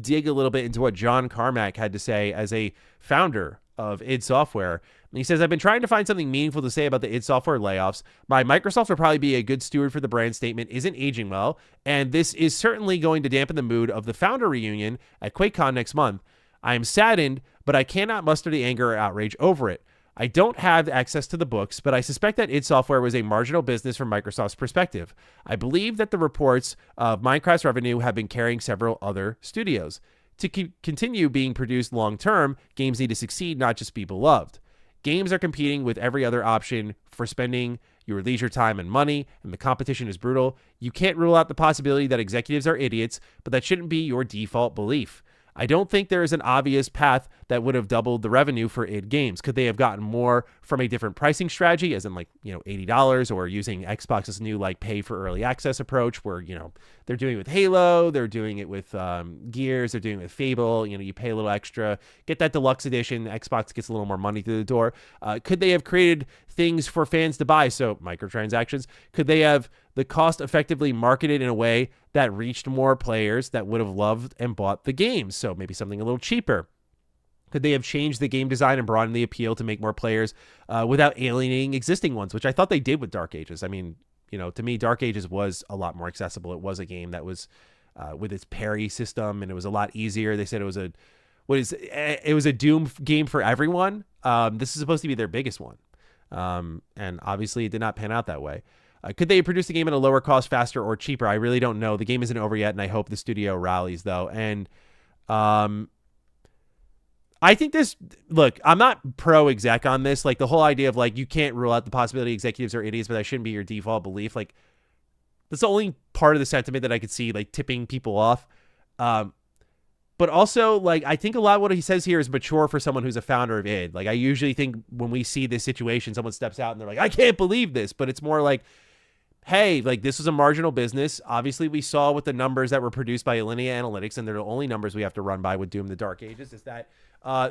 A: dig a little bit into what John Carmack had to say as a founder of id Software. And he says, I've been trying to find something meaningful to say about the id Software layoffs. My Microsoft will probably be a good steward for the brand statement isn't aging well, and this is certainly going to dampen the mood of the founder reunion at QuakeCon next month. I am saddened, but I cannot muster the anger or outrage over it. I don't have access to the books, but I suspect that id Software was a marginal business from Microsoft's perspective. I believe that the reports of Minecraft's revenue have been carrying several other studios. To continue being produced long-term, games need to succeed, not just be beloved. Games are competing with every other option for spending your leisure time and money, and the competition is brutal. You can't rule out the possibility that executives are idiots, but that shouldn't be your default belief. I don't think there is an obvious path that would have doubled the revenue for id games. Could they have gotten more from a different pricing strategy, as in like, $80, or using Xbox's new like pay for early access approach where, they're doing it with Halo, they're doing it with Gears, they're doing it with Fable, you pay a little extra, get that deluxe edition, Xbox gets a little more money through the door. Could they have created things for fans to buy? So microtransactions. Could they have the cost effectively marketed in a way that reached more players that would have loved and bought the games? So maybe something a little cheaper. Could they have changed the game design and broadened the appeal to make more players without alienating existing ones, which I thought they did with Dark Ages? I mean, to me, Dark Ages was a lot more accessible. It was a game that was with its parry system, and it was a lot easier. They said it was a Doom game for everyone. This is supposed to be their biggest one. And obviously it did not pan out that way. Could they produce the game at a lower cost, faster, or cheaper? I really don't know. The game isn't over yet, and I hope the studio rallies, though. And I think look, I'm not pro-exec on this. Like, the whole idea of, like, you can't rule out the possibility executives are idiots, but that shouldn't be your default belief. Like, that's the only part of the sentiment that I could see, like, tipping people off. But also, like, I think a lot of what he says here is mature for someone who's a founder of id. Like, I usually think when we see this situation, someone steps out and they're like, I can't believe this. But it's more like, hey, like, this was a marginal business. Obviously, we saw with the numbers that were produced by Alinea Analytics, and they're the only numbers we have to run by with Doom the Dark Ages, is that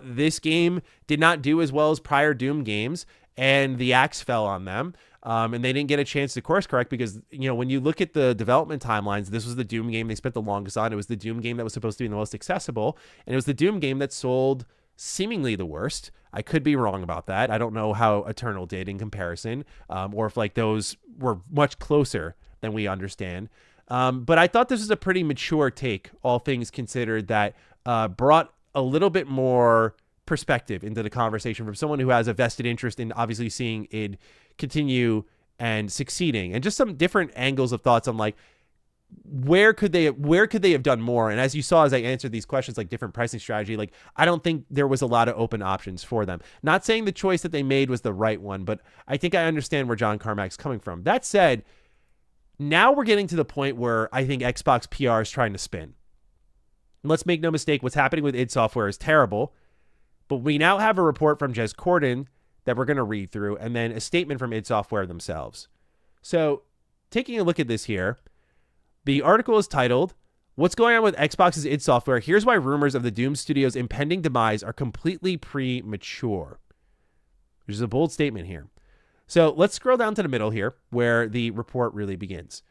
A: this game did not do as well as prior Doom games, and the axe fell on them. And they didn't get a chance to course correct because, when you look at the development timelines, this was the Doom game they spent the longest on. It was the Doom game that was supposed to be the most accessible, and it was the Doom game that sold seemingly the worst. I could be wrong about that. I don't know how Eternal did in comparison, or if like those were much closer than we understand. But I thought this was a pretty mature take, all things considered, that brought a little bit more perspective into the conversation from someone who has a vested interest in obviously seeing it continue and succeeding, and just some different angles of thoughts on like where could they have done more. And as you saw, as I answered these questions, like different pricing strategy, like I don't think there was a lot of open options for them. Not saying the choice that they made was the right one, but I think I understand where John Carmack's coming from. That said, now we're getting to the point where I think Xbox PR is trying to spin. And let's make no mistake, what's happening with id Software is terrible. But we now have a report from Jez Corden that we're going to read through, and then a statement from id Software themselves. So, taking a look at this here, the article is titled, What's Going On with Xbox's id Software? Here's why rumors of the Doom Studio's impending demise are completely premature. Which is a bold statement here. So, let's scroll down to the middle here, where the report really begins.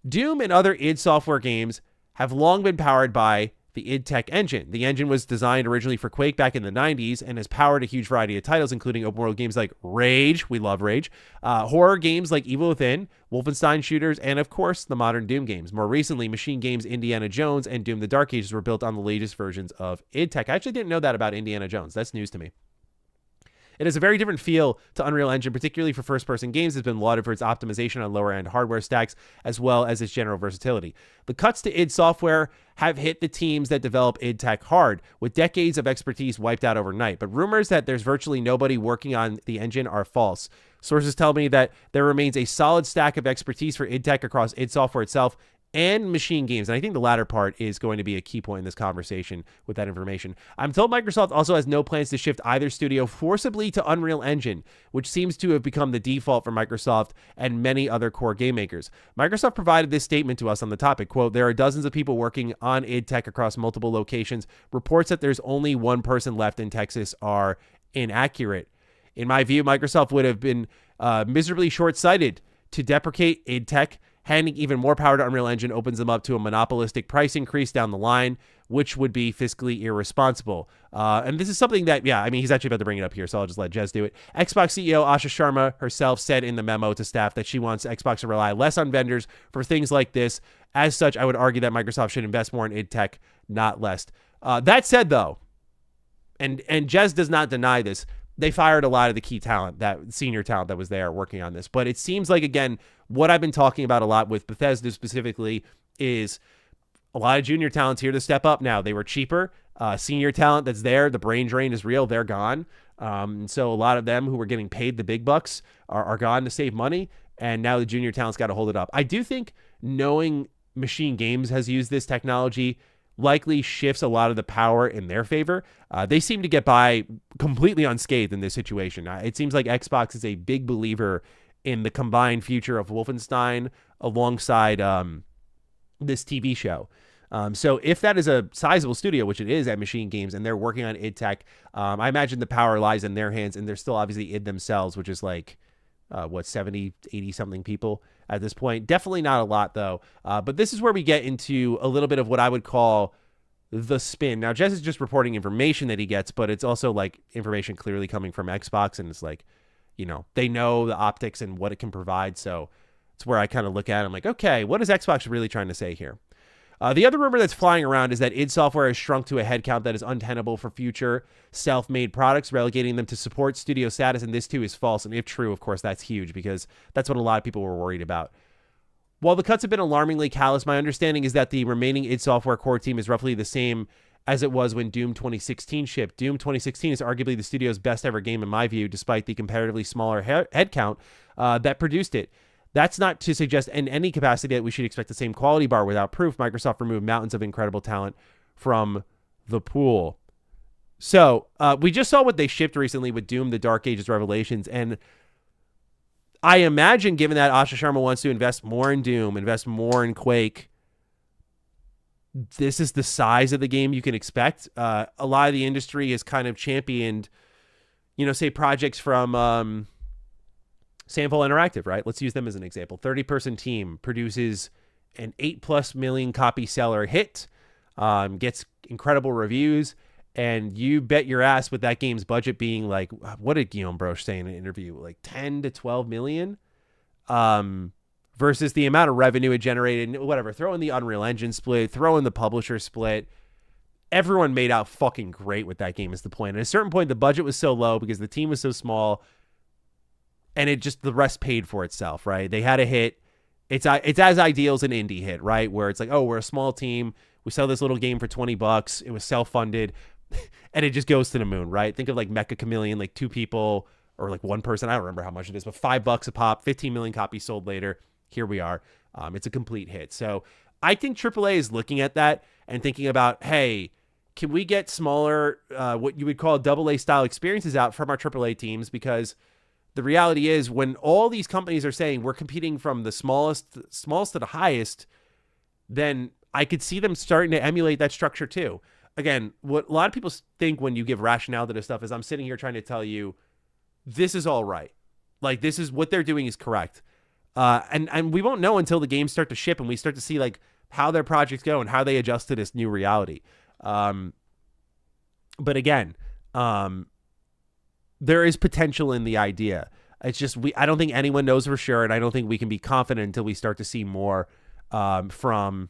A: Doom and other id Software games have long been powered by the id Tech engine. The engine was designed originally for Quake back in the 90s and has powered a huge variety of titles, including open world games like Rage, we love Rage, horror games like Evil Within, Wolfenstein shooters, and of course, the modern Doom games. More recently, Machine Games' Indiana Jones and Doom the Dark Ages were built on the latest versions of id Tech. I actually didn't know that about Indiana Jones. That's news to me. It has a very different feel to Unreal Engine, particularly for first-person games. It's been lauded for its optimization on lower-end hardware stacks, as well as its general versatility. The cuts to id Software have hit the teams that develop id Tech hard, with decades of expertise wiped out overnight. But rumors that there's virtually nobody working on the engine are false. Sources tell me that there remains a solid stack of expertise for id Tech across id Software itself and Machine Games. And I think the latter part is going to be a key point in this conversation with that information. I'm told Microsoft also has no plans to shift either studio forcibly to Unreal Engine, which seems to have become the default for Microsoft and many other core game makers. Microsoft provided this statement to us on the topic, quote, there are dozens of people working on id Tech across multiple locations. Reports that there's only one person left in Texas are inaccurate. In my view, Microsoft would have been miserably short-sighted to deprecate id Tech. Handing even more power to Unreal Engine opens them up to a monopolistic price increase down the line, which would be fiscally irresponsible. And this is something that, he's actually about to bring it up here, so I'll just let Jez do it. Xbox CEO Asha Sharma herself said in the memo to staff that she wants Xbox to rely less on vendors for things like this. As such, I would argue that Microsoft should invest more in id Tech, not less. That said, though, and Jez does not deny this, they fired a lot of the key talent, that senior talent that was there working on this. But it seems like, again, what I've been talking about a lot with Bethesda specifically is a lot of junior talents here to step up now. They were cheaper. Senior talent that's there, the brain drain is real. They're gone. So a lot of them who were getting paid the big bucks are gone to save money. And now the junior talent's got to hold it up. I do think knowing Machine Games has used this technology likely shifts a lot of the power in their favor. They seem to get by completely unscathed in this situation. It seems like Xbox is a big believer in the combined future of Wolfenstein alongside this TV show. So if that is a sizable studio, which it is at Machine Games, and they're working on id Tech, I imagine the power lies in their hands, and they're still obviously id themselves, which is like, 70, 80 something people at this point. Definitely not a lot though. But this is where we get into a little bit of what I would call the spin. Now, Jez is just reporting information that he gets, but it's also like information clearly coming from Xbox, and it's like, they know the optics and what it can provide. So it's where I kind of look at it. I'm like, okay, what is Xbox really trying to say here? The other rumor that's flying around is that id Software has shrunk to a headcount that is untenable for future self-made products, relegating them to support studio status, and this too is false. And if true, of course, that's huge because that's what a lot of people were worried about. While the cuts have been alarmingly callous, my understanding is that the remaining id Software core team is roughly the same as it was when Doom 2016 shipped. Doom 2016 is arguably the studio's best ever game in my view, despite the comparatively smaller headcount that produced it. That's not to suggest in any capacity that we should expect the same quality bar without proof. Microsoft removed mountains of incredible talent from the pool. So we just saw what they shipped recently with Doom, The Dark Ages Revelations. And I imagine, given that Asha Sharma wants to invest more in Doom, invest more in Quake, this is the size of the game you can expect. A lot of the industry has kind of championed, say projects from... Sample Interactive, right? Let's use them as an example. 30-person team produces an 8+ million copy seller hit, gets incredible reviews, and you bet your ass with that game's budget being like, what did Guillaume Broche say in an interview? Like 10 to 12 million versus the amount of revenue it generated, whatever. Throw in the Unreal Engine split, throw in the publisher split. Everyone made out fucking great with that game is the point. At a certain point, the budget was so low because the team was so small, and the rest paid for itself, right? They had a hit. It's as ideal as an indie hit, right? Where it's like, oh, we're a small team. We sell this little game for $20. It was self-funded, and it just goes to the moon, right? Think of like Mecha Chameleon, like 2 people or like 1 person. I don't remember how much it is, but $5 a pop, 15 million copies sold later. Here we are. It's a complete hit. So I think AAA is looking at that and thinking about, hey, can we get smaller, what you would call AA style experiences out from our AAA teams? Because the reality is, when all these companies are saying we're competing from the smallest to the highest, then I could see them starting to emulate that structure too. Again, what a lot of people think when you give rationale to this stuff is I'm sitting here trying to tell you this is all right. Like, this is what they're doing is correct. And we won't know until the games start to ship and we start to see like how their projects go and how they adjust to this new reality. But again, there is potential in the idea. It's just, I don't think anyone knows for sure, and I don't think we can be confident until we start to see more from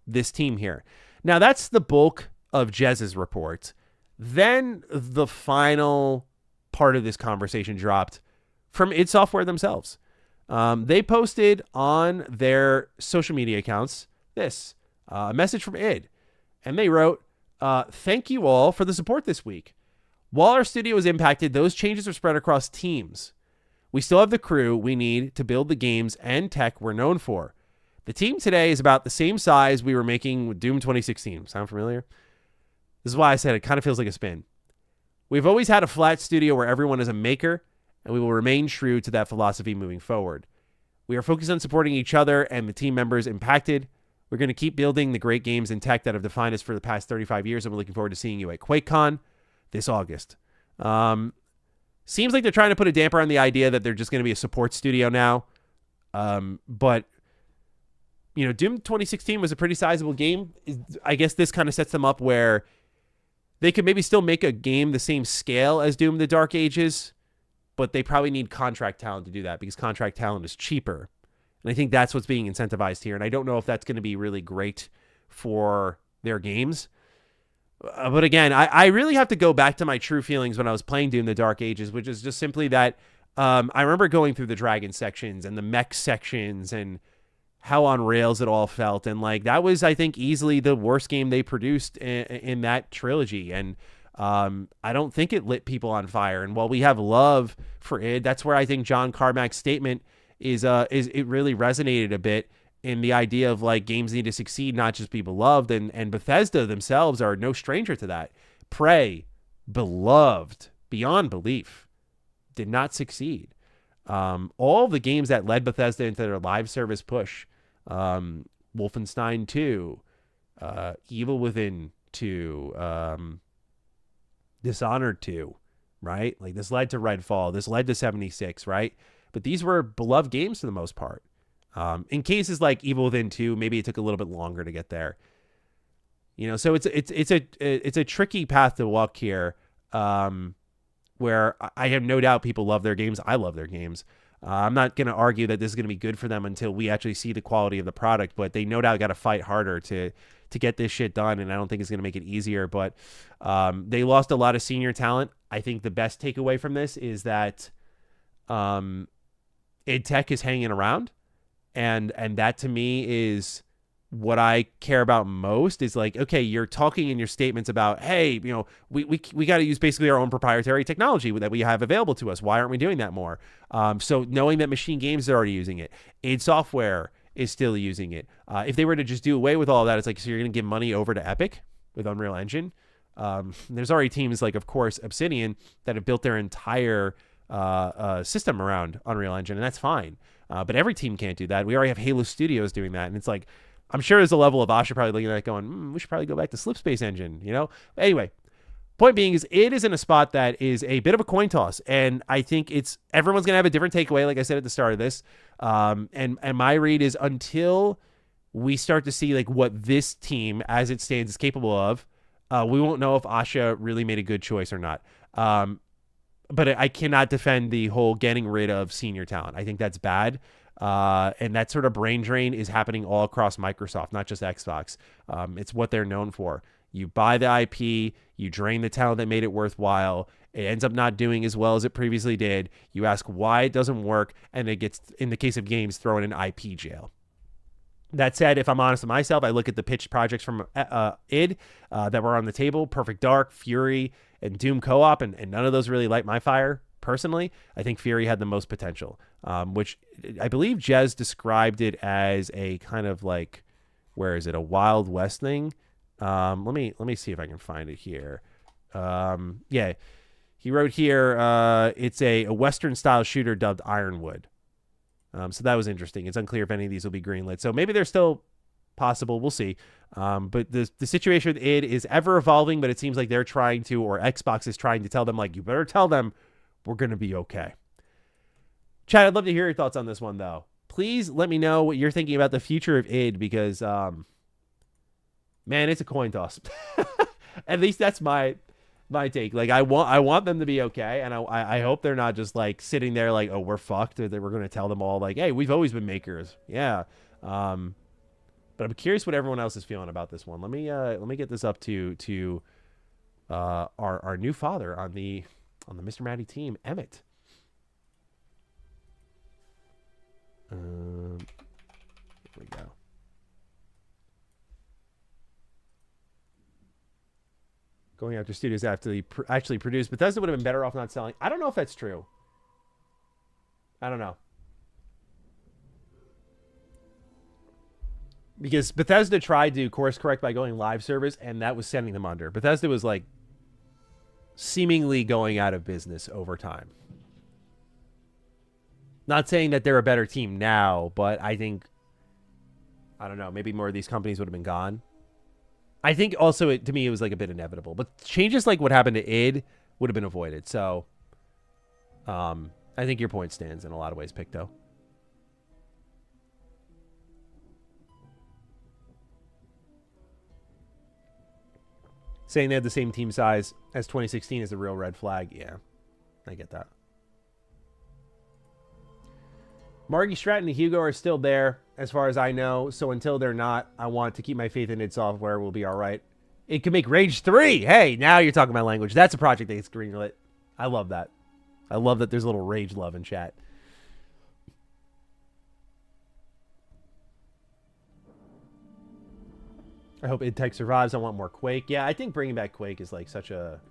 A: this team here. Now, that's the bulk of Jez's report. Then the final part of this conversation dropped from id Software themselves. They posted on their social media accounts this message from id, and they wrote, "Thank you all for the support this week. While our studio is impacted, those changes are spread across teams. We still have the crew we need to build the games and tech we're known for. The team today is about the same size we were making with Doom 2016. Sound familiar? This is why I said it kind of feels like a spin. We've always had a flat studio where everyone is a maker, and we will remain true to that philosophy moving forward. We are focused on supporting each other and the team members impacted. We're going to keep building the great games and tech that have defined us for the past 35 years, and we're looking forward to seeing you at QuakeCon this August." Seems like they're trying to put a damper on the idea that they're just going to be a support studio now. But Doom 2016 was a pretty sizable game. I guess this kind of sets them up where they could maybe still make a game the same scale as Doom the Dark Ages, but they probably need contract talent to do that because contract talent is cheaper. And I think that's what's being incentivized here. And I don't know if that's going to be really great for their games. But again, I really have to go back to my true feelings when I was playing Doom the Dark Ages, which is just simply that I remember going through the dragon sections and the mech sections and how on rails it all felt. And like that was, I think, easily the worst game they produced in that trilogy. And I don't think it lit people on fire. And while we have love for id, that's where I think John Carmack's statement is it really resonated a bit in the idea of like games need to succeed, not just be beloved. And Bethesda themselves are no stranger to that. Prey, beloved beyond belief, did not succeed. All the games that led Bethesda into their live service push, Wolfenstein 2, Evil Within 2, Dishonored 2, right? Like this led to Redfall, this led to 76, right? But these were beloved games for the most part. In cases like Evil Within 2, maybe it took a little bit longer to get there. So it's a tricky path to walk here, where I have no doubt people love their games. I love their games. I'm not going to argue that this is going to be good for them until we actually see the quality of the product, but they no doubt got to fight harder to get this shit done, and I don't think it's going to make it easier. But they lost a lot of senior talent. I think the best takeaway from this is that id Tech is hanging around, and that to me is what I care about most. Is like, okay, you're talking in your statements about, hey, we got to use basically our own proprietary technology that we have available to us. Why aren't we doing that more? So knowing that Machine Games are already using it, id Software is still using it. If they were to just do away with all of that, it's like, so you're going to give money over to Epic with Unreal Engine. There's already teams like, of course, Obsidian that have built their entire system around Unreal Engine, and that's fine. But every team can't do that. We already have Halo Studios doing that, and it's like, I'm sure there's a level of Asha probably looking at it going, we should probably go back to Slipspace Engine, Anyway, point being is id is in a spot that is a bit of a coin toss, and I think everyone's going to have a different takeaway, like I said at the start of this. And my read is until we start to see like what this team as it stands is capable of, we won't know if Asha really made a good choice or not. But I cannot defend the whole getting rid of senior talent. I think that's bad. And that sort of brain drain is happening all across Microsoft, not just Xbox. It's what they're known for. You buy the IP, you drain the talent that made it worthwhile. It ends up not doing as well as it previously did. You ask why it doesn't work, and it gets, in the case of games, thrown in IP jail. That said, if I'm honest with myself, I look at the pitched projects from id that were on the table, Perfect Dark, Fury, and Doom Co-op, and none of those really light my fire. Personally, I think Fury had the most potential, which I believe Jez described it as a kind of like, where is it, a Wild West thing? Let me see if I can find it here. Yeah, he wrote here, it's a Western-style shooter dubbed Ironwood. So that was interesting. It's unclear if any of these will be greenlit. So maybe they're still possible. We'll see. But the situation with id is ever evolving, but it seems like they're trying to, or Xbox is trying to tell them, like, you better tell them we're going to be okay. Chad, I'd love to hear your thoughts on this one, though. Please let me know what you're thinking about the future of id, because, man, it's a coin toss. At least that's my take. Like, I want them to be okay, and I hope they're not just like sitting there like, oh, we're fucked, or that we're going to tell them all like, hey, we've always been makers. Yeah. But I'm curious what everyone else is feeling about this one. Let me get this up to our new father on the Mr. Matty team, Emmett. Here we go. Going after studios after they actually produced. Bethesda would have been better off not selling. I don't know if that's true. I don't know. Because Bethesda tried to course correct by going live service, and that was sending them under. Bethesda was like seemingly going out of business over time. Not saying that they're a better team now, but I think, I don't know, maybe more of these companies would have been gone. I think also, to me, it was like a bit inevitable. But changes like what happened to id would have been avoided. So I think your point stands in a lot of ways, Picto. Saying they had the same team size as 2016 is a real red flag. Yeah, I get that. Margie Stratton and Hugo are still there, as far as I know. So until they're not, I want to keep my faith in id Software. We'll be all right. It can make Rage 3. Hey, now you're talking my language. That's a project that gets greenlit. I love that. I love that there's a little Rage love in chat. I hope id Tech survives. I want more Quake. Yeah, I think bringing back Quake is like such a...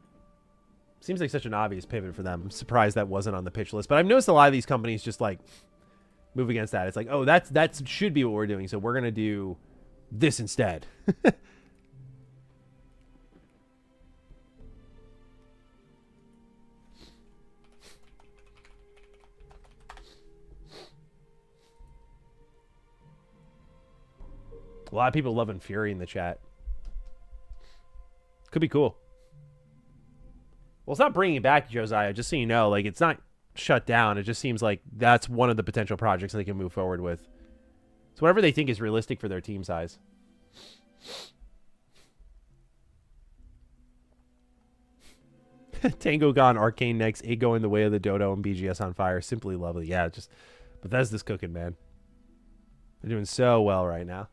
A: Seems like such an obvious pivot for them. I'm surprised that wasn't on the pitch list. But I've noticed a lot of these companies just like move against that. It's like, oh, that should be what we're doing. So we're going to do this instead. A lot of people loving Fury in the chat. Could be cool. Well, it's not bringing it back, Josiah, just so you know. Like, it's not shut down. It just seems like that's one of the potential projects they can move forward with. So whatever they think is realistic for their team size. Tango Gone, Arcane next, Ego in the way of the Dodo, and BGS on fire. Simply lovely. Yeah, just Bethesda's cooking, man. They're doing so well right now.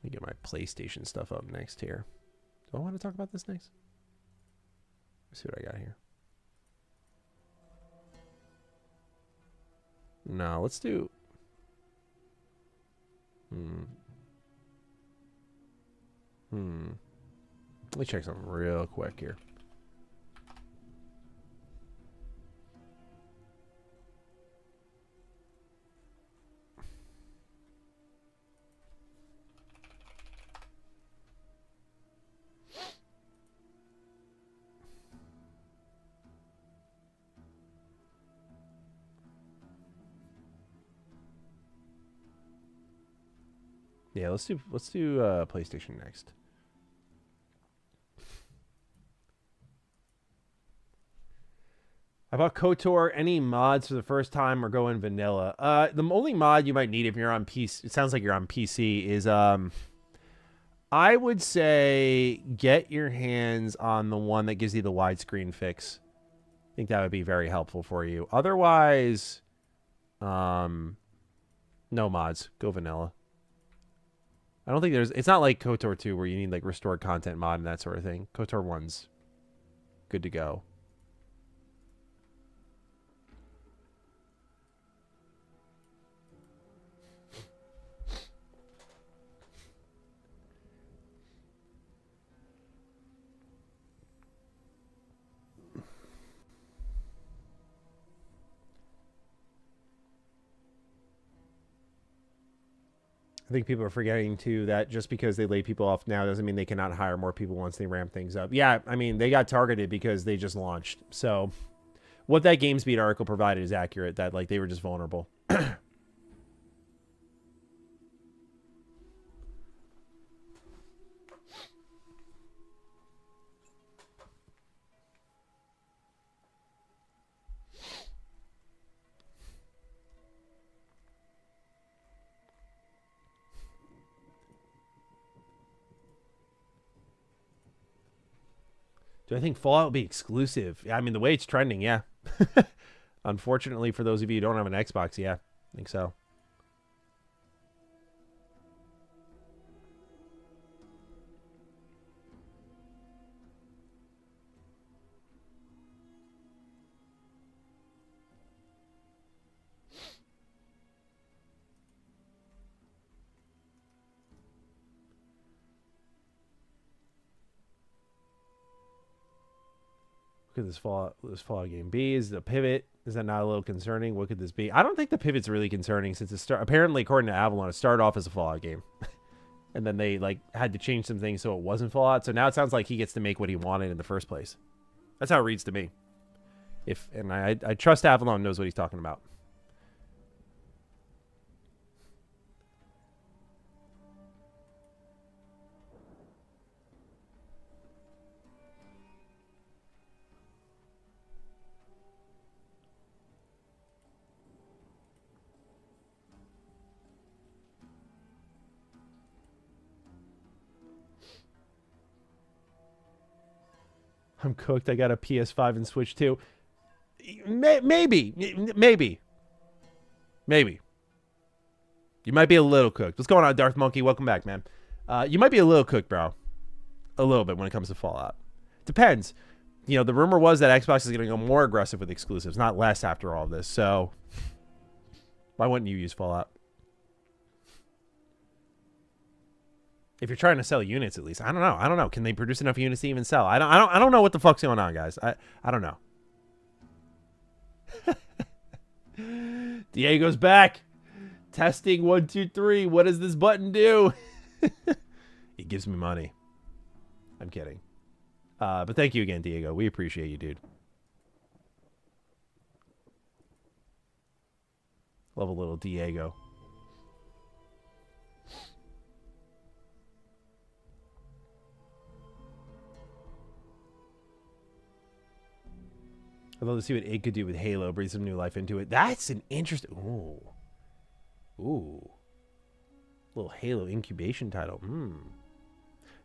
A: Let me get my PlayStation stuff up next here. Do I want to talk about this next? Let's see what I got here. No, let's do... Let me check something real quick here. Yeah, let's do PlayStation next. I bought KOTOR. Any mods for the first time or go in vanilla? The only mod you might need if you're on PC, it sounds like you're on PC, is I would say get your hands on the one that gives you the widescreen fix. I think that would be very helpful for you. Otherwise, no mods. Go vanilla. I don't think it's not like KOTOR 2 where you need like restored content mod and that sort of thing. KOTOR 1's good to go. I think people are forgetting, too, that just because they lay people off now doesn't mean they cannot hire more people once they ramp things up. Yeah, I mean, they got targeted because they just launched. So what that GameSpeed article provided is accurate, that, like, they were just vulnerable. Do I think Fallout will be exclusive? Yeah, I mean, the way it's trending, yeah. Unfortunately, for those of you who don't have an Xbox, yeah, I think so. What could this Fallout game be? Is the pivot? Is that not a little concerning? What could this be? I don't think the pivot's really concerning since apparently, according to Avalon, it started off as a Fallout game. and then they like had to change some things so it wasn't Fallout. So now it sounds like he gets to make what he wanted in the first place. That's how it reads to me. And I trust Avalon knows what he's talking about. I'm cooked. I got a PS5 and Switch too. Maybe. You might be a little cooked. What's going on, Darth Monkey? Welcome back, man. You might be a little cooked, bro. A little bit when it comes to Fallout. Depends. You know, the rumor was that Xbox is going to go more aggressive with exclusives, not less after all this. So why wouldn't you use Fallout? If you're trying to sell units, at least. I don't know. Can they produce enough units to even sell? I don't know what the fuck's going on, guys. I don't know. Diego's back. Testing 1, 2, 3. What does this button do? It gives me money. I'm kidding. But thank you again, Diego. We appreciate you, dude. Love a little Diego. I'd love to see what it could do with Halo, breathe some new life into it. That's an interesting... Ooh. Little Halo incubation title.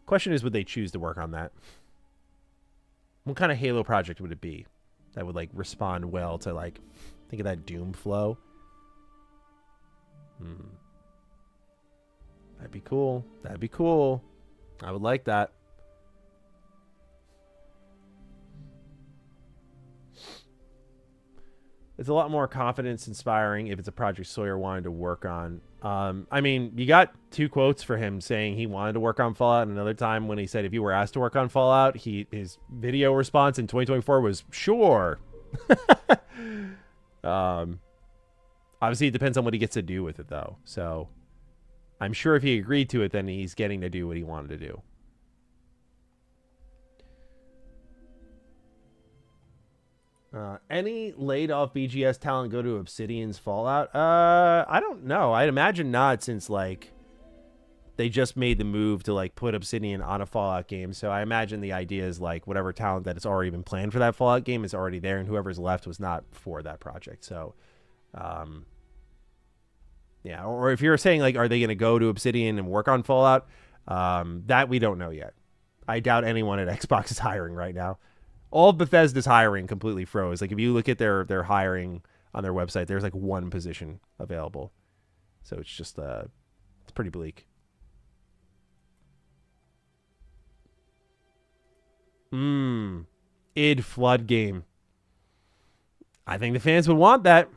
A: Question is, would they choose to work on that? What kind of Halo project would it be that would, like, respond well to, like... Think of that Doom flow. That'd be cool. That'd be cool. I would like that. It's a lot more confidence inspiring if it's a project Sawyer wanted to work on. I mean, you got 2 quotes for him saying he wanted to work on Fallout, and another time when he said if you were asked to work on Fallout, his video response in 2024 was sure. Obviously, it depends on what he gets to do with it, though. So I'm sure if he agreed to it, then he's getting to do what he wanted to do. Any laid off BGS talent go to Obsidian's Fallout? I don't know. I'd imagine not, since like they just made the move to like put Obsidian on a Fallout game. So I imagine the idea is like whatever talent that has already been planned for that Fallout game is already there, and whoever's left was not for that project. So, yeah. Or if you're saying like, are they going to go to Obsidian and work on Fallout? That we don't know yet. I doubt anyone at Xbox is hiring right now. All of Bethesda's hiring completely froze. Like if you look at their hiring on their website, there's like 1 position available. So it's just it's pretty bleak. id flood game. I think the fans would want that.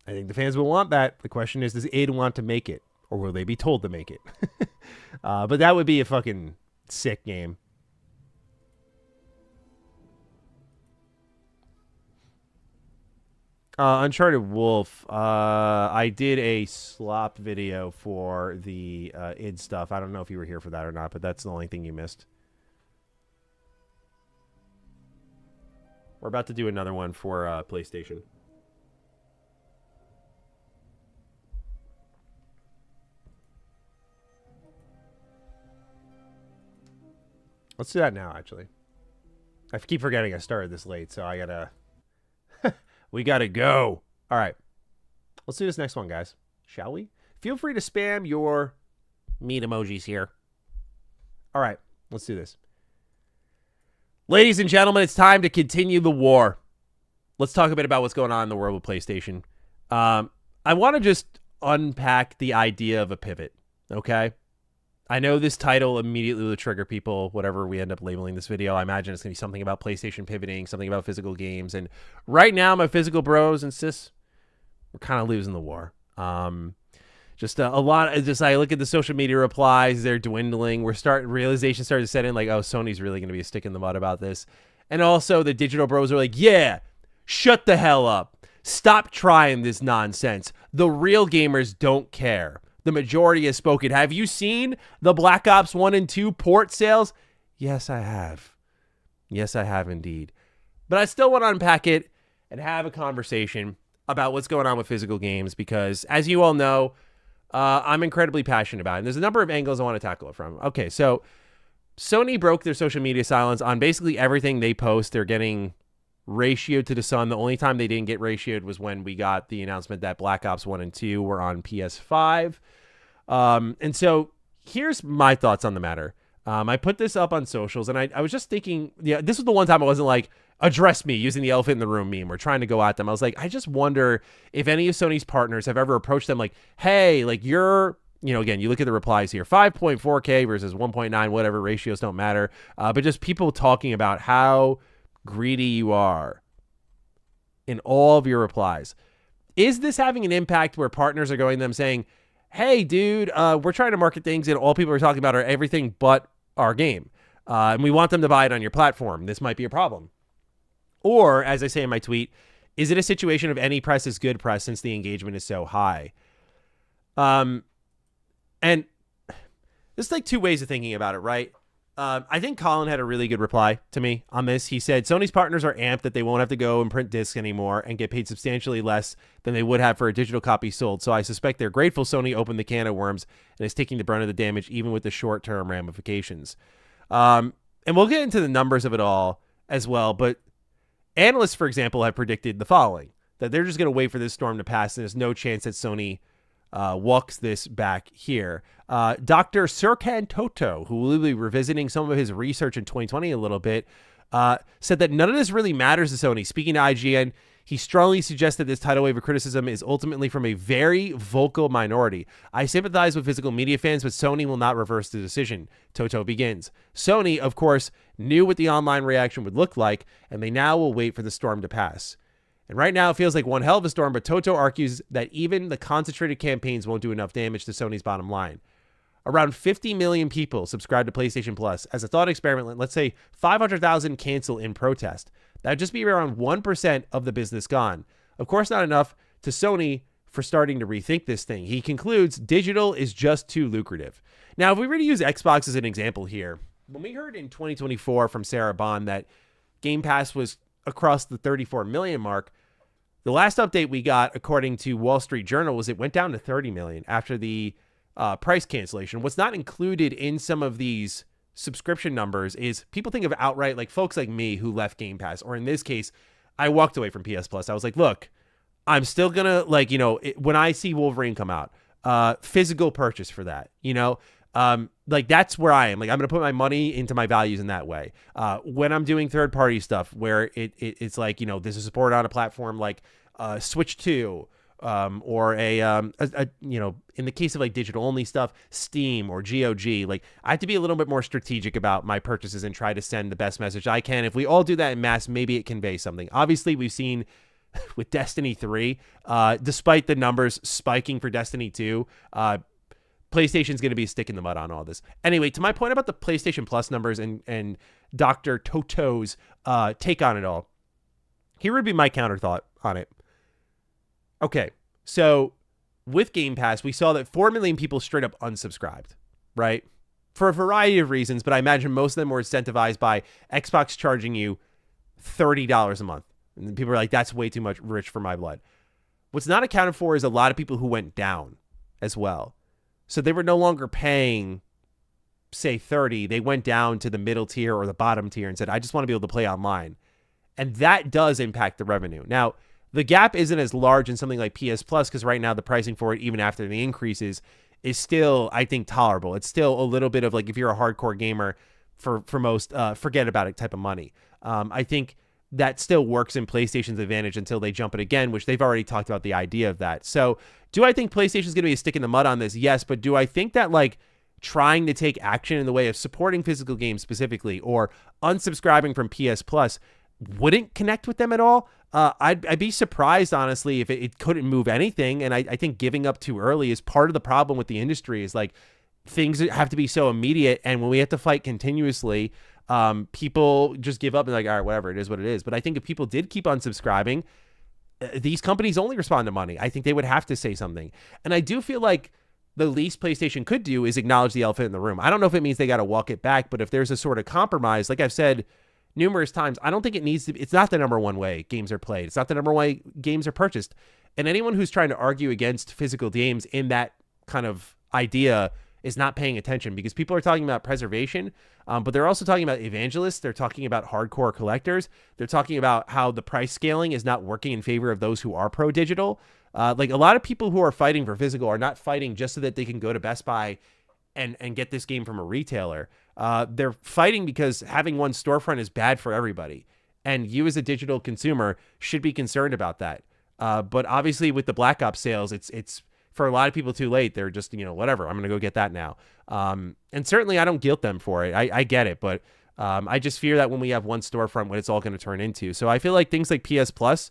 A: The question is, does id want to make it, or will they be told to make it? But that would be a fucking sick game. Uncharted Wolf. I did a slop video for the id stuff. I don't know if you were here for that or not, but that's the only thing you missed. We're about to do another one for PlayStation. Let's do that now, actually. I keep forgetting I started this late, so I gotta... we gotta go. All right. Let's do this next one, guys. Shall we? Feel free to spam your meat emojis here. All right. Let's do this. Ladies and gentlemen, it's time to continue the war. Let's talk a bit about what's going on in the world of PlayStation. I want to just unpack the idea of a pivot, okay? I know this title immediately will trigger people, whatever we end up labeling this video. I imagine it's going to be something about PlayStation pivoting, something about physical games. And right now, my physical bros and sis, we're kind of losing the war. Just a lot. Just I look at the social media replies; they're dwindling. Realization started to set in, like, oh, Sony's really going to be a stick in the mud about this. And also, the digital bros are like, yeah, shut the hell up. Stop trying this nonsense. The real gamers don't care. The majority has spoken. Have you seen the Black Ops 1 and 2 port sales? Yes, I have. Yes, I have indeed. But I still want to unpack it and have a conversation about what's going on with physical games because, as you all know, I'm incredibly passionate about it. And there's a number of angles I want to tackle it from. Okay, so Sony broke their social media silence on basically everything they post. They're getting ratioed to the sun. The only time they didn't get ratioed was when we got the announcement that Black Ops 1 and 2 were on PS5. And so here's my thoughts on the matter. I put this up on socials, and I was just thinking, this was the one time I wasn't like, address me using the elephant in the room meme or trying to go at them. I was like, I just wonder if any of Sony's partners have ever approached them like, hey, like again, you look at the replies here, 5.4K versus 1.9, whatever, ratios don't matter. But just people talking about how greedy you are in all of your replies. Is this having an impact where partners are going to them saying, hey, dude, we're trying to market things and all people are talking about are everything but our game. And we want them to buy it on your platform. This might be a problem. Or, as I say in my tweet, is it a situation of any press is good press since the engagement is so high? And there's like two ways of thinking about it, right? I think Colin had a really good reply to me on this. He said, Sony's partners are amped that they won't have to go and print discs anymore and get paid substantially less than they would have for a digital copy sold. So I suspect they're grateful Sony opened the can of worms and is taking the brunt of the damage, even with the short-term ramifications. And we'll get into the numbers of it all as well. But analysts, for example, have predicted the following, that they're just going to wait for this storm to pass and there's no chance that Sony walks this back here. Dr. Serkan Toto, who will be revisiting some of his research in 2020 a little bit, said that none of this really matters to Sony. Speaking to IGN, he strongly suggests that this tidal wave of criticism is ultimately from a very vocal minority. I sympathize with physical media fans, but Sony will not reverse the decision. Toto begins. Sony, of course, knew what the online reaction would look like, and they now will wait for the storm to pass. And right now it feels like one hell of a storm, but Toto argues that even the concentrated campaigns won't do enough damage to Sony's bottom line. Around 50 million people subscribe to PlayStation Plus. As a thought experiment, let's say 500,000 cancel in protest. That would just be around 1% of the business gone. Of course, not enough to Sony for starting to rethink this thing. He concludes, digital is just too lucrative. Now, if we were to use Xbox as an example here, when we heard in 2024 from Sarah Bond that Game Pass was across the 34 million mark, the last update we got, according to Wall Street Journal, was it went down to 30 million after the price cancellation. What's not included in some of these subscription numbers is people think of outright, like folks like me who left Game Pass, or in this case, I walked away from PS Plus. I was like, look, I'm still gonna when I see Wolverine come out, physical purchase for that, like that's where I am. Like I'm gonna put my money into my values in that way. When I'm doing third party stuff where it's like, this is support on a platform like Switch 2, or in the case of like digital only stuff, Steam or GOG, like I have to be a little bit more strategic about my purchases and try to send the best message I can. If we all do that in mass, maybe it conveys something. Obviously, we've seen with Destiny 3, despite the numbers spiking for Destiny 2, PlayStation's going to be a stick in the mud on all this. Anyway, to my point about the PlayStation Plus numbers and Dr. Toto's take on it all, here would be my counter thought on it. Okay, so with Game Pass, we saw that 4 million people straight up unsubscribed, right? For a variety of reasons, but I imagine most of them were incentivized by Xbox charging you $30 a month. And people are like, that's way too much rich for my blood. What's not accounted for is a lot of people who went down as well. So they were no longer paying, say, 30. They went down to the middle tier or the bottom tier and said, I just want to be able to play online. And that does impact the revenue. Now, the gap isn't as large in something like PS Plus because right now the pricing for it, even after the increases, is still, I think, tolerable. It's still a little bit of like, if you're a hardcore gamer, for most, forget about it type of money. I think that still works in PlayStation's advantage until they jump it again, which they've already talked about the idea of that. So do I think PlayStation's going to be a stick in the mud on this? Yes, but do I think that like trying to take action in the way of supporting physical games specifically or unsubscribing from PS Plus wouldn't connect with them at all? I'd be surprised, honestly, if it couldn't move anything. And I think giving up too early is part of the problem with the industry is like things have to be so immediate. And when we have to fight continuously, people just give up and like, all right, whatever, it is what it is. But I think if people did keep on subscribing, these companies only respond to money. I think they would have to say something. And I do feel like the least PlayStation could do is acknowledge the elephant in the room. I don't know if it means they got to walk it back, but if there's a sort of compromise, like I've said numerous times, I don't think it needs to. It's not the number one way games are played. It's not the number one way games are purchased. And anyone who's trying to argue against physical games in that kind of idea is not paying attention, because people are talking about preservation, but they're also talking about evangelists. They're talking about hardcore collectors. They're talking about how the price scaling is not working in favor of those who are pro-digital. Like a lot of people who are fighting for physical are not fighting just so that they can go to Best Buy and get this game from a retailer. They're fighting because having one storefront is bad for everybody. And you as a digital consumer should be concerned about that. But obviously with the Black Ops sales, it's for a lot of people too late. They're just, whatever, I'm going to go get that now. And certainly I don't guilt them for it. I get it. But I just fear that when we have one storefront, what it's all going to turn into. So I feel like things like PS Plus,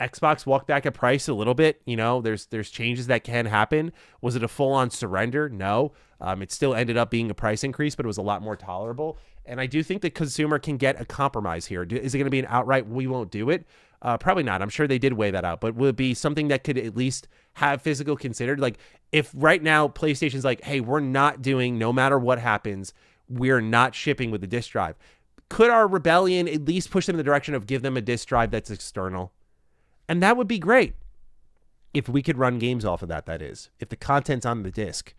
A: Xbox walked back a price a little bit. There's changes that can happen. Was it a full-on surrender? No. It still ended up being a price increase, but it was a lot more tolerable. And I do think the consumer can get a compromise here. Is it going to be an outright, we won't do it? Probably not. I'm sure they did weigh that out, but will it be something that could at least have physical considered? Like if right now PlayStation's like, hey, we're not doing, no matter what happens, we're not shipping with the disk drive. Could our rebellion at least push them in the direction of give them a disk drive that's external? And that would be great if we could run games off of that, that is. If the content's on the disc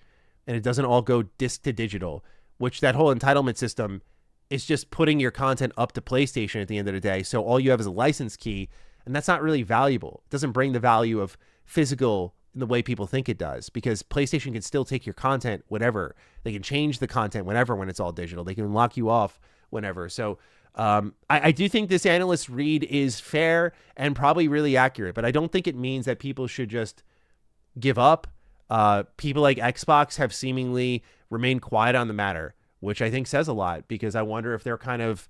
A: and it doesn't all go disc to digital, which that whole entitlement system is just putting your content up to PlayStation at the end of the day. So all you have is a license key, and that's not really valuable. It doesn't bring the value of physical in the way people think it does, because PlayStation can still take your content whenever. They can change the content whenever when it's all digital. They can lock you off whenever. So I do think this analyst read is fair and probably really accurate, but I don't think it means that people should just give up. People like Xbox have seemingly remained quiet on the matter, which I think says a lot, because I wonder if they're kind of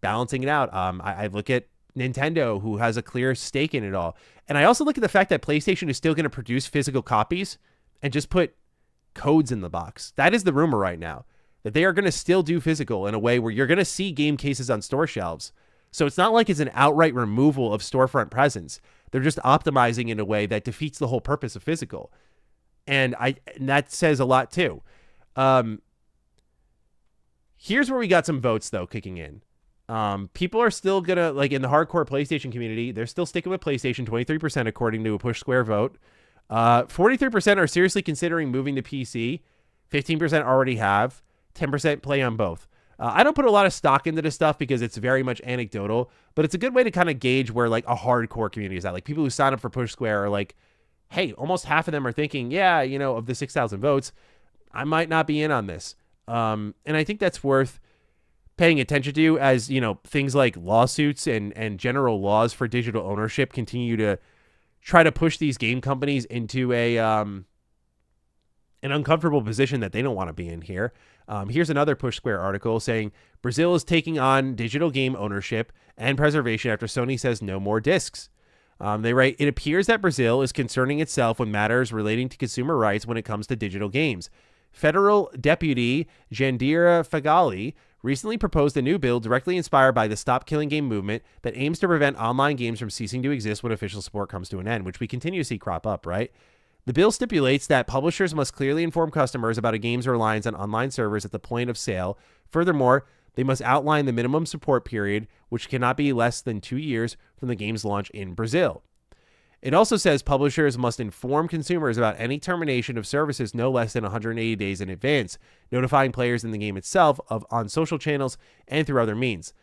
A: balancing it out. I look at Nintendo, who has a clear stake in it all. And I also look at the fact that PlayStation is still going to produce physical copies and just put codes in the box. That is the rumor right now, that they are going to still do physical in a way where you're going to see game cases on store shelves. So it's not like it's an outright removal of storefront presence. They're just optimizing in a way that defeats the whole purpose of physical. And that says a lot too. Here's where we got some votes though kicking in. People are still gonna, like in the hardcore PlayStation community, they're still sticking with PlayStation, 23% according to a Push Square vote. 43% are seriously considering moving to PC. 15% already have. 10% play on both. I don't put a lot of stock into this stuff because it's very much anecdotal, but it's a good way to kind of gauge where like a hardcore community is at. Like people who sign up for Push Square are like, hey, almost half of them are thinking, yeah, of the 6,000 votes, I might not be in on this. And I think that's worth paying attention to as, things like lawsuits and general laws for digital ownership continue to try to push these game companies into an uncomfortable position that they don't want to be in here. Here's another Push Square article saying Brazil is taking on digital game ownership and preservation after Sony says no more discs. They write, it appears that Brazil is concerning itself with matters relating to consumer rights when it comes to digital games. Federal Deputy Jandira Fagali recently proposed a new bill directly inspired by the Stop Killing Game movement that aims to prevent online games from ceasing to exist when official support comes to an end, which we continue to see crop up, right? The bill stipulates that publishers must clearly inform customers about a game's reliance on online servers at the point of sale. Furthermore, they must outline the minimum support period, which cannot be less than 2 years from the game's launch in Brazil. It also says publishers must inform consumers about any termination of services no less than 180 days in advance, notifying players in the game itself on social channels and through other means.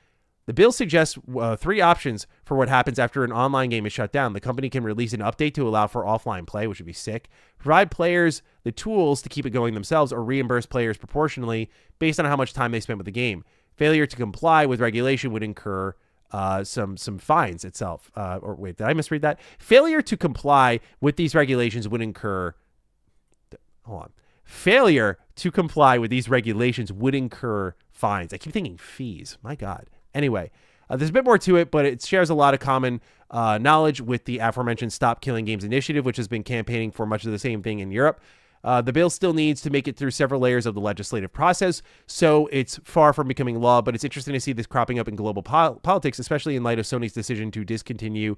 A: The bill suggests 3 options for what happens after an online game is shut down. The company can release an update to allow for offline play, which would be sick, provide players the tools to keep it going themselves, or reimburse players proportionally based on how much time they spent with the game. Failure to comply with regulation would incur some fines itself. Or wait, did I misread that? Failure to comply with these regulations would incur... Hold on. Failure to comply with these regulations would incur fines. I keep thinking fees. My God. Anyway, there's a bit more to it, but it shares a lot of common knowledge with the aforementioned Stop Killing Games initiative, which has been campaigning for much of the same thing in Europe. The bill still needs to make it through several layers of the legislative process, so it's far from becoming law, but it's interesting to see this cropping up in global politics, especially in light of Sony's decision to discontinue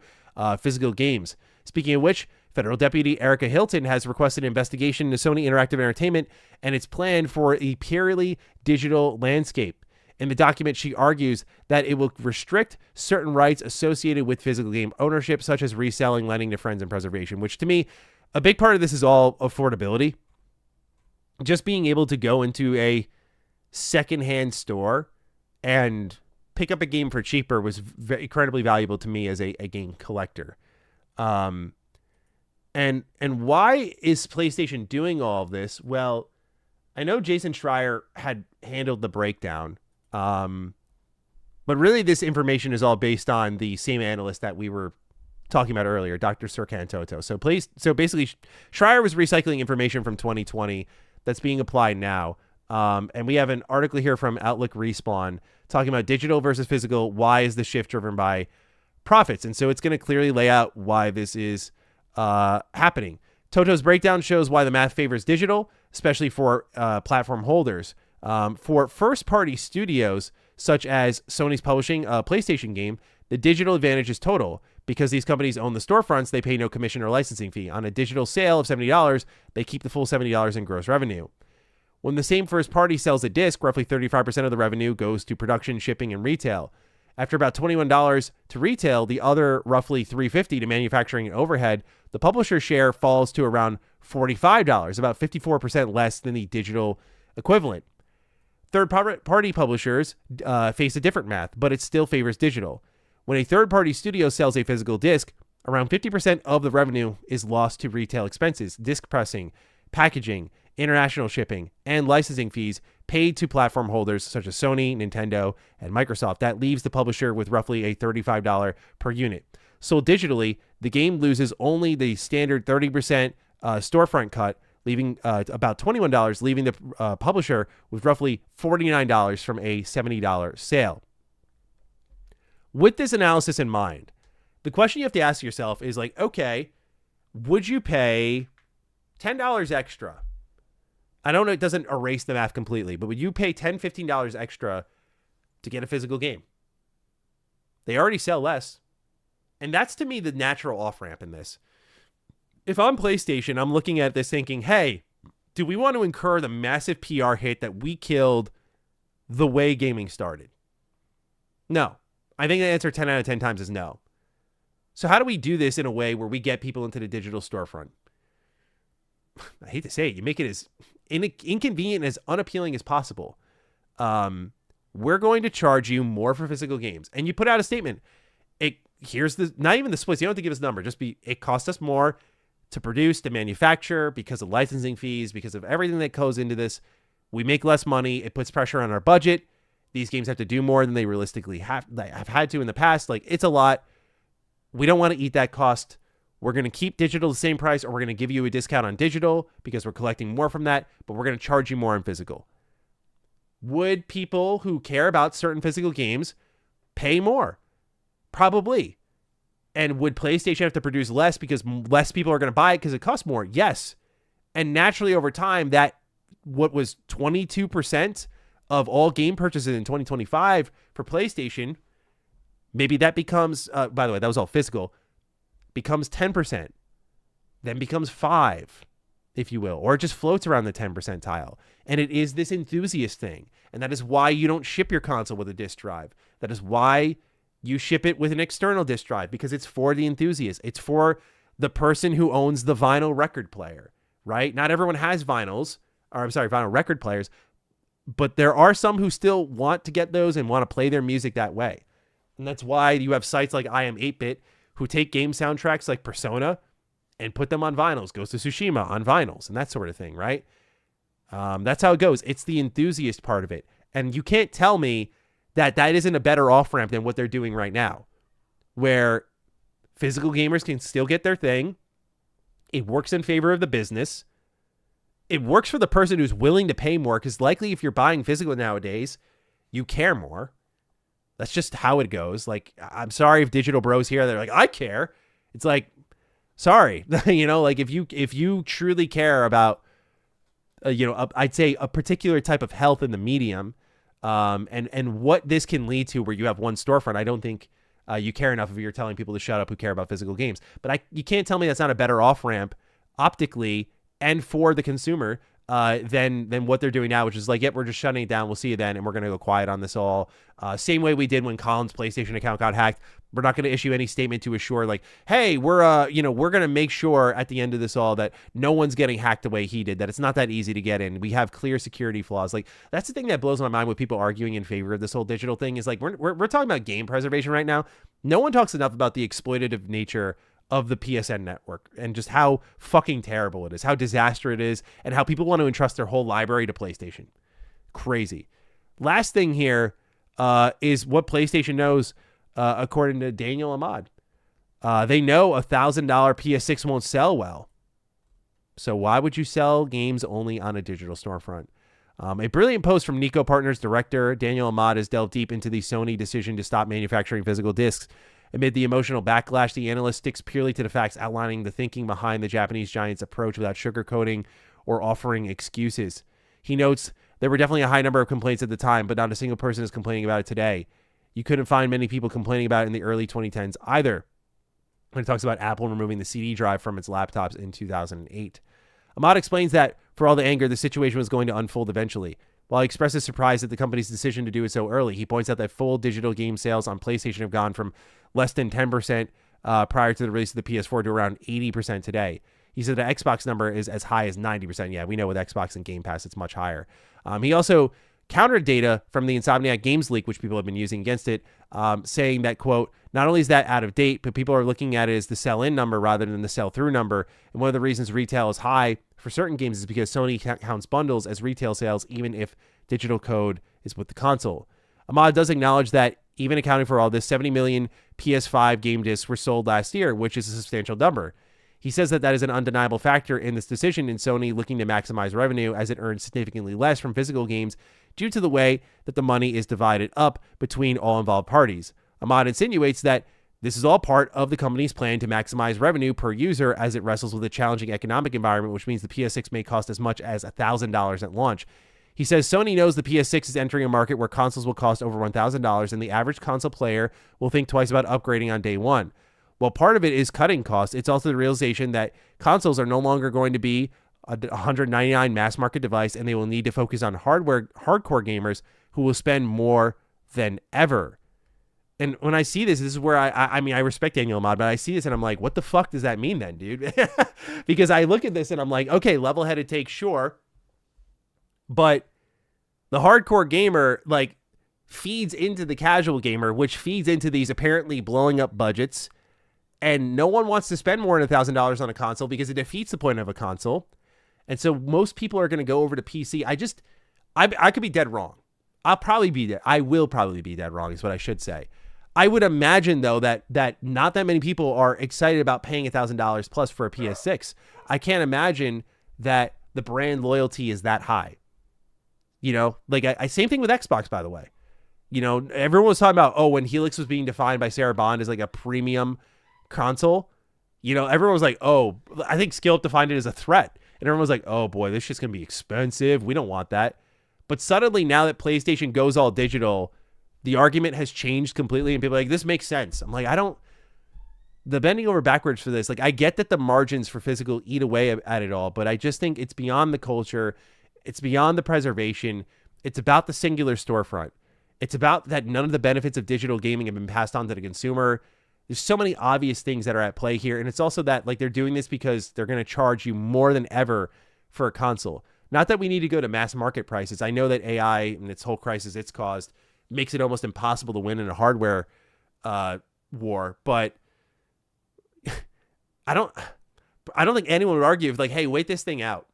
A: physical games. Speaking of which, Federal Deputy Erica Hilton has requested an investigation into Sony Interactive Entertainment and its plan for a purely digital landscape. In the document, she argues that it will restrict certain rights associated with physical game ownership, such as reselling, lending to friends, and preservation, which to me, a big part of this is all affordability. Just being able to go into a secondhand store and pick up a game for cheaper was incredibly valuable to me as a game collector. And why is PlayStation doing all of this? Well, I know Jason Schreier had handled the breakdown. But really this information is all based on the same analyst that we were talking about earlier, Dr. Serkan Toto. So basically Schreier was recycling information from 2020 that's being applied now. And we have an article here from Outlook Respawn talking about digital versus physical. Why is the shift driven by profits? And so it's going to clearly lay out why this is happening. Toto's breakdown shows why the math favors digital, especially for platform holders. For first-party studios, such as Sony's publishing a PlayStation game, the digital advantage is total. Because these companies own the storefronts, they pay no commission or licensing fee. On a digital sale of $70, they keep the full $70 in gross revenue. When the same first party sells a disc, roughly 35% of the revenue goes to production, shipping, and retail. After about $21 to retail, the other roughly $3.50 to manufacturing and overhead, the publisher share falls to around $45, about 54% less than the digital equivalent. Third-party publishers face a different math, but it still favors digital. When a third-party studio sells a physical disc, around 50% of the revenue is lost to retail expenses, disc pressing, packaging, international shipping, and licensing fees paid to platform holders such as Sony, Nintendo, and Microsoft. That leaves the publisher with roughly a $35 per unit. Sold digitally, the game loses only the standard 30% storefront cut, leaving about $21, leaving the publisher with roughly $49 from a $70 sale. With this analysis in mind, the question you have to ask yourself is like, okay, would you pay $10 extra? I don't know, it doesn't erase the math completely, but would you pay $10, $15 extra to get a physical game? They already sell less. And that's to me the natural off-ramp in this. If I'm PlayStation, I'm looking at this thinking, hey, do we want to incur the massive PR hit that we killed the way gaming started? No. I think the answer 10 out of 10 times is no. So how do we do this in a way where we get people into the digital storefront? I hate to say it. You make it as inconvenient, as unappealing as possible. We're going to charge you more for physical games. And you put out a statement. Here's the, not even the splits. You don't have to give us a number. Just it costs us more to produce, to manufacture, because of licensing fees, because of everything that goes into this. We make less money. It puts pressure on our budget. These games have to do more than they realistically have had to in the past. Like, it's a lot. We don't want to eat that cost. We're going to keep digital the same price, or we're going to give you a discount on digital because we're collecting more from that, but we're going to charge you more on physical. Would people who care about certain physical games pay more? Probably. And would PlayStation have to produce less because less people are going to buy it because it costs more? Yes. And naturally over time, that what was 22% of all game purchases in 2025 for PlayStation, maybe that becomes, by the way, that was all physical, becomes 10%, then becomes 5%, if you will, or it just floats around the 10 percentile. And it is this enthusiast thing. And that is why you don't ship your console with a disk drive. That is why you ship it with an external disk drive, because it's for the enthusiast. It's for the person who owns the vinyl record player, right? Not everyone has vinyls, or vinyl record players, but there are some who still want to get those and want to play their music that way. And that's why you have sites like I Am 8-Bit who take game soundtracks like Persona and put them on vinyls, Ghost of Tsushima on vinyls, and that sort of thing, right? That's how it goes. It's the enthusiast part of it. And you can't tell me that isn't a better off-ramp than what they're doing right now, where physical gamers can still get their thing. It works in favor of the business. It works for the person who's willing to pay more, because likely if you're buying physical nowadays, you care more. That's just how it goes. Like, I'm sorry if digital bros here, they're like, I care. It's like, sorry, like if you truly care about I'd say a particular type of health in the medium, and what this can lead to, where you have one storefront. I don't think you care enough if you're telling people to shut up who care about physical games. But you can't tell me that's not a better off ramp optically and for the consumer than what they're doing now, which is like, yep, we're just shutting it down. We'll see you then, and we're going to go quiet on this all. Same way we did when Colin's PlayStation account got hacked. We're not going to issue any statement to assure, like, hey, we're going to make sure at the end of this all that no one's getting hacked the way he did, that it's not that easy to get in. We have clear security flaws. Like, that's the thing that blows my mind with people arguing in favor of this whole digital thing is like, we're talking about game preservation right now. No one talks enough about the exploitative nature of the PSN network and just how fucking terrible it is, how disastrous it is, and how people want to entrust their whole library to PlayStation. Crazy. Last thing here is what PlayStation knows, according to Daniel Ahmad. They know a $1,000 PS6 won't sell well. So why would you sell games only on a digital storefront? A brilliant post from Nico Partners director Daniel Ahmad has delved deep into the Sony decision to stop manufacturing physical discs. Amid the emotional backlash, the analyst sticks purely to the facts, outlining the thinking behind the Japanese giant's approach without sugarcoating or offering excuses. He notes there were definitely a high number of complaints at the time, but not a single person is complaining about it today. You couldn't find many people complaining about it in the early 2010s either, when it talks about Apple removing the CD drive from its laptops in 2008. Ahmad explains that, for all the anger, the situation was going to unfold eventually. While he expresses surprise at the company's decision to do it so early, he points out that full digital game sales on PlayStation have gone from less than 10% prior to the release of the PS4 to around 80% today. He said the Xbox number is as high as 90%. Yeah, we know with Xbox and Game Pass, it's much higher. He also countered data from the Insomniac Games leak, which people have been using against it, saying that, quote, not only is that out of date, but people are looking at it as the sell-in number rather than the sell-through number. And one of the reasons retail is high for certain games is because Sony counts bundles as retail sales, even if digital code is with the console. Ahmad does acknowledge that even accounting for all this, 70 million PS5 game discs were sold last year, which is a substantial number. He says that is an undeniable factor in this decision in Sony looking to maximize revenue as it earns significantly less from physical games due to the way that the money is divided up between all involved parties. Ahmad insinuates that this is all part of the company's plan to maximize revenue per user as it wrestles with a challenging economic environment, which means the PS6 may cost as much as $1,000 at launch. He says Sony knows the PS6 is entering a market where consoles will cost over $1,000 and the average console player will think twice about upgrading on day one. While part of it is cutting costs, it's also the realization that consoles are no longer going to be a $199 mass market device, and they will need to focus on hardcore gamers who will spend more than ever. And when I see this is where I mean, I respect Daniel Ahmad, but I see this and I'm like, what the fuck does that mean then, dude? Because I look at this and I'm like, okay, level-headed take, sure. But the hardcore gamer, like, feeds into the casual gamer, which feeds into these apparently blowing up budgets. And no one wants to spend more than $1,000 on a console because it defeats the point of a console. And so most people are going to go over to PC. I could be dead wrong. I will probably be dead wrong is what I should say. I would imagine, though, that not that many people are excited about paying $1,000 plus for a PS6. I can't imagine that the brand loyalty is that high. You know, like same thing with Xbox, by the way. You know, everyone was talking about, oh, when Helix was being defined by Sarah Bond as like a premium console, you know, everyone was like, oh, I think Skill defined it as a threat. And everyone was like, oh boy, this shit's going to be expensive. We don't want that. But suddenly now that PlayStation goes all digital, the argument has changed completely. And people are like, this makes sense. I'm like, the bending over backwards for this, like, I get that the margins for physical eat away at it all, but I just think it's beyond the culture. It's beyond the preservation. It's about the singular storefront. It's about that none of the benefits of digital gaming have been passed on to the consumer. There's so many obvious things that are at play here. And it's also that, like, they're doing this because they're going to charge you more than ever for a console. Not that we need to go to mass market prices. I know that AI and its whole crisis it's caused makes it almost impossible to win in a hardware war. But I don't think anyone would argue if, like, hey, wait this thing out.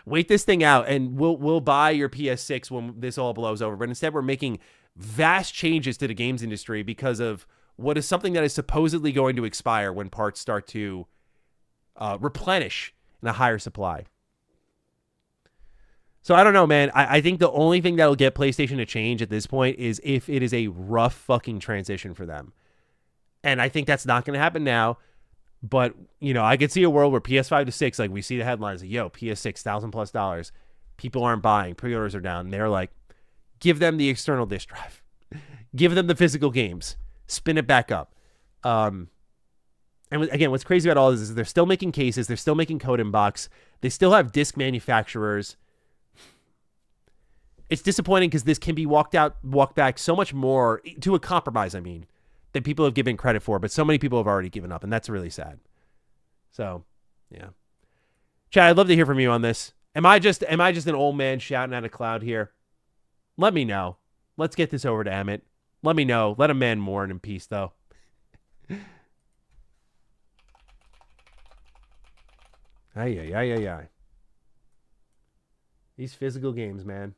A: Wait this thing out and we'll buy your PS6 when this all blows over. But instead we're making vast changes to the games industry because of what is something that is supposedly going to expire when parts start to replenish in a higher supply. So I don't know, man. I think the only thing that'll get PlayStation to change at this point is if it is a rough fucking transition for them. And I think that's not going to happen now. But, you know, I could see a world where PS5 to 6, like we see the headlines, like, yo, PS6, $1,000+ People aren't buying. Pre-orders are down. They're like, give them the external disk drive. Give them the physical games. Spin it back up. And again, what's crazy about all this is they're still making cases. They're still making code in box. They still have disc manufacturers. It's disappointing because this can be walked back so much more to a compromise, I mean, than people have given credit for. But so many people have already given up, and that's really sad. So, yeah. Chad, I'd love to hear from you on this. Am I just an old man shouting at a cloud here? Let me know. Let's get this over to Emmett. Let me know. Let a man mourn in peace, though. Ay. These physical games, man.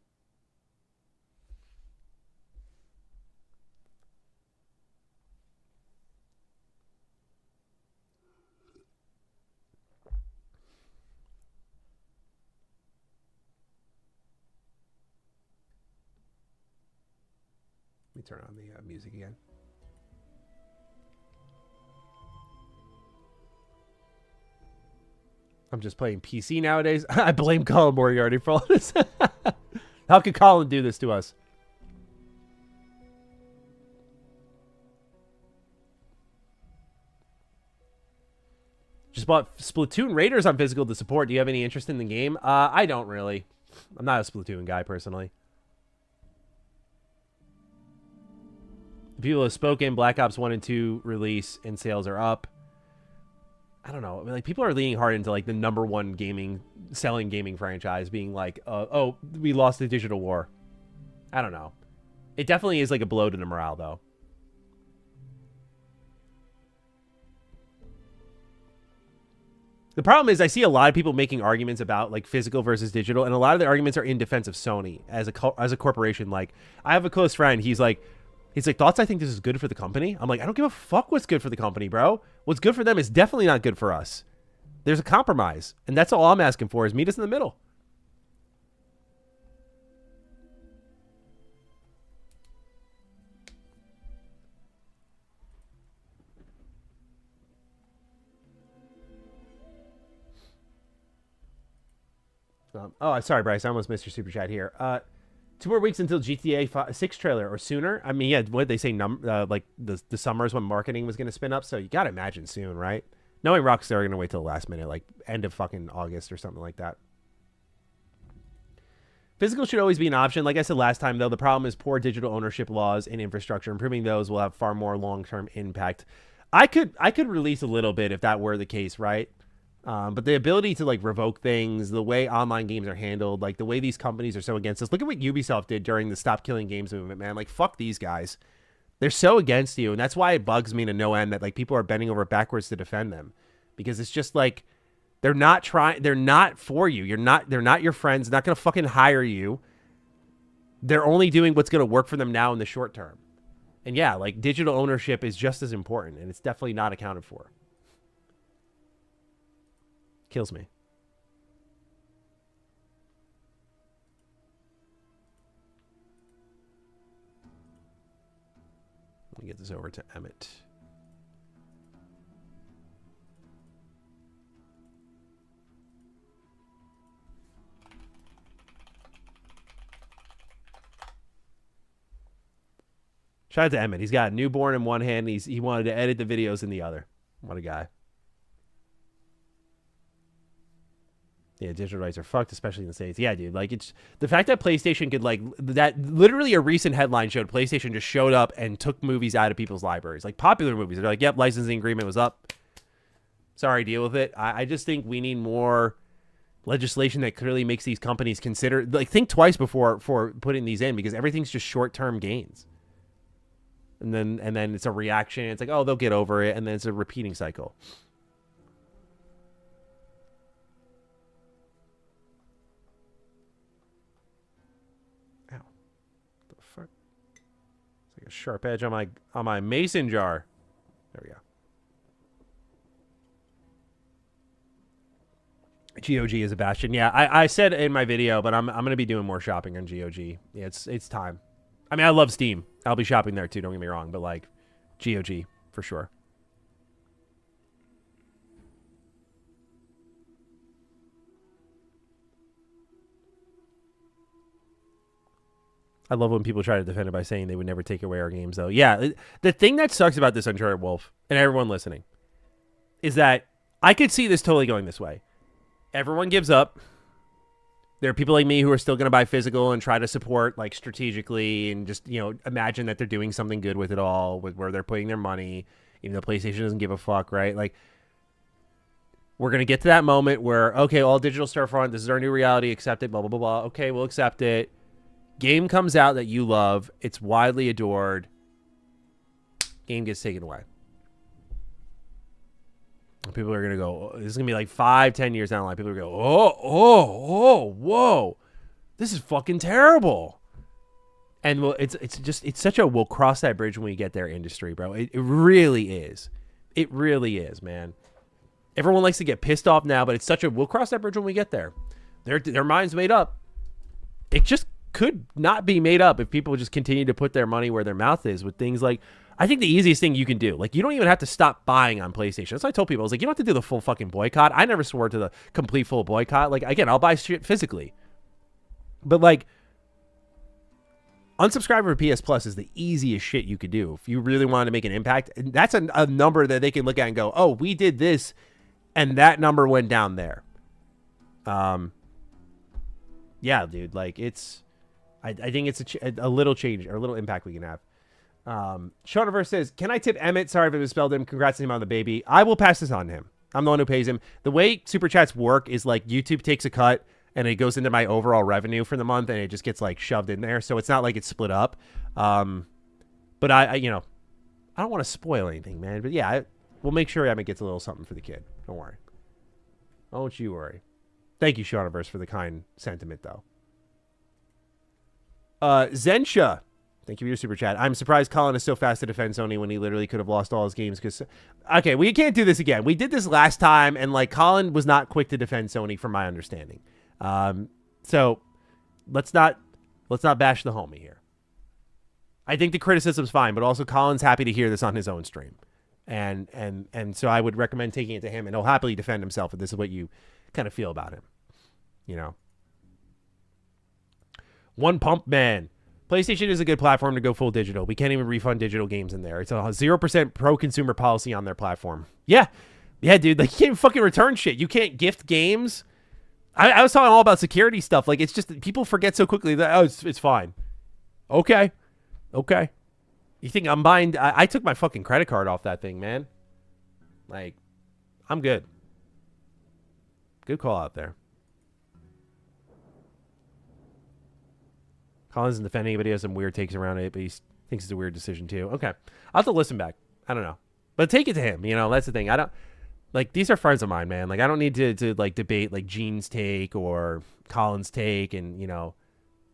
A: Let me turn on the music again. I'm just playing PC nowadays. I blame Colin Moriarty for all this. How could Colin do this to us? Just bought Splatoon Raiders on physical to support. Do you have any interest in the game? I don't really. I'm not a Splatoon guy personally. People have spoken. Black Ops 1 and 2 release and sales are up. I don't know. I mean, like, people are leaning hard into like the #1 selling gaming franchise being like, oh, we lost the digital war. I don't know. It definitely is like a blow to the morale, though. The problem is I see a lot of people making arguments about like physical versus digital, and a lot of the arguments are in defense of Sony as a corporation. Like, I have a close friend. He's like, thoughts, I think this is good for the company. I'm like, I don't give a fuck what's good for the company, bro. What's good for them is definitely not good for us. There's a compromise, and that's all I'm asking for is meet us in the middle. Sorry, Bryce. I almost missed your super chat here. 2 more weeks until GTA 6 trailer or sooner. I mean, yeah, what did they say? Like the summer is when marketing was going to spin up. So you got to imagine soon, right? Knowing Rockstar are going to wait till the last minute, like end of fucking August or something like that. Physical should always be an option. Like I said last time, though, the problem is poor digital ownership laws and infrastructure. Improving those will have far more long-term impact. I could release a little bit if that were the case, right? But the ability to like revoke things, the way online games are handled, like the way these companies are so against us. Look at what Ubisoft did during the Stop Killing Games movement, man. Like, fuck these guys. They're so against you. And that's why it bugs me to no end that like people are bending over backwards to defend them, because it's just like, they're not for you. They're not your friends. They're not going to fucking hire you. They're only doing what's going to work for them now in the short term. And yeah, like digital ownership is just as important, and it's definitely not accounted for. Kills me. Let me get this over to Emmett. Shout out to Emmett. He's got a newborn in one hand. He wanted to edit the videos in the other. What a guy. Yeah, digital rights are fucked, especially in the States. Yeah, dude. Like, it's the fact that PlayStation could, like, that literally a recent headline showed PlayStation just showed up and took movies out of people's libraries, like popular movies. They're like, yep, licensing agreement was up. Sorry, deal with it. I just think we need more legislation that clearly makes these companies consider, like, think twice before putting these in, because everything's just short-term gains. And then it's a reaction. It's like, oh, they'll get over it. And then it's a repeating cycle. A sharp edge on my mason jar. There we go. GOG is a bastion. Yeah, I said in my video, but I'm gonna be doing more shopping on GOG. Yeah, it's time. I mean, I love Steam. I'll be shopping there too. Don't get me wrong, but like GOG for sure. I love when people try to defend it by saying they would never take away our games, though. Yeah, the thing that sucks about this Uncharted Wolf, and everyone listening, is that I could see this totally going this way. Everyone gives up. There are people like me who are still going to buy physical and try to support like strategically and just, imagine that they're doing something good with it all, with where they're putting their money, even though PlayStation doesn't give a fuck, right? Like, we're going to get to that moment where, okay, all digital storefront, this is our new reality, accept it, blah, blah, blah, blah. Okay, we'll accept it. Game comes out that you love. It's widely adored. Game gets taken away. People are going to go, this is going to be like 5-10 years down the line. People are going to go, whoa. This is fucking terrible. And well, it's such a, we'll cross that bridge when we get there industry, bro. It really is. It really is, man. Everyone likes to get pissed off now, but it's such a, we'll cross that bridge when we get there. Their mind's made up. It just could not be made up if people just continue to put their money where their mouth is with things like, I think the easiest thing you can do, like, you don't even have to stop buying on PlayStation. That's what I told people. I was like, you don't have to do the full fucking boycott. I never swore to the complete full boycott. Like, again, I'll buy shit physically. But, like, unsubscribe for PS Plus is the easiest shit you could do if you really wanted to make an impact. And that's a number that they can look at and go, oh, we did this, and that number went down there. Yeah, dude, like, it's... I think it's a little change or a little impact we can have. Shoniverse says, can I tip Emmett? Sorry if I misspelled him. Congrats to him on the baby. I will pass this on to him. I'm the one who pays him. The way Super Chats work is like YouTube takes a cut and it goes into my overall revenue for the month and it just gets like shoved in there. So it's not like it's split up. But I don't want to spoil anything, man. But yeah, we'll make sure Emmett gets a little something for the kid. Don't worry. Don't you worry. Thank you, Shoniverse, for the kind sentiment, though. Zensha, thank you for your super chat. I'm surprised Colin is so fast to defend Sony when he literally could have lost all his games. Because, okay, we can't do this again. We did this last time, and like Colin was not quick to defend Sony, from my understanding. So let's not bash the homie here. I think the criticism's fine, but also Colin's happy to hear this on his own stream, and so I would recommend taking it to him, and he'll happily defend himself if this is what you kind of feel about him, One Pump Man. PlayStation is a good platform to go full digital. We can't even refund digital games in there. It's a 0% pro-consumer policy on their platform. Yeah, dude. Like, you can't even fucking return shit. You can't gift games. I was talking all about security stuff. Like, it's just people forget so quickly that, oh, it's fine. Okay. You think I'm buying... I took my fucking credit card off that thing, man. Like, I'm good. Good call out there. Collins isn't defending, but he has some weird takes around it, but he thinks it's a weird decision too. Okay. I'll have to listen back. I don't know. But take it to him. That's the thing. I don't... Like, these are friends of mine, man. Like, I don't need to like, debate, like, Gene's take or Colin's take and,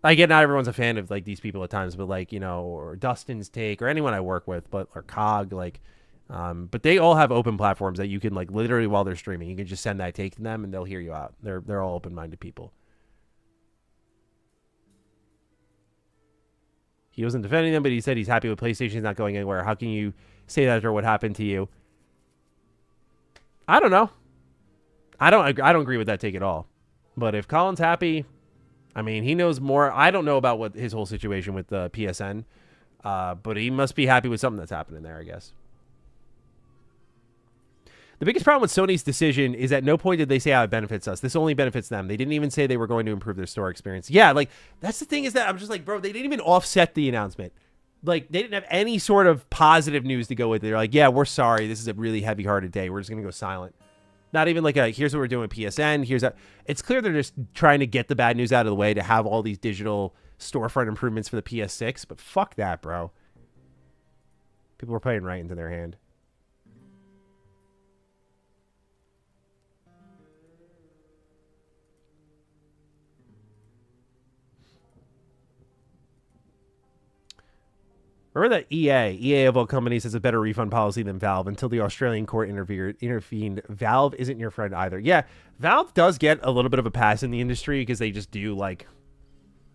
A: I get not everyone's a fan of, like, these people at times, but, like, or Dustin's take or anyone I work with, or Cog, like... but they all have open platforms that you can, like, literally while they're streaming, you can just send that take to them and they'll hear you out. They're all open-minded people. He wasn't defending them, but he said he's happy with PlayStation's not going anywhere. How can you say that after what happened to you? I don't know. I don't agree with that take at all. But if Colin's happy, I mean, he knows more. I don't know about what his whole situation with the PSN, but he must be happy with something that's happening there, I guess. The biggest problem with Sony's decision is at no point did they say how it benefits us. This only benefits them. They didn't even say they were going to improve their store experience. Yeah, like, that's the thing is that I'm just like, bro, they didn't even offset the announcement. Like, they didn't have any sort of positive news to go with it. They're like, yeah, we're sorry. This is a really heavy-hearted day. We're just going to go silent. Not even like here's what we're doing with PSN. Here's that. It's clear they're just trying to get the bad news out of the way to have all these digital storefront improvements for the PS6. But fuck that, bro. People were playing right into their hand. Remember that EA of all companies has a better refund policy than Valve until the Australian court intervened. Valve isn't your friend either. Yeah, Valve does get a little bit of a pass in the industry because they just do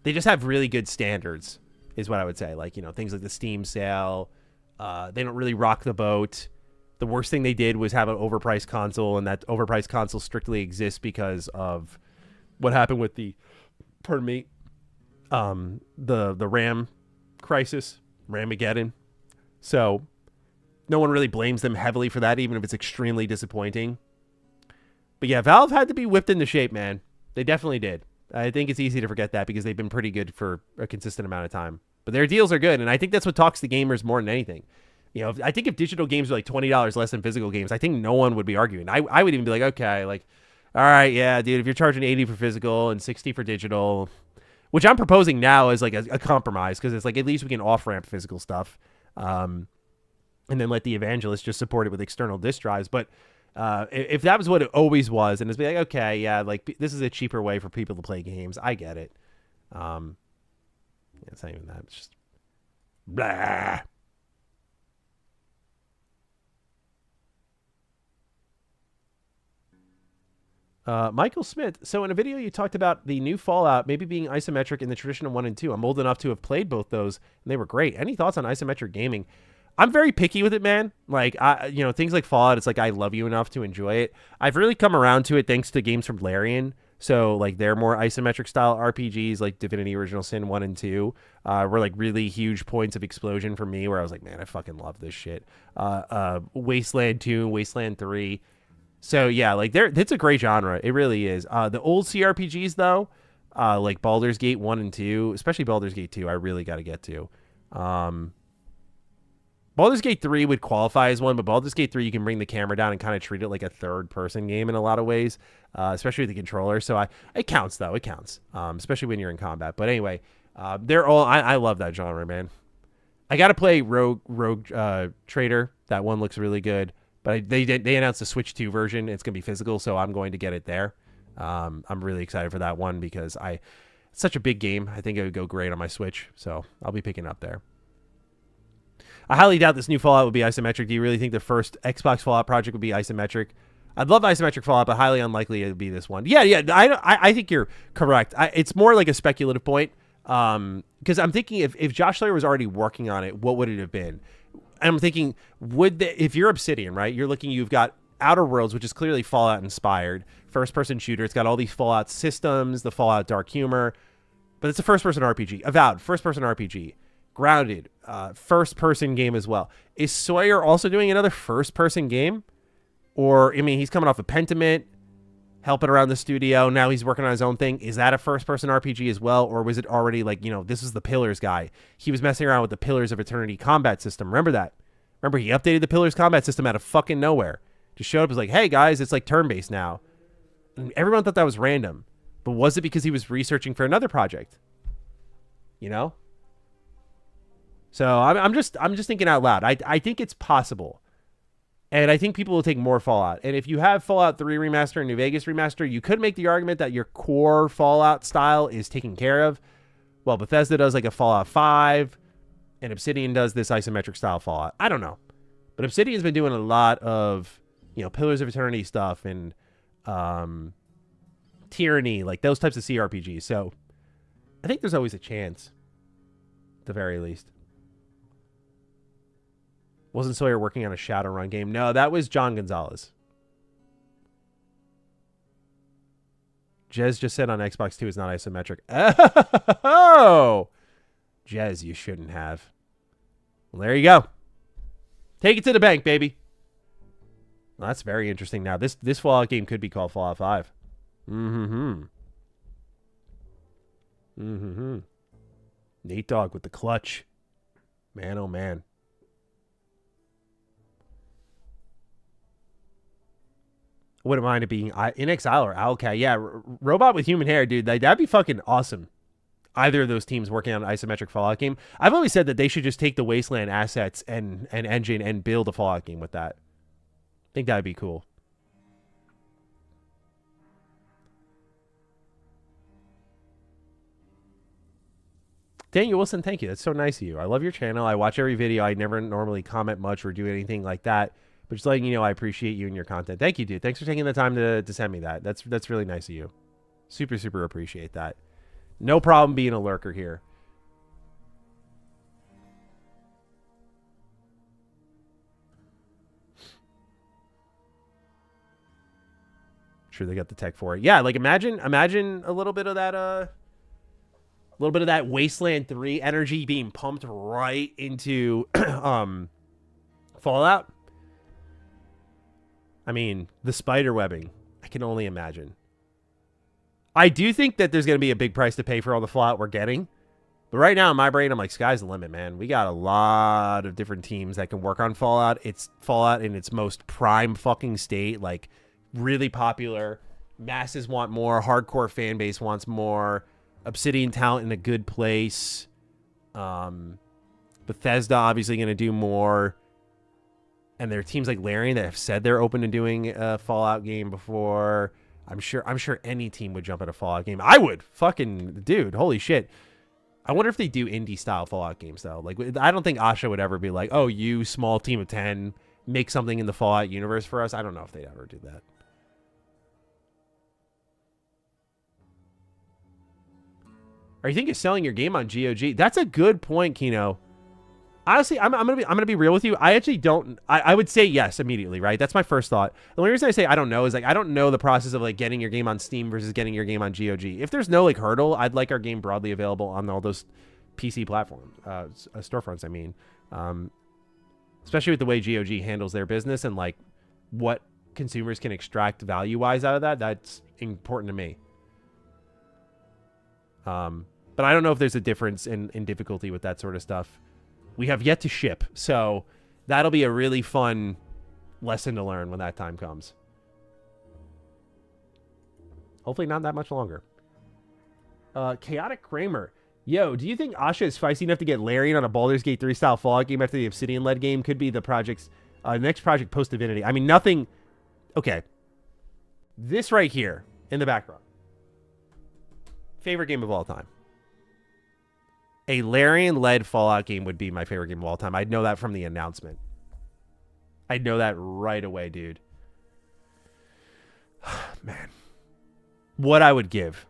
A: they just have really good standards is what I would say. Like, things like the Steam sale. They don't really rock the boat. The worst thing they did was have an overpriced console, and that overpriced console strictly exists because of what happened with the, the RAM crisis, Ramageddon. So no one really blames them heavily for that, even if it's extremely disappointing. But yeah, Valve had to be whipped into shape, man. They definitely did. I think it's easy to forget that because they've been pretty good for a consistent amount of time. But their deals are good, and I think that's what talks to gamers more than anything. You know, I think if digital games were like $20 less than physical games, I think no one would be arguing. I would even be like, okay, like, all right, yeah, dude, if you're charging 80 for physical and 60 for digital, which I'm proposing now as like a compromise because it's like at least we can off-ramp physical stuff, and then let the evangelists just support it with external disk drives. But if that was what it always was, and it's be like, okay, yeah, like this is a cheaper way for people to play games. I get it. Yeah, it's not even that. It's just blah. Michael Smith. So in a video you talked about the new Fallout maybe being isometric in the traditional 1 and 2. I'm old enough to have played both those, and they were great. Any thoughts on isometric gaming? I'm very picky with it, man. Like, things like Fallout, it's like I love you enough to enjoy it. I've really come around to it thanks to games from Larian. So, like, they're more isometric style RPGs, like Divinity Original Sin 1 and 2, were, like, really huge points of explosion for me where I was like, man, I fucking love this shit. Wasteland 2, Wasteland 3. So, yeah, like, it's a great genre. It really is. The old CRPGs, though, like Baldur's Gate 1 and 2, especially Baldur's Gate 2, I really got to get to. Baldur's Gate 3 would qualify as one, but Baldur's Gate 3, you can bring the camera down and kind of treat it like a third-person game in a lot of ways, especially with the controller. So it counts, though. It counts, especially when you're in combat. But anyway, they're all... I love that genre, man. I got to play Rogue Trader. That one looks really good. But they announced the Switch 2 version. It's going to be physical, so I'm going to get it there. I'm really excited for that one because it's such a big game. I think it would go great on my Switch, so I'll be picking up there. I highly doubt this new Fallout would be isometric. Do you really think the first Xbox Fallout project would be isometric? I'd love isometric Fallout, but highly unlikely it would be this one. Yeah, I think you're correct. It's more like a speculative point because I'm thinking if Josh Slayer was already working on it, what would it have been? And I'm thinking, if you're Obsidian, right? You've got Outer Worlds, which is clearly Fallout inspired, first-person shooter. It's got all these Fallout systems, the Fallout dark humor, but it's a first-person RPG, avowed first-person RPG, grounded, first-person game as well. Is Sawyer also doing another first-person game? Or, I mean, he's coming off of Pentiment, helping around the studio. Now he's working on his own thing. Is that a first-person RPG as well? Or was it already like, this is the Pillars guy. He was messing around with the Pillars of Eternity combat system. Remember that? Remember, he updated the Pillars combat system out of fucking nowhere. Just showed up as like, hey, guys, it's like turn-based now. And everyone thought that was random. But was it because he was researching for another project? So I'm just thinking out loud. I think it's possible. And I think people will take more Fallout. And if you have Fallout 3 Remaster and New Vegas Remaster, you could make the argument that your core Fallout style is taken care of. Well, Bethesda does like a Fallout 5, and Obsidian does this isometric style Fallout. I don't know. But Obsidian's been doing a lot of, Pillars of Eternity stuff and Tyranny, like those types of CRPGs. So I think there's always a chance, at the very least. Wasn't Sawyer working on a Shadowrun game? No, that was John Gonzalez. Jez just said on Xbox 2 it's not isometric. Oh! Jez, you shouldn't have. Well, there you go. Take it to the bank, baby. Well, that's very interesting. Now, this Fallout game could be called Fallout 5. Nate Dogg with the clutch. Man, oh man. Wouldn't mind it being In Exile or Owlcat. Yeah, robot with human hair, dude. That'd be fucking awesome. Either of those teams working on an isometric Fallout game. I've always said that they should just take the Wasteland assets and engine and build a Fallout game with that. I think that'd be cool. Daniel Wilson, thank you. That's so nice of you. I love your channel. I watch every video. I never normally comment much or do anything like that. But just letting you know, I appreciate you and your content. Thank you, dude. Thanks for taking the time to send me that. That's really nice of you. Super, super appreciate that. No problem being a lurker here. Sure, they got the tech for it. Yeah, like imagine a little bit of that little bit of that Wasteland 3 energy being pumped right into Fallout. I mean, the spider webbing, I can only imagine. I do think that there's going to be a big price to pay for all the Fallout we're getting. But right now in my brain, I'm like, sky's the limit, man. We got a lot of different teams that can work on Fallout. It's Fallout in its most prime fucking state, like really popular. Masses want more. Hardcore fan base wants more. Obsidian talent in a good place. Bethesda obviously going to do more. And there are teams like Larian that have said they're open to doing a Fallout game before. I'm sure any team would jump at a Fallout game. I would. Fucking dude, holy shit. I wonder if they do indie style Fallout games though. Like, I don't think Asha would ever be like, "Oh, you small team of 10, make something in the Fallout universe for us." I don't know if they'd ever do that. Are you thinking of selling your game on GOG? That's a good point, Kino. Honestly, I'm gonna be real with you. I actually don't. I would say yes immediately, right? That's my first thought. The only reason I say I don't know is like I don't know the process of like getting your game on Steam versus getting your game on GOG. If there's no like hurdle, I'd like our game broadly available on all those PC platforms, storefronts. I mean, especially with the way GOG handles their business and like what consumers can extract value wise out of that. That's important to me. But I don't know if there's a difference in difficulty with that sort of stuff. We have yet to ship, so that'll be a really fun lesson to learn when that time comes. Hopefully not that much longer. Chaotic Kramer. Yo, do you think Asha is feisty enough to get Larian on a Baldur's Gate 3 style Fallout game after the Obsidian-led game? Could be the project's next project post-Divinity. I mean, nothing... Okay. This right here in the background. Favorite game of all time. A Larian-led Fallout game would be my favorite game of all time. I'd know that from the announcement. I'd know that right away, dude. Man. What I would give.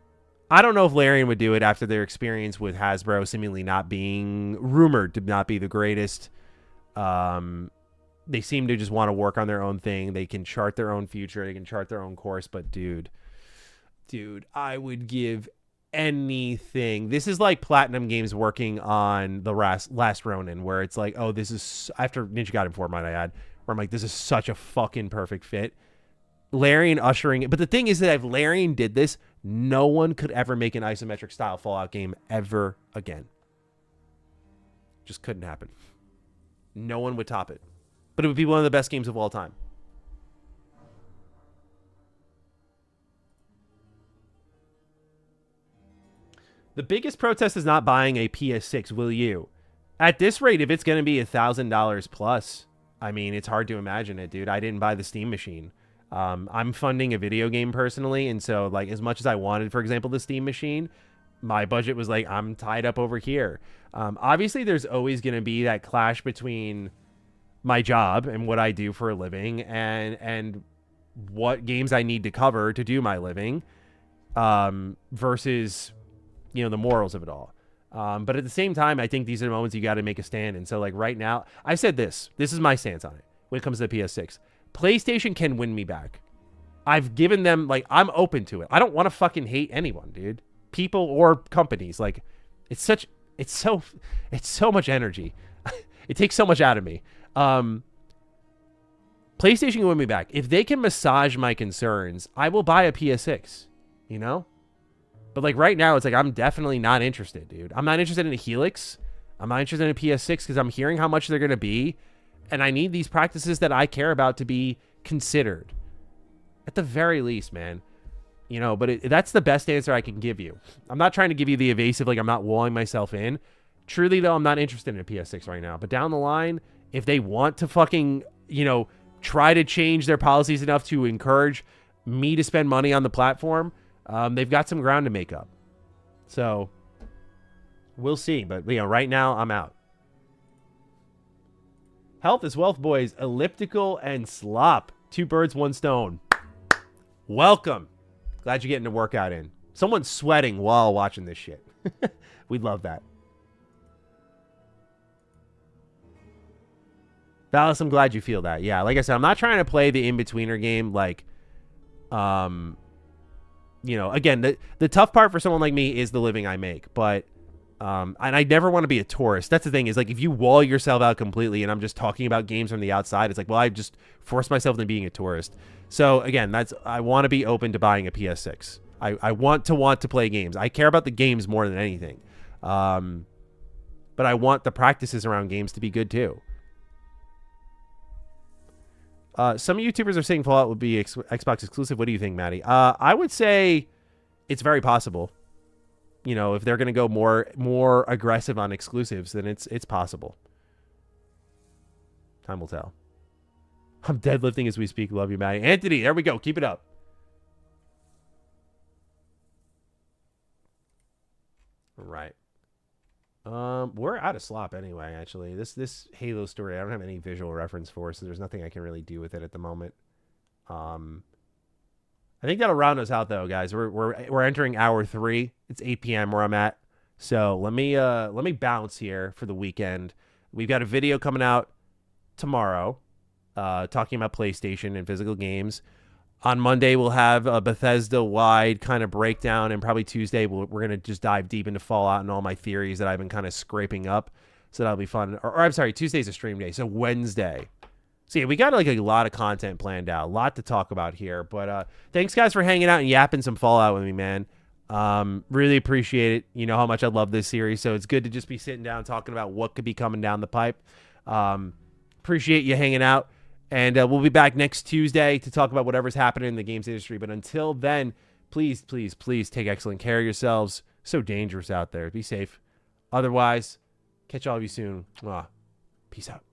A: I don't know if Larian would do it after their experience with Hasbro seemingly not being rumored to not be the greatest. They seem to just want to work on their own thing. They can chart their own future. They can chart their own course. But dude, I would give anything. This is like Platinum Games working on the Last Ronin, where it's like, oh, this is after Ninja Gaiden 4, might I add, where I'm like, this is such a fucking perfect fit. Larian ushering it. But the thing is that if Larian did this, no one could ever make an isometric style Fallout game ever again. Just couldn't happen. No one would top it. But it would be one of the best games of all time. The biggest protest is not buying a PS6, will you? At this rate, if it's going to be $1,000 plus, I mean, it's hard to imagine it, dude. I didn't buy the Steam machine. I'm funding a video game personally, and so, like, as much as I wanted, for example, the Steam machine, my budget was like, I'm tied up over here. Obviously, there's always going to be that clash between my job and what I do for a living and what games I need to cover to do my living versus... you know, the morals of it all. But at the same time, I think these are the moments you got to make a stand. And so, like, right now, I said this is my stance on it when it comes to the PS6. PlayStation can win me back. I've given them, like, I'm open to it. I don't want to fucking hate anyone, dude. People or companies. Like, it's so much energy. It takes so much out of me. PlayStation can win me back. If they can massage my concerns, I will buy a PS6, you know? But, like, right now, it's like, I'm definitely not interested, dude. I'm not interested in a Helix. I'm not interested in a PS6 because I'm hearing how much they're going to be. And I need these practices that I care about to be considered. At the very least, man. You know, but that's the best answer I can give you. I'm not trying to give you the evasive, like, I'm not walling myself in. Truly, though, I'm not interested in a PS6 right now. But down the line, if they want to fucking, you know, try to change their policies enough to encourage me to spend money on the platform... they've got some ground to make up. So, we'll see. But, you know, right now, I'm out. Health is wealth, boys. Elliptical and slop. 2 birds, 1 stone. Welcome. Glad you're getting a workout in. Someone's sweating while watching this shit. We'd love that. Valis, I'm glad you feel that. Yeah, like I said, I'm not trying to play the in-betweener game. Like, you know, again, the tough part for someone like me is the living I make. But And I never want to be a tourist. That's the thing, is like, if you wall yourself out completely and I'm just talking about games from the outside, it's like, well, I just forced myself into being a tourist. So again, I want to be open to buying a PS6. I want to play games. I care about the games more than anything. But I want the practices around games to be good too. Some YouTubers are saying Fallout would be Xbox exclusive. What do you think, Maddie? I would say it's very possible. You know, if they're going to go more aggressive on exclusives, then it's possible. Time will tell. I'm deadlifting as we speak. Love you, Maddie. Anthony, there we go. Keep it up. All right. We're out of slop anyway, actually. This Halo story, I don't have any visual reference for, so there's nothing I can really do with it at the moment. I think that'll round us out, though, guys. We're entering hour 3. It's 8 p.m. where I'm at. So let me bounce here for the weekend. We've got a video coming out tomorrow, talking about PlayStation and physical games. On Monday, we'll have a Bethesda-wide kind of breakdown, and probably Tuesday we're going to just dive deep into Fallout and all my theories that I've been kind of scraping up. So that'll be fun. Or I'm sorry, Tuesday's a stream day, so Wednesday. So yeah, we got like a lot of content planned out, a lot to talk about here. But thanks, guys, for hanging out and yapping some Fallout with me, man. Really appreciate it. You know how much I love this series, so it's good to just be sitting down talking about what could be coming down the pipe. Appreciate you hanging out. And we'll be back next Tuesday to talk about whatever's happening in the games industry. But until then, please, please, please take excellent care of yourselves. So dangerous out there. Be safe. Otherwise, catch all of you soon. Peace out.